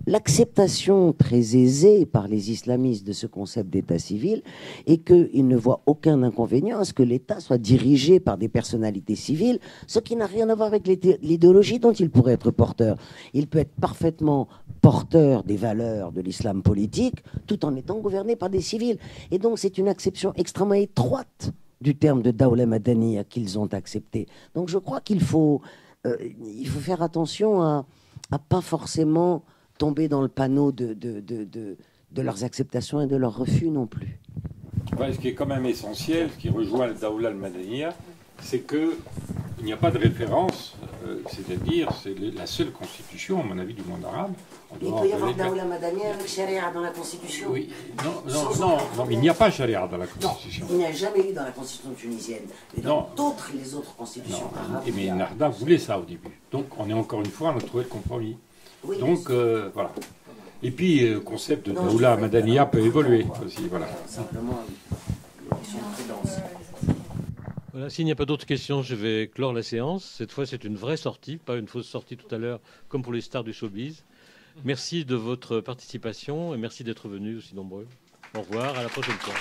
l'acceptation très aisée par les islamistes de ce concept d'État civil est qu'ils ne voient aucun inconvénient à ce que l'État soit dirigé par des personnalités civiles, ce qui n'a rien à voir avec l'idéologie dont il pourrait être porteur. Il peut être parfaitement porteur des valeurs de l'islam politique tout en étant gouverné par des civils. Et donc c'est une acception extrêmement étroite du terme de Dawla Madaniya qu'ils ont accepté. Donc je crois qu'il faut faire attention à pas forcément tomber dans le panneau de leurs acceptations et de leurs refus non plus. Ouais, ce qui est quand même essentiel, ce qui rejoint le Dawla al-Madaniya, c'est qu'il n'y a pas de référence, c'est-à-dire c'est la seule constitution, à mon avis, du monde arabe. Il peut y avoir Dawla Madaniya avec Sharia dans la constitution. Oui, non, mais il n'y a pas Sharia dans la constitution. Non, il n'y a jamais eu dans la constitution tunisienne. Mais dans les autres constitutions arabes. Mais Narda voulait ça au début. Donc on est encore une fois, on a trouvé le compromis. Oui, donc voilà. Et puis le concept de Dawla Madaniya peut évoluer aussi. Voilà. Simplement une question de prudence. Voilà, s'il n'y a pas d'autres questions, je vais clore la séance. Cette fois, c'est une vraie sortie, pas une fausse sortie tout à l'heure, comme pour les stars du showbiz. Merci de votre participation et merci d'être venus aussi nombreux. Au revoir, à la prochaine fois.